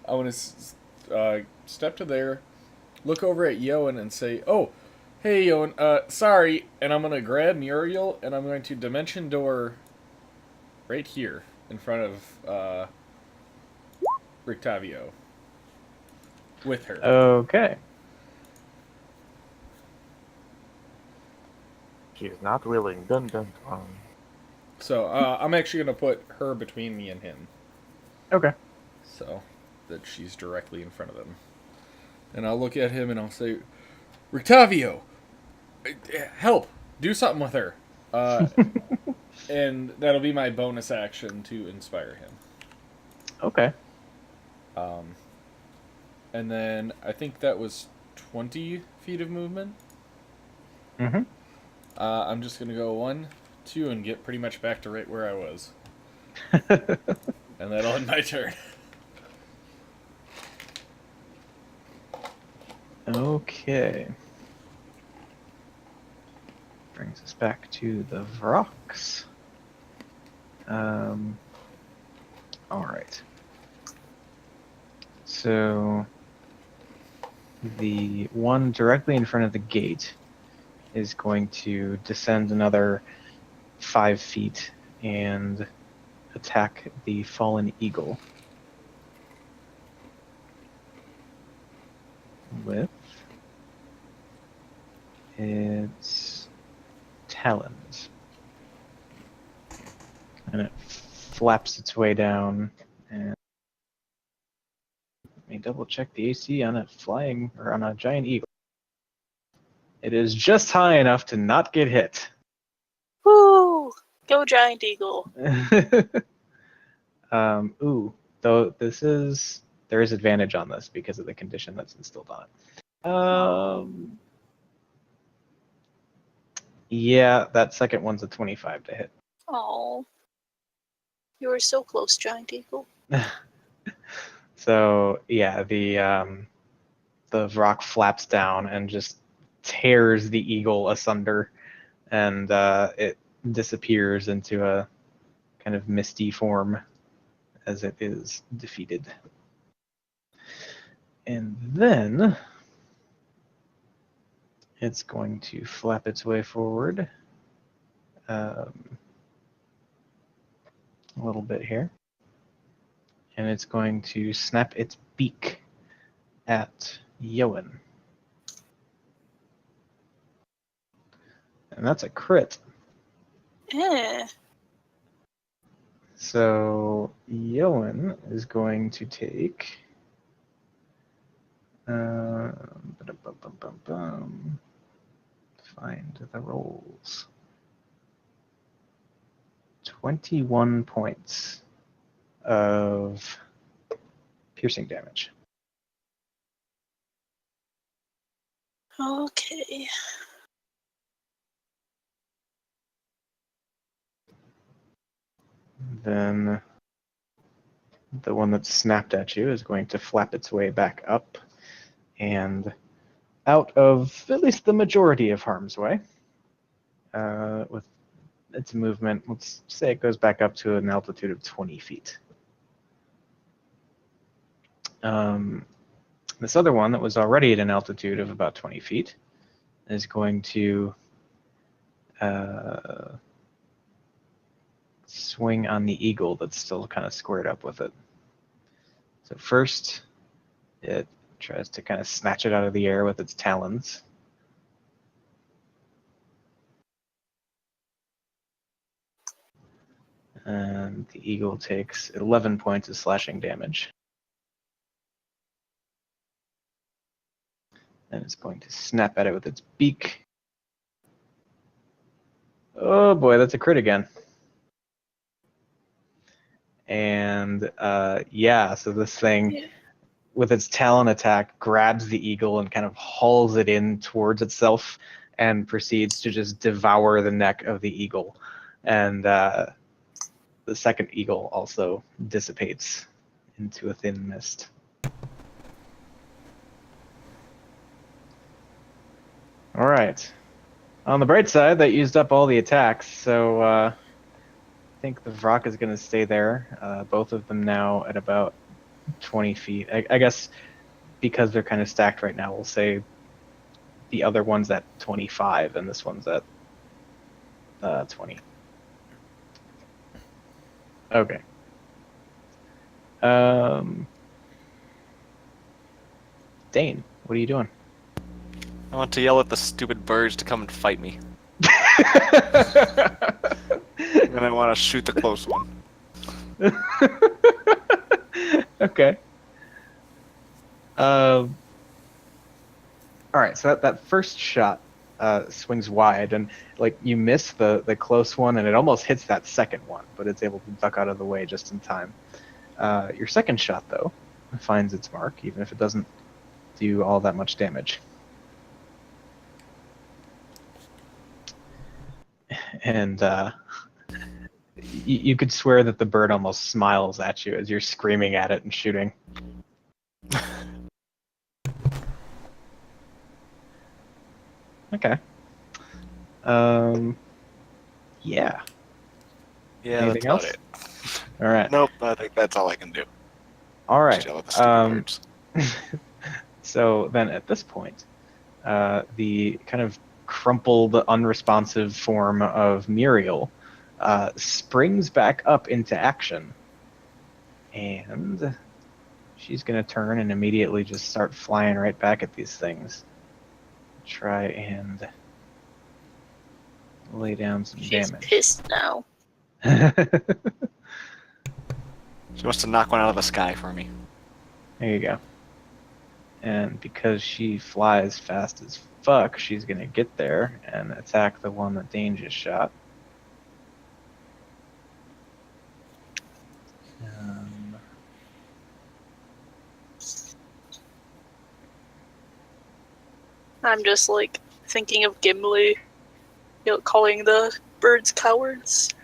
I want to step to there, look over at Yoan and say, "Oh, hey Yoan, sorry." And I'm gonna grab Muriel and I'm going to dimension door right here in front of Rictavio with her. Okay. She is not willing. Dun dun dun. So I'm actually gonna put her between me and him, Okay. so that she's directly in front of them. And I'll look at him and I'll say, "Rictavio, help! Do something with her." And that'll be my bonus action to inspire him. Okay. And then I think that was 20 feet of movement. Mm-hmm. I'm just gonna go 1, 2, and get pretty much back to right where I was, and that'll end my turn. Okay. Brings us back to the Vrox. All right. So the one directly in front of the gate is going to descend another 5 feet and attack the fallen eagle with its talons. And it flaps its way down. And let me double check the AC on it flying, or on a giant eagle. It is just high enough to not get hit. Woo! Go Giant Eagle. Ooh, though there is advantage on this because of the condition that's instilled on it. Yeah, that second one's a 25 to hit. Oh. You were so close, Giant Eagle. So yeah, the rock flaps down and just tears the eagle asunder, and it disappears into a kind of misty form as it is defeated. And then it's going to flap its way forward a little bit here. And it's going to snap its beak at Yoan. And that's a crit. Eh. So Yoan is going to take. Find the rolls. 21 points of piercing damage. Okay. Then the one that snapped at you is going to flap its way back up and out of at least the majority of harm's way. With its movement, let's say it goes back up to an altitude of 20 feet. This other one that was already at an altitude of about 20 feet is going to swing on the eagle that's still kind of squared up with it. So first, it tries to kind of snatch it out of the air with its talons. And the eagle takes 11 points of slashing damage. And it's going to snap at it with its beak. Oh boy, that's a crit again. And yeah, so this thing, with its talon attack, grabs the eagle and kind of hauls it in towards itself and proceeds to just devour the neck of the eagle. And the second eagle also dissipates into a thin mist. All right. On the bright side, that used up all the attacks, so I think the Vrock is going to stay there. Both of them now at about 20 feet. I guess because they're kind of stacked right now, we'll say the other one's at 25 and this one's at 20. Okay. Dane, what are you doing? I want to yell at the stupid birds to come and fight me. And I want to shoot the close one. Okay. All right, so that first shot swings wide, and like you miss the close one, and it almost hits that second one, but it's able to duck out of the way just in time. Your second shot, though, finds its mark, even if it doesn't do all that much damage. And you could swear that the bird almost smiles at you as you're screaming at it and shooting. Okay. Yeah. Yeah, Anything that's about else? it. All right. Nope, I think that's all I can do. All right. Just yell at the stupid birds. So then at this point, the kind of crumpled, unresponsive form of Muriel springs back up into action. And she's going to turn and immediately just start flying right back at these things. Try and lay down some She's damage. pissed now. She wants to knock one out of the sky for me. There you go. And because she flies fast as fuck, she's going to get there and attack the one that Dane just shot. I'm just like thinking of Gimli, calling the birds cowards.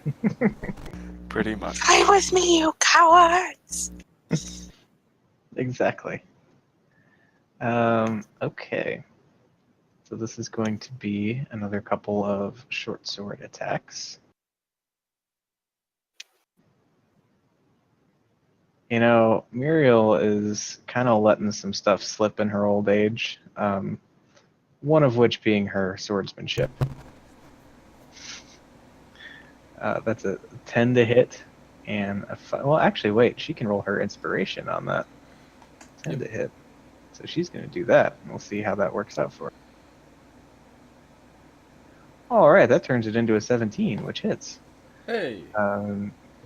Pretty much. Fly with me, you cowards! Exactly. Okay. So this is going to be another couple of short sword attacks. You know, Muriel is kind of letting some stuff slip in her old age. One of which being her swordsmanship. That's a 10 to hit, and well, actually, wait, she can roll her inspiration on that. 10 to hit. So she's going to do that, and we'll see how that works out for her. All right, that turns it into a 17, which hits. Hey.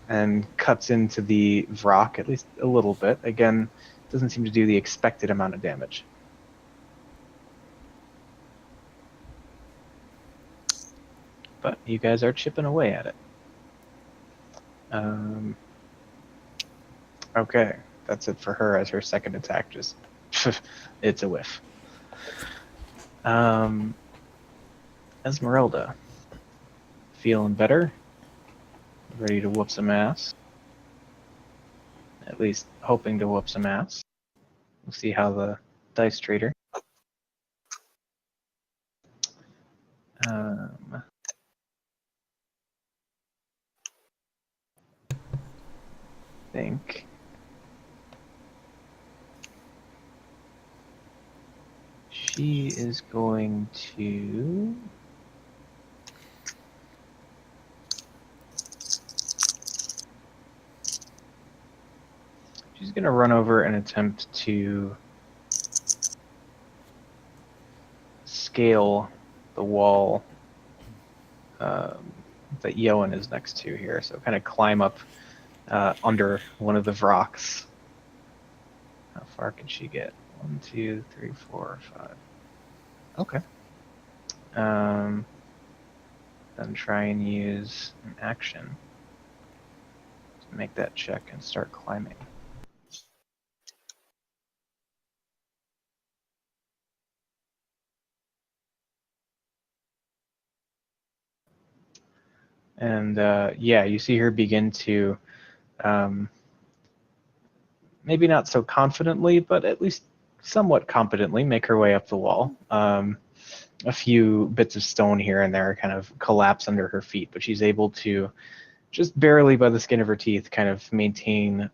And cuts into the Vrock at least a little bit. Again, doesn't seem to do the expected amount of damage. But you guys are chipping away at it. Okay, that's it for her as her second attack. Just, it's a whiff. Esmeralda, feeling better? Ready to whoop some ass? At least hoping to whoop some ass. We'll see how the dice treat her. Think she is going to run over and attempt to scale the wall that Yoan is next to here. So kind of climb up under one of the rocks. How far can she get? 1, 2, 3, 4, 5. Okay. Then try and use an action to make that check and start climbing. And yeah, you see her begin to, maybe not so confidently, but at least somewhat competently make her way up the wall. A few bits of stone here and there kind of collapse under her feet, but she's able to just barely by the skin of her teeth kind of maintain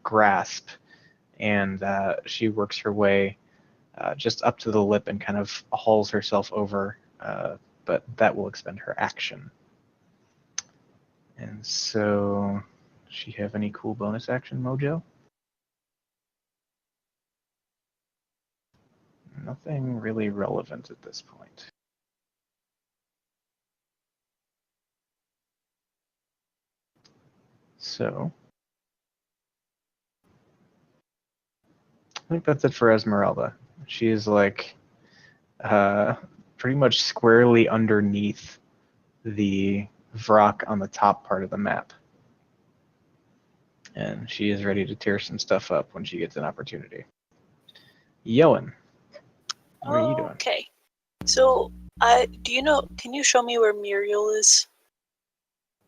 grasp, and she works her way just up to the lip and kind of hauls herself over, but that will expend her action. And so, does she have any cool bonus action, Mojo? Nothing really relevant at this point. So, I think that's it for Esmeralda. She is like pretty much squarely underneath the Vrock on the top part of the map. And she is ready to tear some stuff up when she gets an opportunity. Yoan, what are you doing? Okay. So, do you know? Can you show me where Muriel is?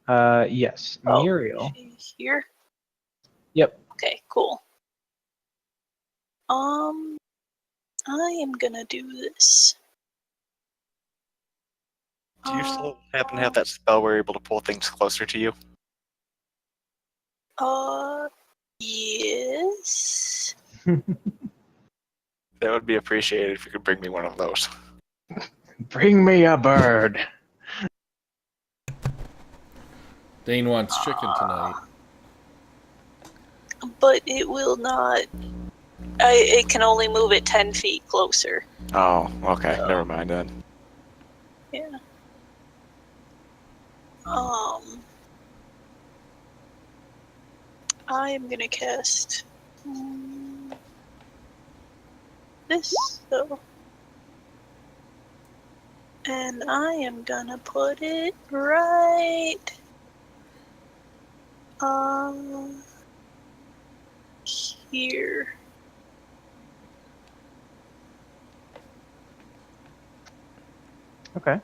Yes, Oh, Muriel. here. Yep. Okay, cool. I am gonna do this. Do you still happen to have that spell where you're able to pull things closer to you? Yes. That would be appreciated if you could bring me one of those. Bring me a bird. Dane wants chicken tonight. But it will not. It can only move it 10 feet closer. Oh, okay. Never mind then. Yeah. I am gonna cast this, so. And I am gonna put it right here. Okay.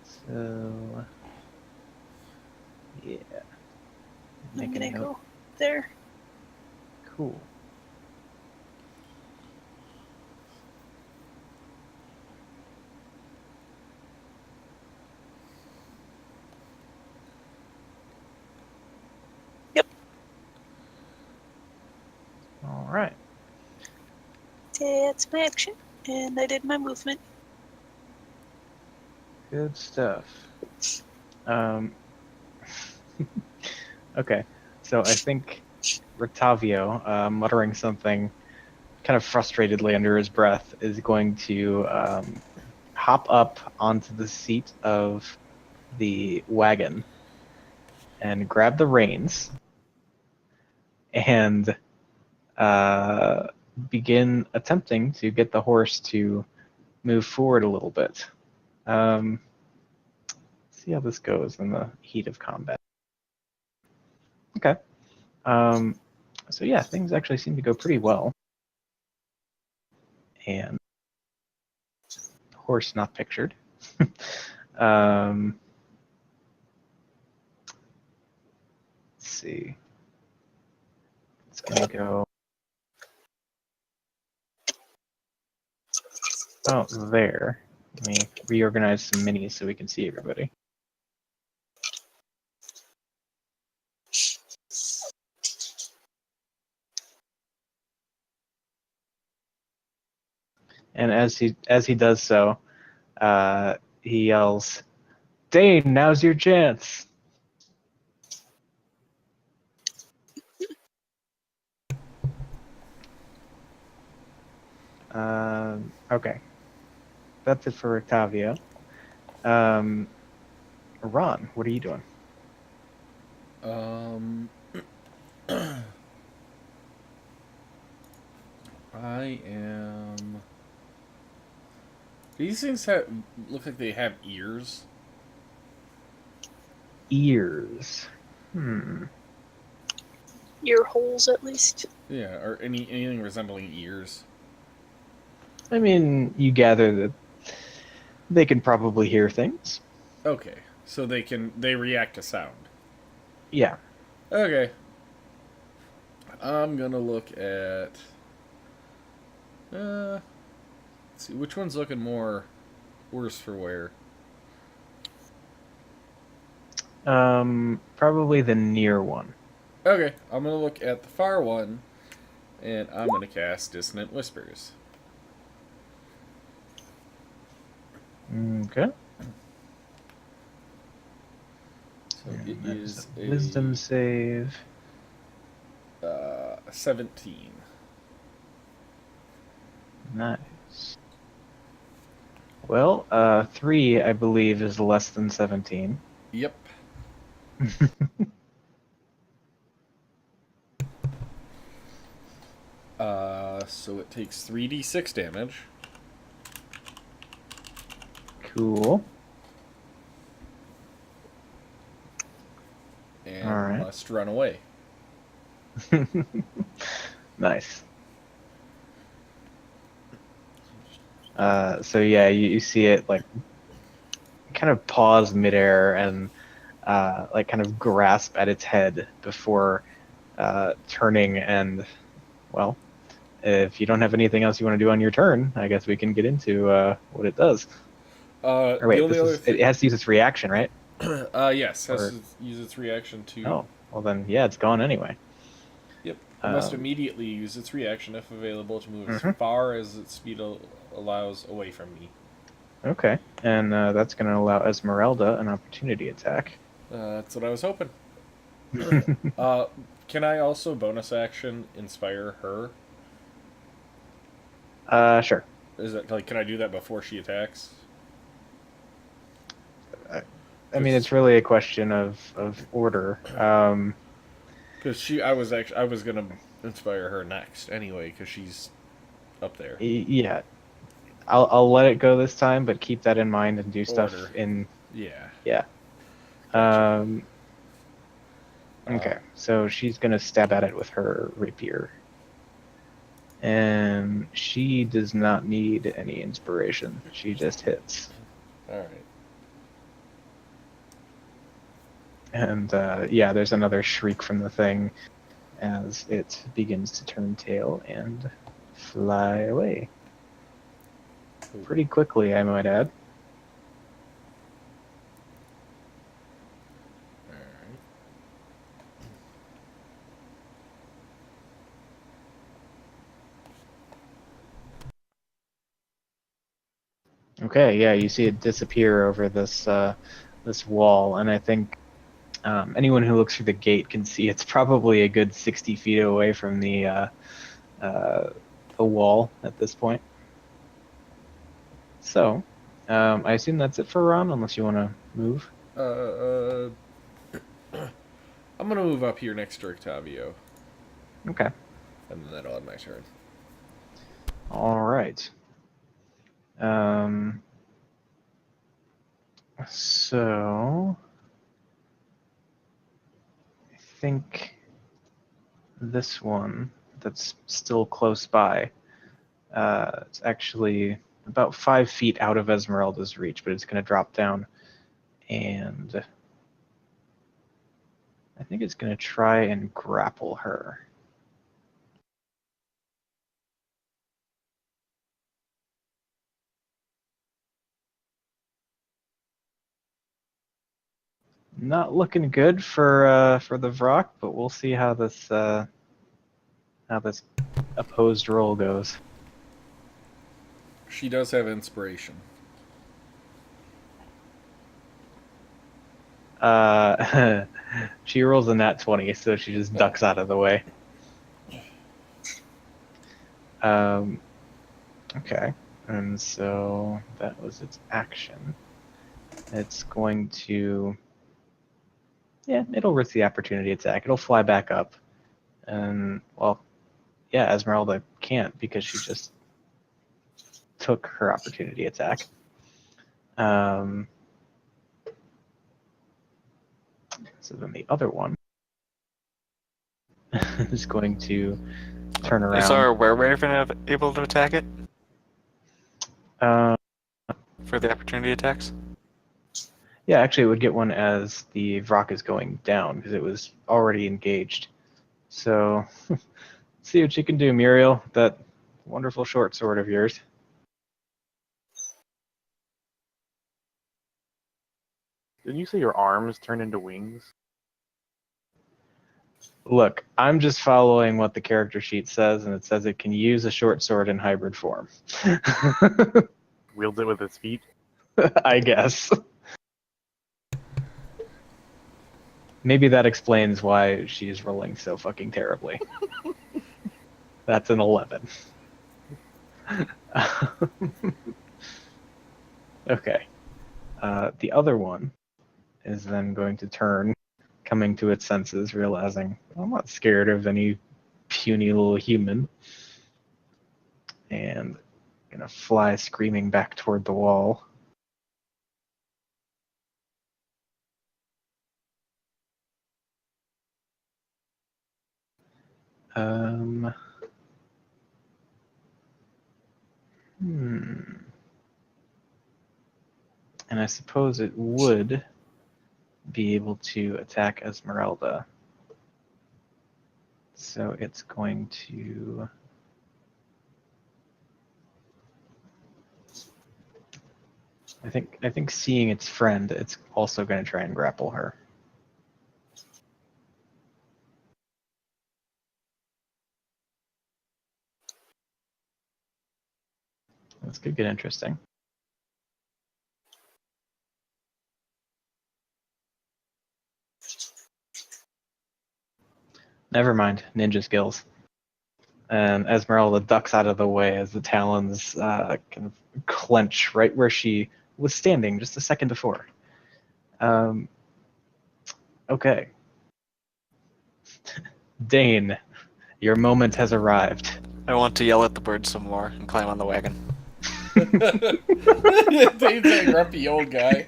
So, yeah. I'm Make a gonna note. go there. Cool. Yep. All right. That's my action. And I did my movement. Good stuff. Okay, so I think Rictavio, muttering something kind of frustratedly under his breath, is going to hop up onto the seat of the wagon and grab the reins and begin attempting to get the horse to move forward a little bit. See how this goes in the heat of combat. Okay. So yeah, things actually seem to go pretty well. And horse not pictured. Let's see. It's gonna go. Oh, there. Let me reorganize some minis so we can see everybody. And as he does so, he yells, "Dane, now's your chance!" Okay. That's it for Octavio. Ron, what are you doing? I am. These things look like they have ears. Ears. Ear holes, at least. Yeah, or anything resembling ears. I mean, you gather that they can probably hear things. Okay, so they react to sound. Yeah. Okay. I'm gonna look at. Let's see, which one's looking worse for wear? Probably the near one. Okay, I'm gonna look at the far one, and I'm gonna cast Dissonant Whispers. Okay. So it That is a wisdom save. 17. Nice. Well, 3, I believe, is less than 17. Yep. So it takes 3d6 damage. Cool. And All right. must run away. Nice. So yeah, you see it like kind of pause midair and like kind of grasp at its head before turning and, well, if you don't have anything else you want to do on your turn, I guess we can get into what it does. Or wait, it has to use its reaction, right? Yes, has to use its reaction to. Oh, well then, yeah, it's gone anyway. Yep. It must immediately use its reaction if available to move as far as its speed allows away from me. Okay, and that's going to allow Esmeralda an opportunity attack. That's what I was hoping. Can I also bonus action inspire her? Sure. Is that like, can I do that before she attacks? I mean, it's really a question of order. Because I was gonna inspire her next anyway, because she's up there. Yeah, I'll let it go this time, but keep that in mind and do stuff in. Yeah. Yeah. Gotcha. Okay, so she's gonna stab at it with her rapier, and she does not need any inspiration. She just hits. All right. And yeah, there's another shriek from the thing as it begins to turn tail and fly away. Pretty quickly, I might add. Okay, yeah, you see it disappear over this this wall, and I think anyone who looks through the gate can see it's probably a good 60 feet away from the wall at this point. So, I assume that's it for Ron, unless you want to move. I'm gonna move up here next to Octavio, Okay. and then that'll end my turn. All right. So I think this one that's still close by, it's actually about 5 feet out of Esmeralda's reach, but it's going to drop down, and I think it's going to try and grapple her. Not looking good for the Vrock, but we'll see how this opposed roll goes. She does have inspiration. She rolls a nat 20, so she just ducks out of the way. Okay, and so that was its action. It's going to, it'll risk the opportunity attack. It'll fly back up, and well, yeah, Esmeralda can't because she just took her opportunity attack. So then the other one is going to turn around. Is our werewolf able to attack it Uh, for the opportunity attacks? yeah, actually, it would get one as the Vrock is going down because it was already engaged. So, see what you can do, Muriel. That wonderful short sword of yours. Didn't you say your arms turn into wings? Look, I'm just following what the character sheet says, and it says it can use a short sword in hybrid form. Wields it with its feet? I guess. Maybe that explains why she's rolling so fucking terribly. That's an 11. Okay. The other one is then going to turn, coming to its senses, realizing I'm not scared of any puny little human, and gonna fly screaming back toward the wall. Um. And I suppose it would be able to attack Esmeralda. So it's going to... I think seeing its friend, it's also going to try and grapple her. This could get interesting. Never mind, ninja skills. And Esmeralda ducks out of the way as the talons kind of clench right where she was standing just a second before. Okay. Dane, your moment has arrived. I want to yell at the bird some more and climb on the wagon. Dave's a grumpy old guy.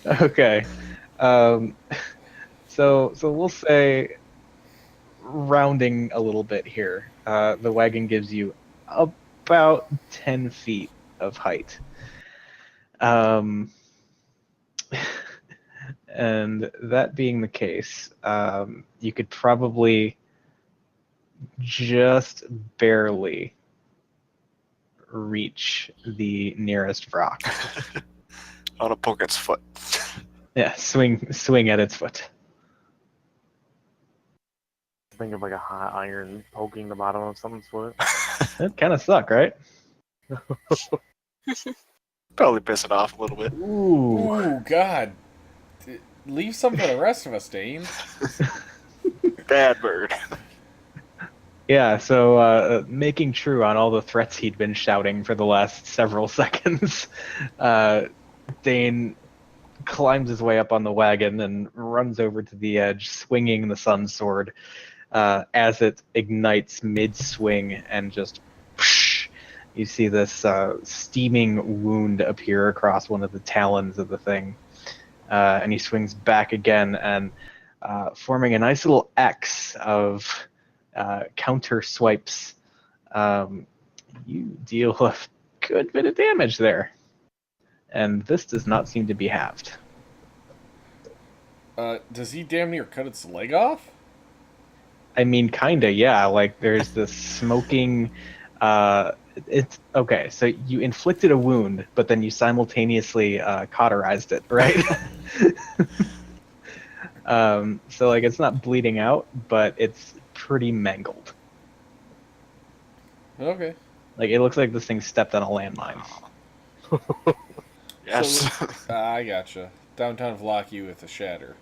Okay. So we'll say, rounding a little bit here, the wagon gives you about 10 feet of height. And that being the case, you could probably just barely reach the nearest Vrock. I want to poke its foot. Yeah, swing at its foot. Think of like a hot iron poking the bottom of something's foot. That kind of suck, right? Probably piss it off a little bit. Ooh, God. Leave some for the rest of us, Dane. Bad bird. Yeah, so making true on all the threats he'd been shouting for the last several seconds, Dane climbs his way up on the wagon and runs over to the edge, swinging the sun sword as it ignites mid-swing and just psh, you see this steaming wound appear across one of the talons of the thing. And he swings back again and forming a nice little X of counter swipes. You deal a good bit of damage there. And this does not seem to be halved. Does he damn near cut its leg off? I mean, kinda, yeah. Like there's this smoking. It's okay. So you inflicted a wound, but then you simultaneously cauterized it, right? So like it's not bleeding out, but it's pretty mangled. Okay. Like it looks like this thing stepped on a landmine. Yes. So, I gotcha. Downtown Vlaki with a shatter.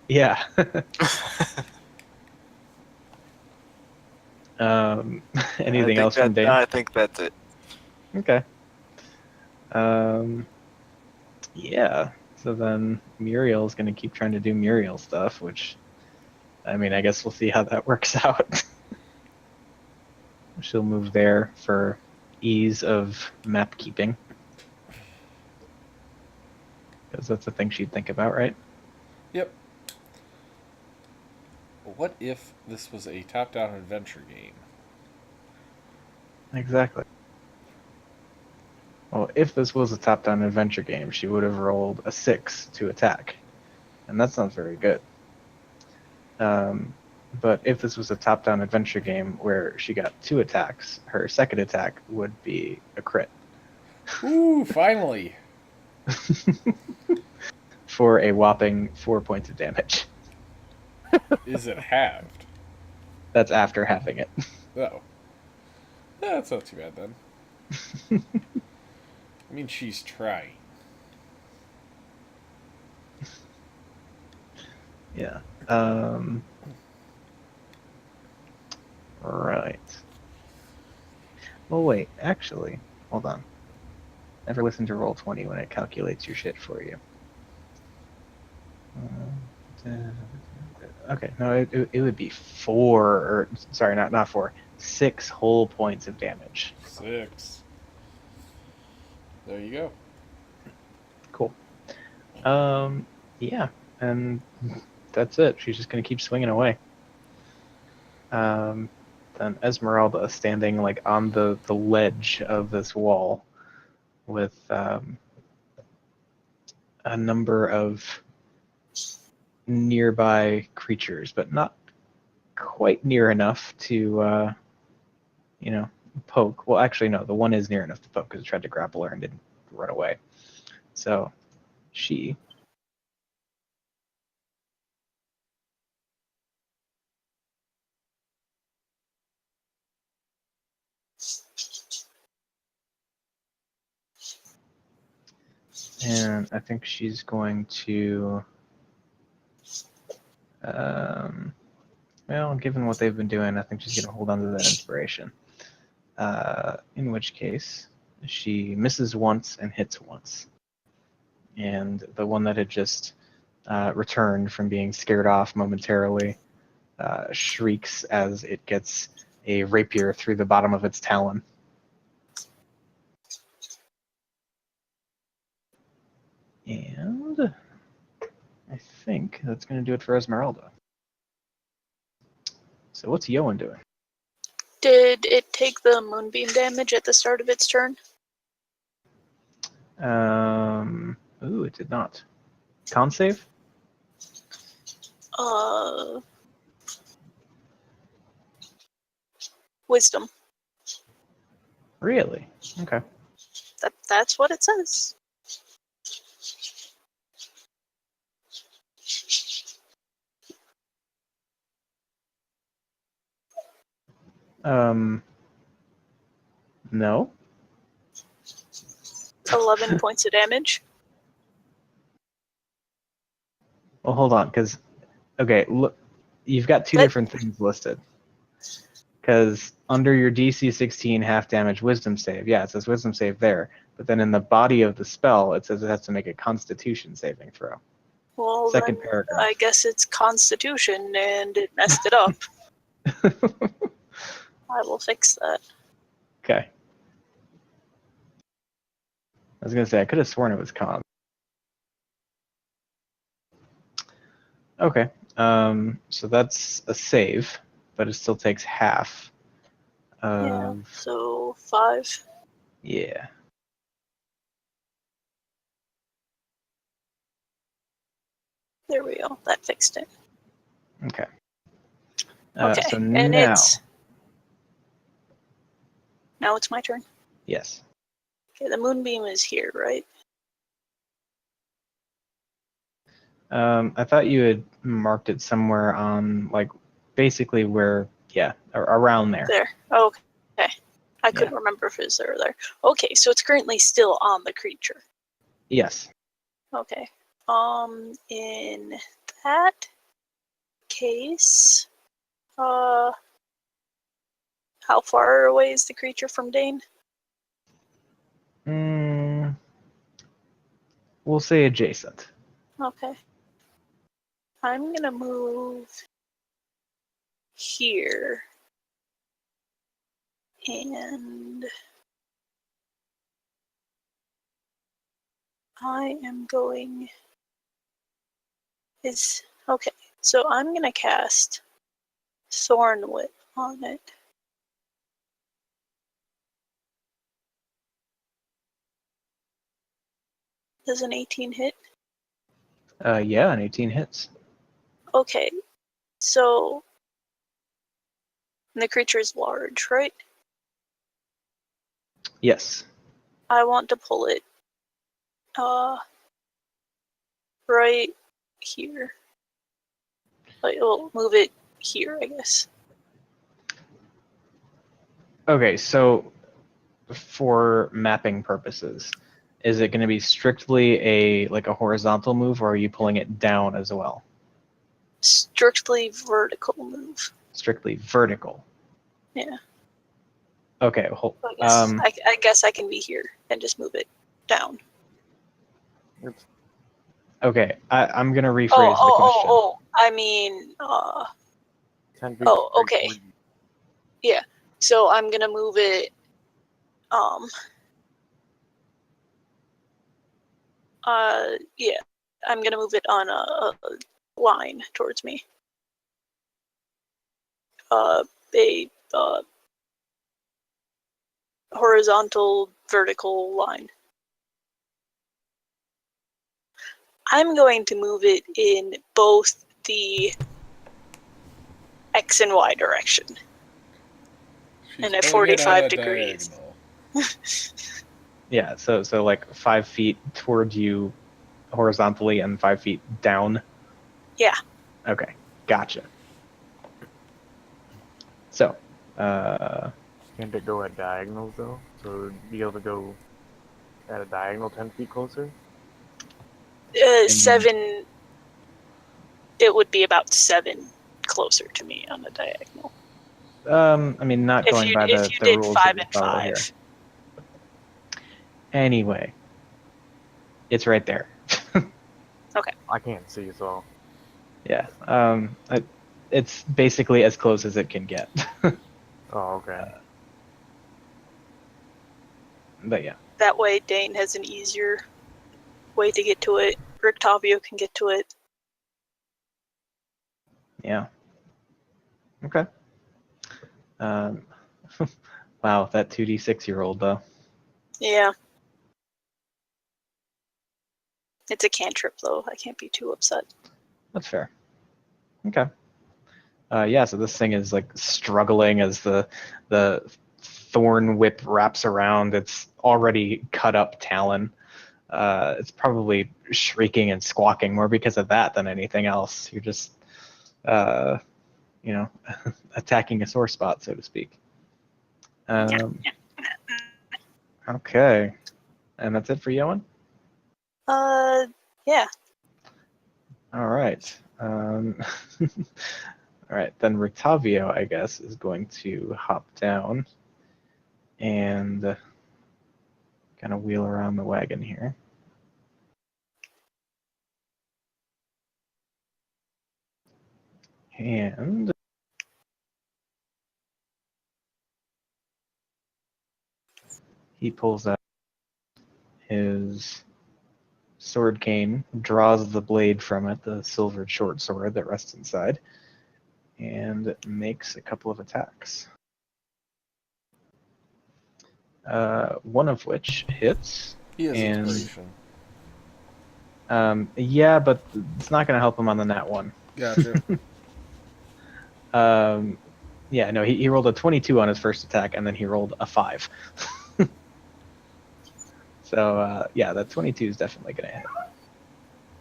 Yeah. Anything else from Dane? I think that's it. Okay. Yeah. So then Muriel's gonna keep trying to do Muriel stuff, which, I mean, I guess we'll see how that works out. She'll move there for ease of map keeping. Because that's the thing she'd think about, right? Yep. What if this was a top-down adventure game? Exactly. Well, if this was a top-down adventure game, she would have rolled a 6 to attack. And that's not very good. But if this was a top-down adventure game where she got 2 attacks, her second attack would be a crit. Ooh, finally! For a whopping 4 points of damage. Is it halved? That's after halving it. Oh. That's not too bad then. I mean, she's trying. Yeah. Right. Well, wait. Actually, hold on. Never listen to Roll20 when it calculates your shit for you. Okay, no, it would be 4, or sorry, not 4, 6 whole points of damage. 6. There you go. Cool. Yeah, and that's it. She's just gonna keep swinging away. Then Esmeralda standing like on the ledge of this wall with a number of nearby creatures, but not quite near enough to poke. Well, actually, no, the one is near enough to poke because it tried to grapple her and didn't run away. So she and I think she's going to well, given what they've been doing, I think she's going to hold on to that inspiration. In which case, she misses once and hits once. And the one that had just returned from being scared off momentarily shrieks as it gets a rapier through the bottom of its talon. And I think that's going to do it for Esmeralda. So what's Yoan doing? Did it take the moonbeam damage at the start of its turn? Ooh, it did not. Con save? Wisdom. Really? Okay. That's what it says. No. 11 points of damage. Well, hold on, because okay, look, you've got two But- different things listed. Because under your DC 16 half damage wisdom save, yeah, it says wisdom save there. But then in the body of the spell, it says it has to make a constitution saving throw. Well, Second then paragraph. I guess it's Constitution, and it messed it up. I will fix that. Okay. I was going to say, I could have sworn it was con. Okay. So that's a save, but it still takes half Yeah, of... so 5. Yeah. There we go. That fixed it. Okay. Okay, So and now... Now it's my turn. Yes. Okay, the moonbeam is here, right? I thought you had marked it somewhere on, like, basically where, yeah, around there. There. Okay. I Yeah. couldn't remember if it was there or there. Okay, so it's currently still on the creature. Yes. Okay. In that case, how far away is the creature from Dane? We'll say adjacent. Okay. I'm gonna move here. And I am going okay, so I'm gonna cast Thorn Whip on it. Does an 18 hit? Yeah, an 18 hits. Okay, so the creature is large, right? Yes. I want to pull it right here. I'll move it here, I guess. Okay, so for mapping purposes, is it going to be strictly a horizontal move, or are you pulling it down as well? Strictly vertical move. Strictly vertical. Yeah. Okay. I guess I can be here and just move it down. Okay, I'm going to rephrase the question. I mean, 10 feet okay. towards you. Yeah. So I'm gonna move it. Yeah. I'm gonna move it on a line towards me. A horizontal, vertical line. I'm going to move it in both the X and Y direction. She's And at pulling it 45 on a degrees. diagonal. Yeah, so like 5 feet towards you horizontally and 5 feet down? Yeah. Okay, gotcha. So, Can't it go at diagonals though? So it'd be able to go at a diagonal 10 feet closer? 7. It would be about 7 closer to me on the diagonal. I mean, not going by If the you did rules 5 that we and follow 5. here. Anyway, it's right there. Okay. I can't see, so Yeah. It's basically as close as it can get. oh okay. But yeah. That way Dane has an easier way to get to it. Rictavio can get to it. Yeah. Okay. Wow, that 2d6-year-old though. Yeah. It's a cantrip though. I can't be too upset. That's fair. Okay. Yeah, so this thing is like struggling as the thorn whip wraps around its already cut up talon. It's probably shrieking and squawking more because of that than anything else. You're just, attacking a sore spot, so to speak. Okay. And that's it for Yoan? Yeah. All right. All right, then Rictavio, I guess, is going to hop down and kind of wheel around the wagon here. And he pulls out his sword cane, draws the blade from it, the silvered short sword that rests inside, and makes a couple of attacks. One of which hits. He has And inspiration. yeah, but it's not going to help him on the nat one. Gotcha. Yeah, no, he rolled a 22 on his first attack, and then he rolled a 5. So, yeah, that 22 is definitely going to hit.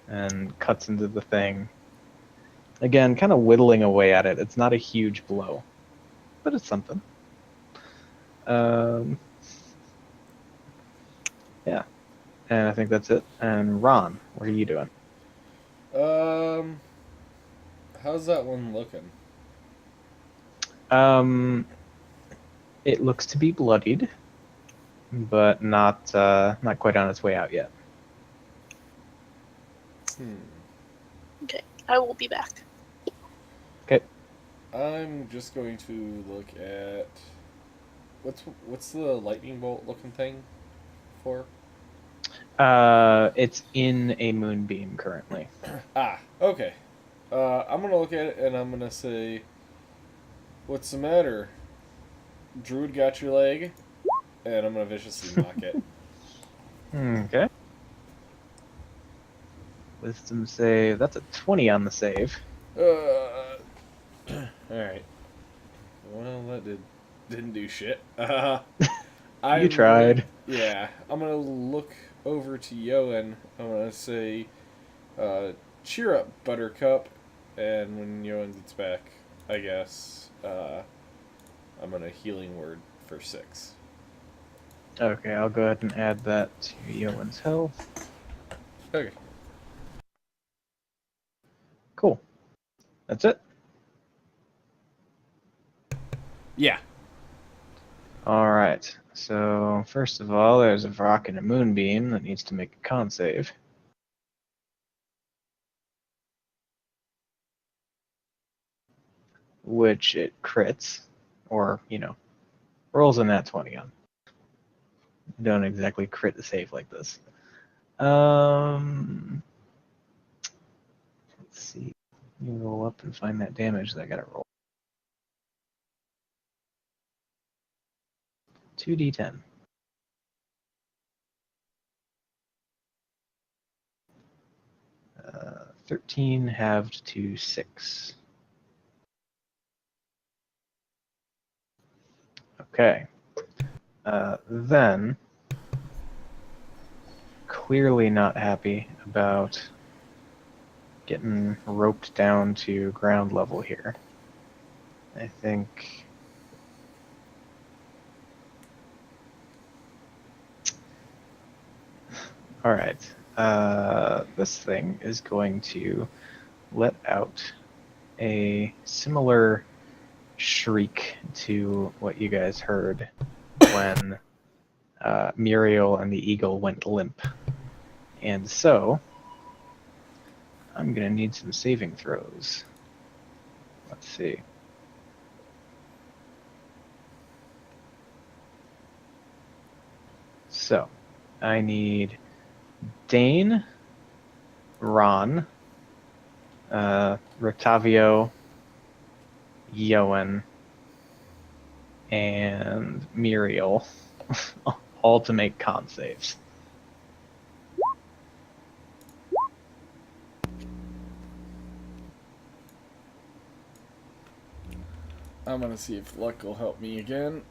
And cuts into the thing. Again, kind of whittling away at it. It's not a huge blow, but it's something. Yeah, and I think that's it. And Ron, what are you doing? How's that one looking? It looks to be bloodied, but not quite on its way out yet. Okay, I will be back. Okay. I'm just going to look at what's the lightning bolt looking thing for? It's in a moonbeam currently. Okay. I'm gonna look at it and I'm gonna say, "What's the matter? Druid got your leg," and I'm gonna viciously mock it. Okay. Wisdom save. That's a 20 on the save. All right. Well, that didn't do shit. You tried. Yeah, I'm gonna look over to Yoan. I'm gonna say, "Cheer up, Buttercup," and when Yoan gets back, I guess I'm gonna healing word for 6. Okay, I'll go ahead and add that to Yoan's health. Okay. Cool. That's it. Yeah. All right. So first of all, there's a Vrock and a Moonbeam that needs to make a con save. Which it crits, or, rolls a nat 20 on. Don't exactly crit a save like this. Let's see. You roll up and find that damage that I gotta roll. 2d10. Uh, 13 halved to 6. Okay. Then, clearly not happy about getting roped down to ground level here. I think... Alright. This thing is going to let out a similar shriek to what you guys heard when Muriel and the eagle went limp. And so, I'm going to need some saving throws. Let's see. So, I need Dane, Ron, Rictavio, Yoan, and Muriel all to make con saves. I'm gonna see if luck will help me again.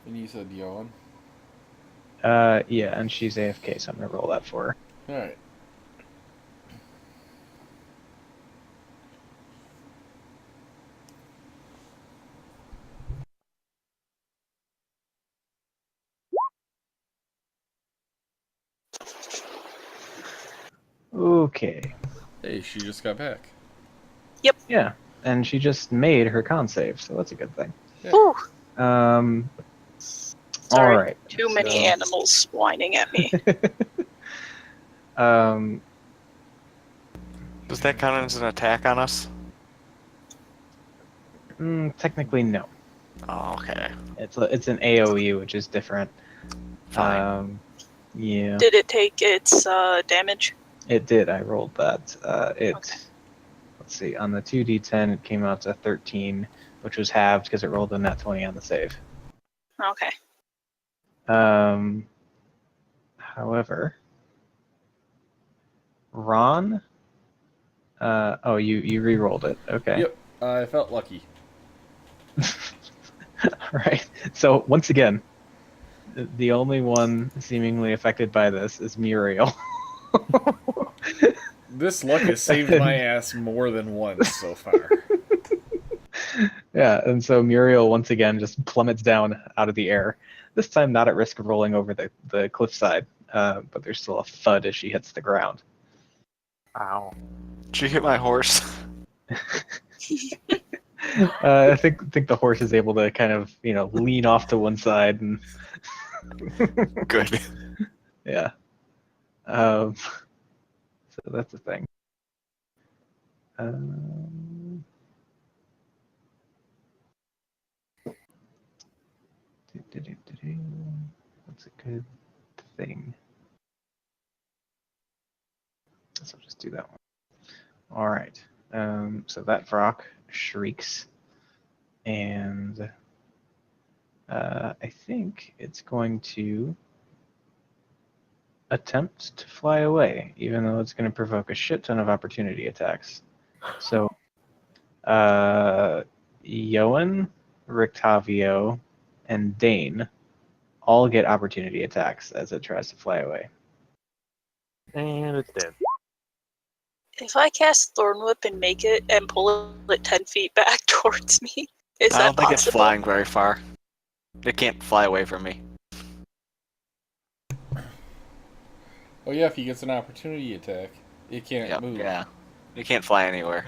And you said Yoan? Yeah, and she's AFK, so I'm gonna roll that for her. Alright. Okay. Hey, she just got back. Yeah, and she just made her con save, so that's a good thing. Yeah. Whew. All Sorry, right. too many so- animals whining at me. um, Does that count as an attack on us? technically, no. Oh, okay. It's an AOE, which is different. Fine. Yeah, Did it take its damage? it did. I rolled that. Okay. Let's see. On the 2d10, it came out to 13, which was halved because it rolled a nat 20 on the save. Okay. However, Ron. Oh, you re-rolled it. Okay. Yep, I felt lucky. Right. So once again, the only one seemingly affected by this is Muriel. This luck has saved my ass more than once so far. Yeah, and so Muriel once again just plummets down out of the air. This time not at risk of rolling over the cliffside, but there's still a thud as she hits the ground. Ow. Did you hit my horse? I think the horse is able to kind of lean off to one side and Good. yeah. So that's the thing. What's a good thing? So I'll just do that one. All right. So that Vrock shrieks, and I think it's going to attempt to fly away, even though it's going to provoke a shit ton of opportunity attacks. So, Yoan, Rictavio, and Dane all get opportunity attacks as it tries to fly away. And it's dead. If I cast Thorn Whip and make it and pull it 10 feet back towards me, is I that don't think it's possible? flying very far. It can't fly away from me. Oh yeah, if he gets an opportunity attack, it can't Yep, move. yeah. It can't fly anywhere.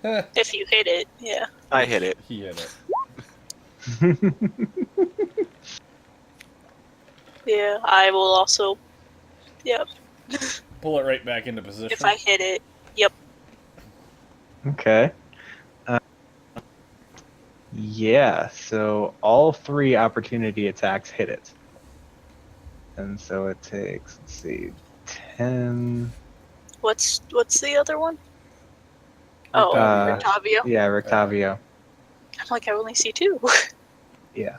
Heh, If you hit it, yeah. I hit it. he hit it. Yeah, I will also. Yep. Pull it right back into position. If I hit it, yep. Okay. Yeah, so all 3 opportunity attacks hit it. And so it takes, let's see, 10. What's the other one? Oh, Rictavio. Rictavio. Yeah, Rictavio. I'm like, I only see 2. Yeah.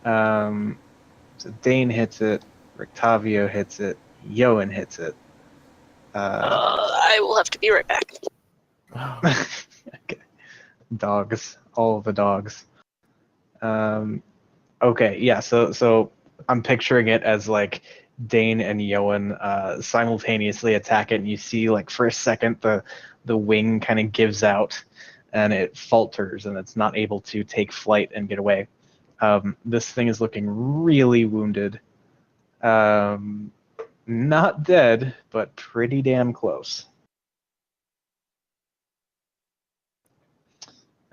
So Dane hits it, Rictavio hits it, Yoan hits it. I will have to be right back. Okay. Dogs, all of the dogs. Okay, yeah. So I'm picturing it as like Dane and Yoan simultaneously attack it, and you see like for a second the wing kind of gives out, and it falters, and it's not able to take flight and get away. This thing is looking really wounded. Not dead, but pretty damn close.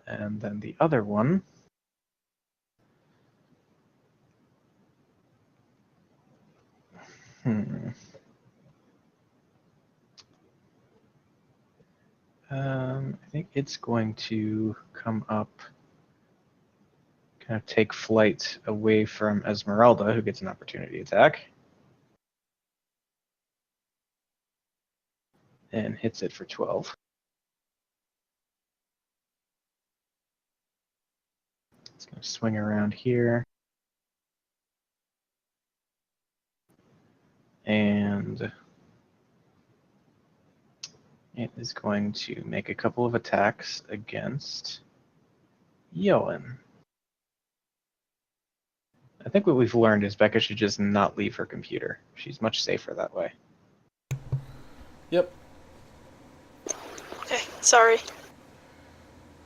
And then the other one. I think it's going to come up, kind of take flight away from Esmeralda, who gets an opportunity attack. And hits it for 12. It's going to swing around here. And it is going to make a couple of attacks against Yoan. I think what we've learned is Becca should just not leave her computer. She's much safer that way. Yep. Okay, sorry.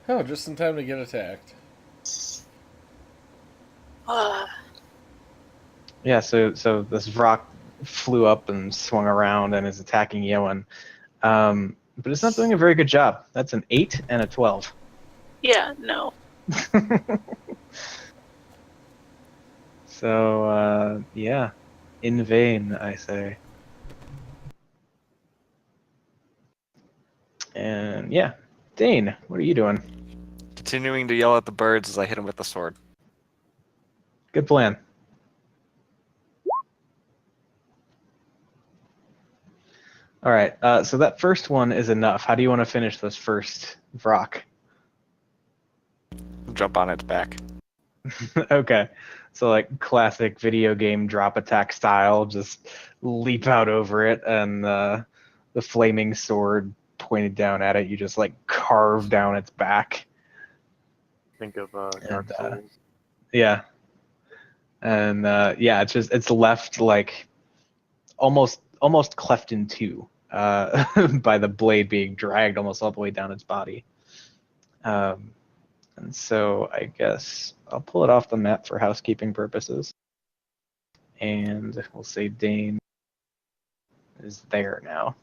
Oh, just in time to get attacked. Uh, Yeah, so this Vrock flew up and swung around and is attacking Yoan. But it's not doing a very good job. That's an 8 and a 12. Yeah, no. So, yeah. In vain, I say. And yeah. Dane, what are you doing? Continuing to yell at the birds as I hit him with the sword. Good plan. All right. So that first one is enough. How do you want to finish this first Vrock? Jump on its back. Okay. So like classic video game drop attack style, just leap out over it, and the flaming sword pointed down at it, you just like carve down its back. Think of Dark And, Souls. Yeah. And yeah, it's left like almost cleft in two by the blade being dragged almost all the way down its body. And so I guess I'll pull it off the map for housekeeping purposes. And we'll say Dane is there now.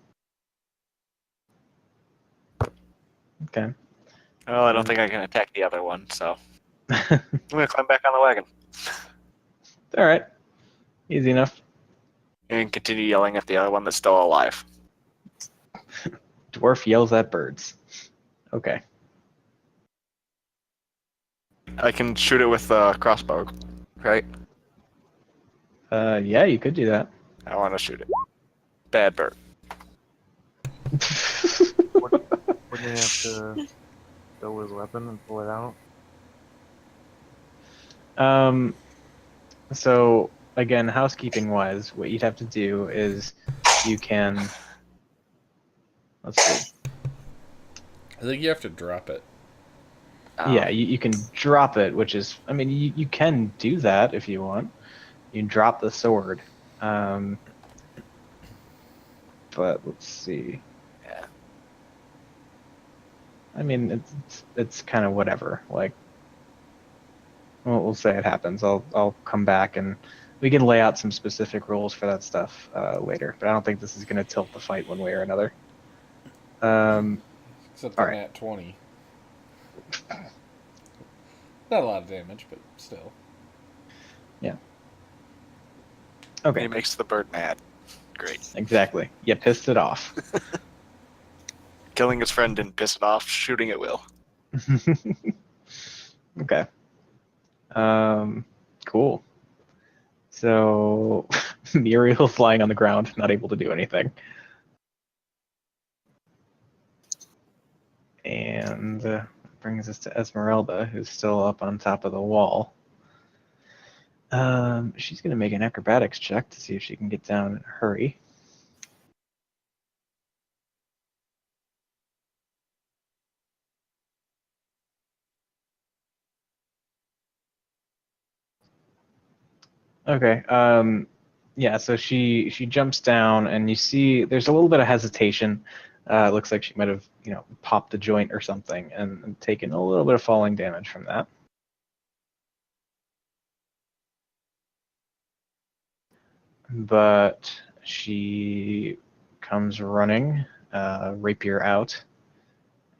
Okay. Well, I don't think I can attack the other one, so I'm gonna climb back on the wagon All right. Easy enough. and continue yelling at the other one that's still alive. Dwarf yells at birds. Okay. I can shoot it with the crossbow, right? Yeah, you could do that. I want to shoot it. Bad bird. Wouldn't you have to throw his weapon and pull it out? So again, housekeeping wise, what you'd have to do is you can, let's see. I think you have to drop it. Yeah, you can drop it, which is, I mean, you can do that if you want. You drop the sword. But let's see. Yeah. I mean, it's kind of whatever. Like, we'll say it happens. I'll come back and we can lay out some specific rules for that stuff later. But I don't think this is going to tilt the fight one way or another. Except the All right. nat 20. Not a lot of damage, but still. Yeah. It Okay. makes the bird mad. Great. Exactly. You pissed it off. Killing his friend didn't piss it off. Shooting it will. Okay. Cool. So Muriel's lying on the ground, not able to do anything. And brings us to Esmeralda, who's still up on top of the wall. She's going to make an acrobatics check to see if she can get down in a hurry. Okay. Yeah, so she jumps down, and you see there's a little bit of hesitation. It looks like she might have, popped a joint or something and taken a little bit of falling damage from that. But she comes running, rapier out,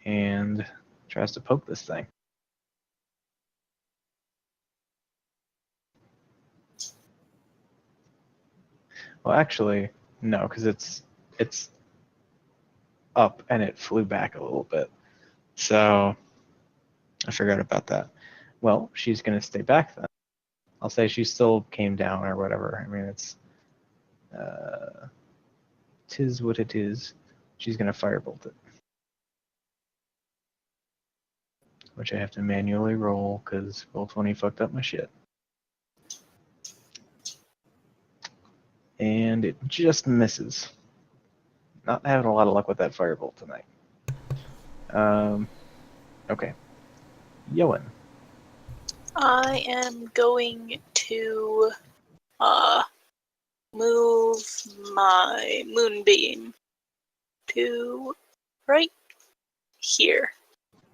and tries to poke this thing. Well, actually, no, because it's up and it flew back a little bit. So I forgot about that. Well, she's going to stay back then. I'll say she still came down or whatever. I mean, it's tis what it is. She's going to firebolt it, which I have to manually roll because Roll20 fucked up my shit. And it just misses. Not having a lot of luck with that firebolt tonight. Okay. Yoan. I am going to move my moonbeam to right here.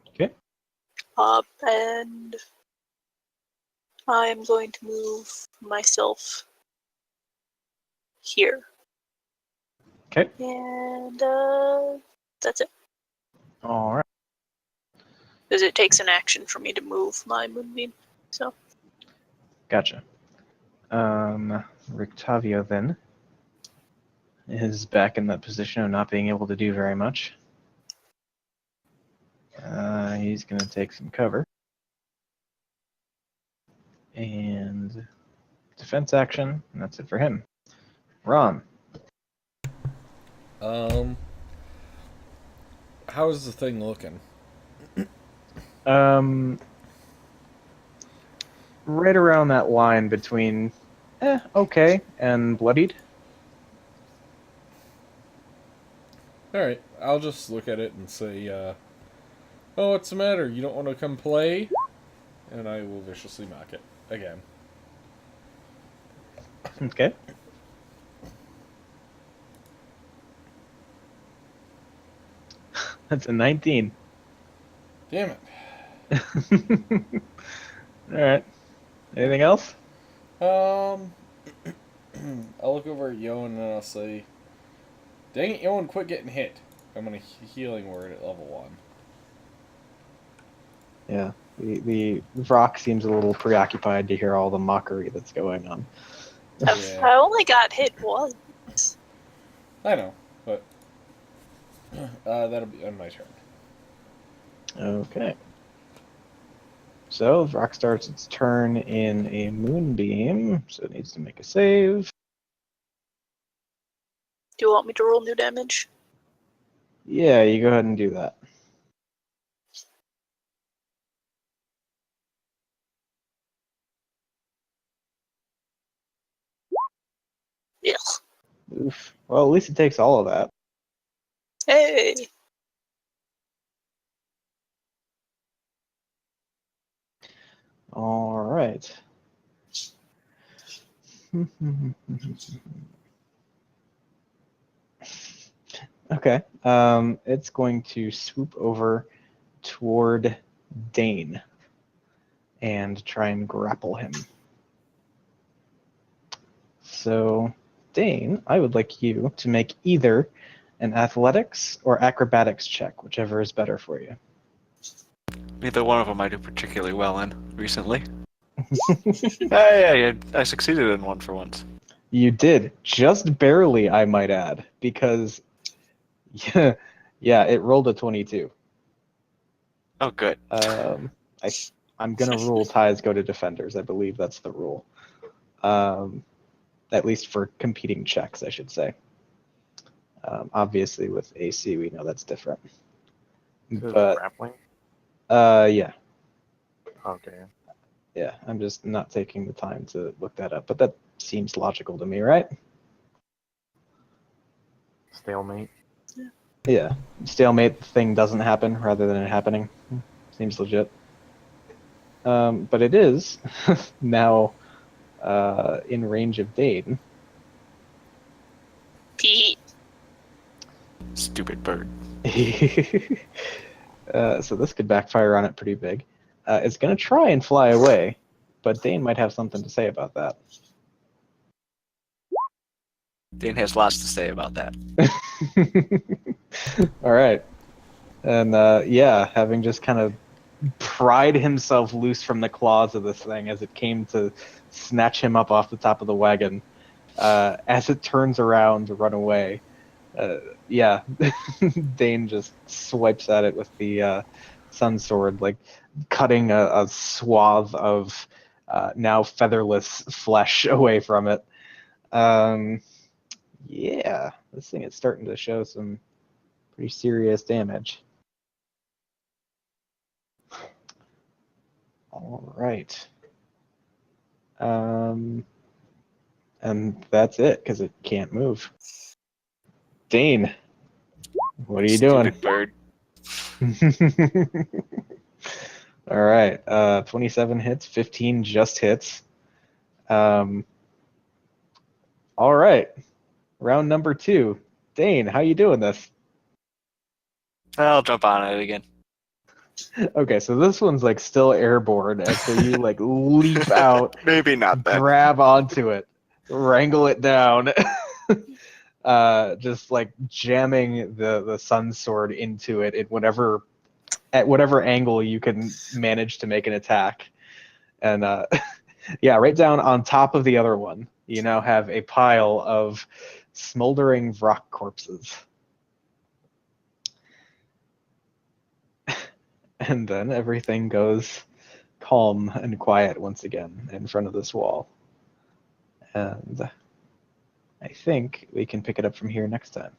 Okay. And I am going to move myself here. Okay. And that's it. All right. Because it takes an action for me to move my moonbeam. So Gotcha. Rictavio then is back in that position of not being able to do very much. He's going to take some cover. And defense action, and that's it for him. Ron. How's the thing looking? Right around that line between okay and bloodied. Alright, I'll just look at it and say, oh, what's the matter? You don't want to come play? And I will viciously mock it again. Okay. That's a 19. Damn it. Alright. Anything else? I'll look over at Yoan and I'll say, dang it, Yoan, quit getting hit. I'm going to healing word at level 1. Yeah. The rock seems a little preoccupied to hear all the mockery that's going on. Yeah. I only got hit once. I know, but that'll be on my turn. Okay. So, the rock starts its turn in a moonbeam, so it needs to make a save. Do you want me to roll new damage? Yeah, you go ahead and do that. Yeah. Oof. Well, at least it takes all of that. Hey. All right. Okay. It's going to swoop over toward Dane and try and grapple him. So, Dane, I would like you to make either an athletics or acrobatics check, whichever is better for you. Neither one of them I do particularly well in recently. Hey, I succeeded in one for once. You did, just barely, I might add, because yeah, it rolled a 22. Oh, good. I'm gonna rule ties go to defenders. I believe that's the rule. At least for competing checks, I should say. Obviously, with AC, we know that's different. So But grappling? yeah, Okay. yeah. I'm just not taking the time to look that up, but that seems logical to me, right? Stalemate. Yeah. Stalemate thing doesn't happen rather than it happening. Seems legit. But it is now in range of Dane. Pete. Stupid bird. So this could backfire on it pretty big. It's going to try and fly away, but Dane might have something to say about that. Dane has lots to say about that. All right. And yeah, having just kind of pried himself loose from the claws of this thing as it came to snatch him up off the top of the wagon, as it turns around to run away, yeah, Dane just swipes at it with the sun sword, like cutting a swath of now featherless flesh away from it. Yeah, this thing is starting to show some pretty serious damage. All right. And that's it, because it can't move. Dane, what are you doing? Stupid bird. All right, 27 hits, 15 just hits. All right, round number 2. Dane, how you doing this? I'll jump on it again. Okay, so this one's like still airborne, and so you like leap out, Maybe not that. grab onto it, wrangle it down. just like jamming the sun sword into it at whatever angle you can manage to make an attack. And yeah, right down on top of the other one, you now have a pile of smoldering Vrock corpses. And then everything goes calm and quiet once again in front of this wall. And I think we can pick it up from here next time.